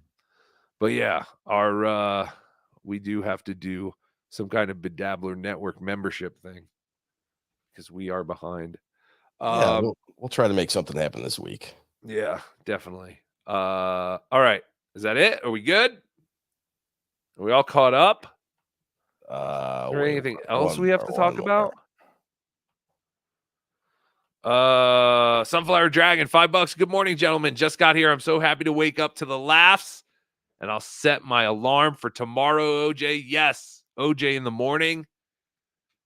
But yeah, we do have to do some kind of BeDabbler Network membership thing because we are behind. Yeah, we'll try to make something happen this week. Yeah, definitely. All right. Is that it? Are we good? Are we all caught up? Is there anything else we have to talk about? Sunflower Dragon, $5. Good morning, gentlemen. Just got here. I'm so happy to wake up to the laughs, and I'll set my alarm for tomorrow, OJ. Yes, OJ in the morning,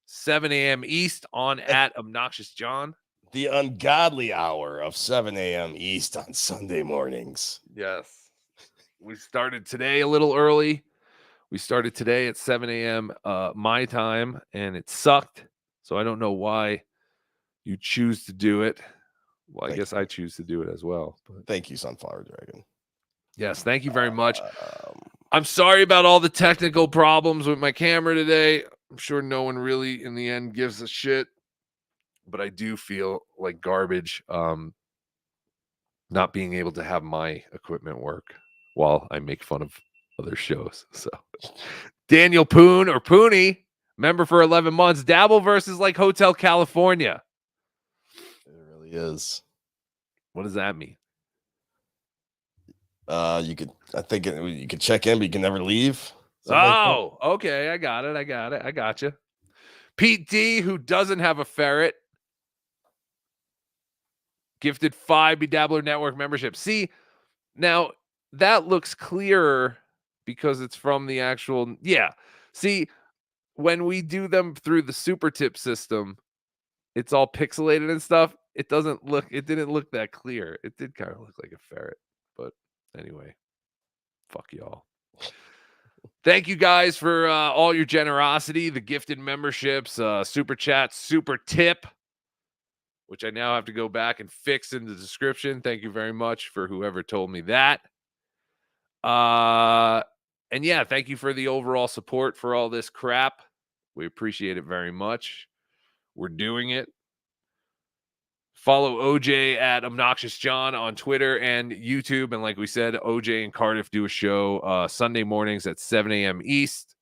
7 a.m. East on at Obnoxious John. The ungodly hour of 7 a.m. East on Sunday mornings. Yes. We started today a little early. We started today at 7 a.m. My time, and it sucked. So I don't know why you choose to do it. Well, I guess I choose to do it as well. But thank you, Sunflower Dragon. Yes, thank you very much. I'm sorry about all the technical problems with my camera today. I'm sure no one really, in the end, gives a shit. But I do feel like garbage not being able to have my equipment work while I make fun of other shows. So Daniel Poon or Pooney, member for 11 months. Dabble versus like Hotel California. It really is. What does that mean? You could check in, but you can never leave. Oh, okay. I got it. I got you. Pete D, who doesn't have a ferret, gifted 5 BeDabbler Network memberships. See, now that looks clearer because it's from the actual. Yeah. See, when we do them through the super tip system, it's all pixelated and stuff. It didn't look that clear. It did kind of look like a ferret. But anyway, fuck y'all. Thank you guys for all your generosity, the gifted memberships, super chat, super tip, which I now have to go back and fix in the description. Thank you very much for whoever told me that. And yeah, thank you for the overall support for all this crap. We appreciate it very much. We're doing it. Follow OJ at Obnoxious John on Twitter and YouTube. And like we said, OJ and Cardiff do a show Sunday mornings at 7 a.m. East.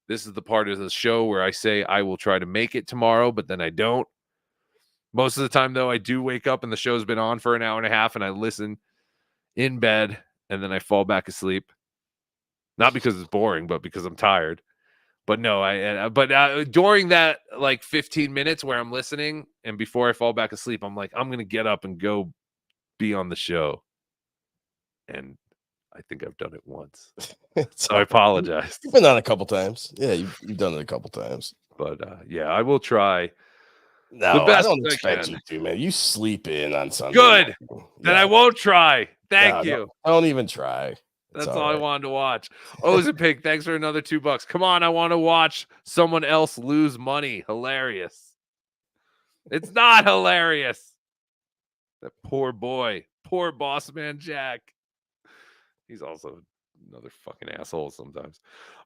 This is the part of the show where I say I will try to make it tomorrow, but then I don't. Most of the time, though, I do wake up and the show's been on for an hour and a half and I listen in bed and then I fall back asleep. Not because it's boring, but because I'm tired. But no, during that like 15 minutes where I'm listening and before I fall back asleep, I'm like, I'm going to get up and go be on the show. And I think I've done it once. So I apologize. You've been on a couple times. Yeah, you've done it a couple times. But yeah, I will try. No, the best I don't expect you to, man. You sleep in on Sunday. Good. Then I won't try. Thank you. Don't even try. That's all I wanted to watch. Ozapig, thanks for another $2. Come on, I want to watch someone else lose money. Hilarious. It's not hilarious. That poor boy. Poor boss man Jack. He's also another fucking asshole sometimes.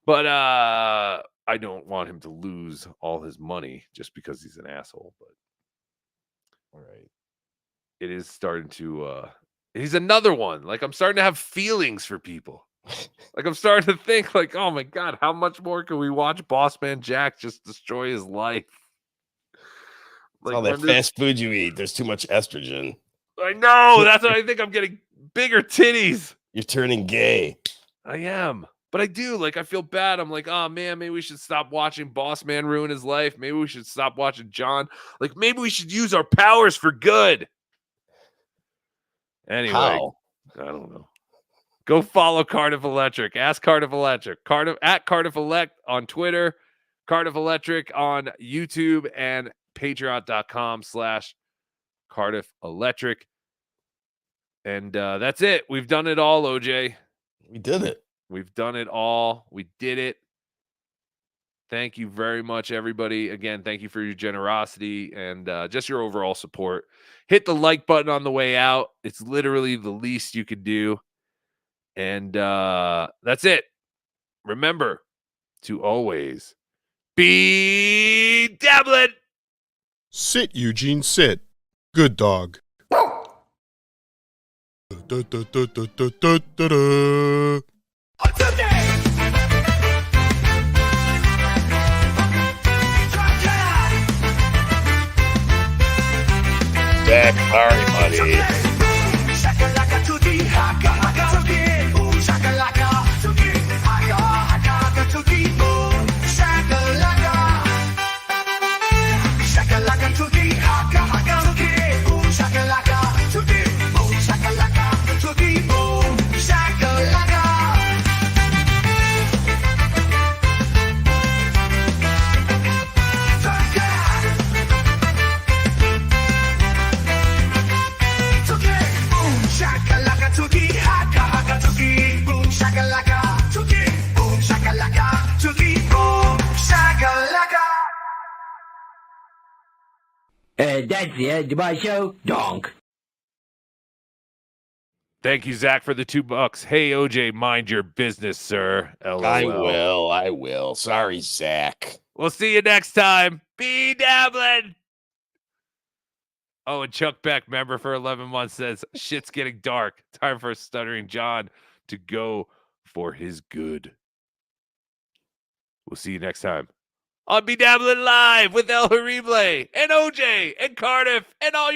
But I don't want him to lose all his money just because he's an asshole. But all right. It is starting to he's another one. Like, I'm starting to have feelings for people. Like, I'm starting to think, like, oh my God, how much more can we watch Boss Man Jack just destroy his life? Like, all that fast food you eat, there's too much estrogen. I know. That's what I think. I'm getting bigger titties. You're turning gay. I am. But I do. Like, I feel bad. I'm like, oh man, maybe we should stop watching Boss Man ruin his life. Maybe we should stop watching John. Like, maybe we should use our powers for good. Anyway, How? I don't know. Go follow Cardiff Electric. Ask Cardiff Electric. At Cardiff Elect on Twitter. Cardiff Electric on YouTube and patreon.com/Cardiff Electric. And that's it. We've done it all, OJ. We did it. We've done it all. We did it. Thank you very much, everybody. Again, thank you for your generosity and just your overall support. Hit the like button on the way out. It's literally the least you could do. And that's it. Remember to always be dabbling. Sit, Eugene, sit. Good dog. Zach, sorry, buddy. That's the end of my show. Donk. Thank you, Zach, for the $2. Hey, OJ, mind your business, sir. LOL. I will. Sorry, Zach. We'll see you next time. Be dabbling. Oh, and Chuck Beck, member for 11 months, says, shit's getting dark. Time for Stuttering John to go for his good. We'll see you next time on BeDabblin Live with El Horrible and OJ and Cardiff and all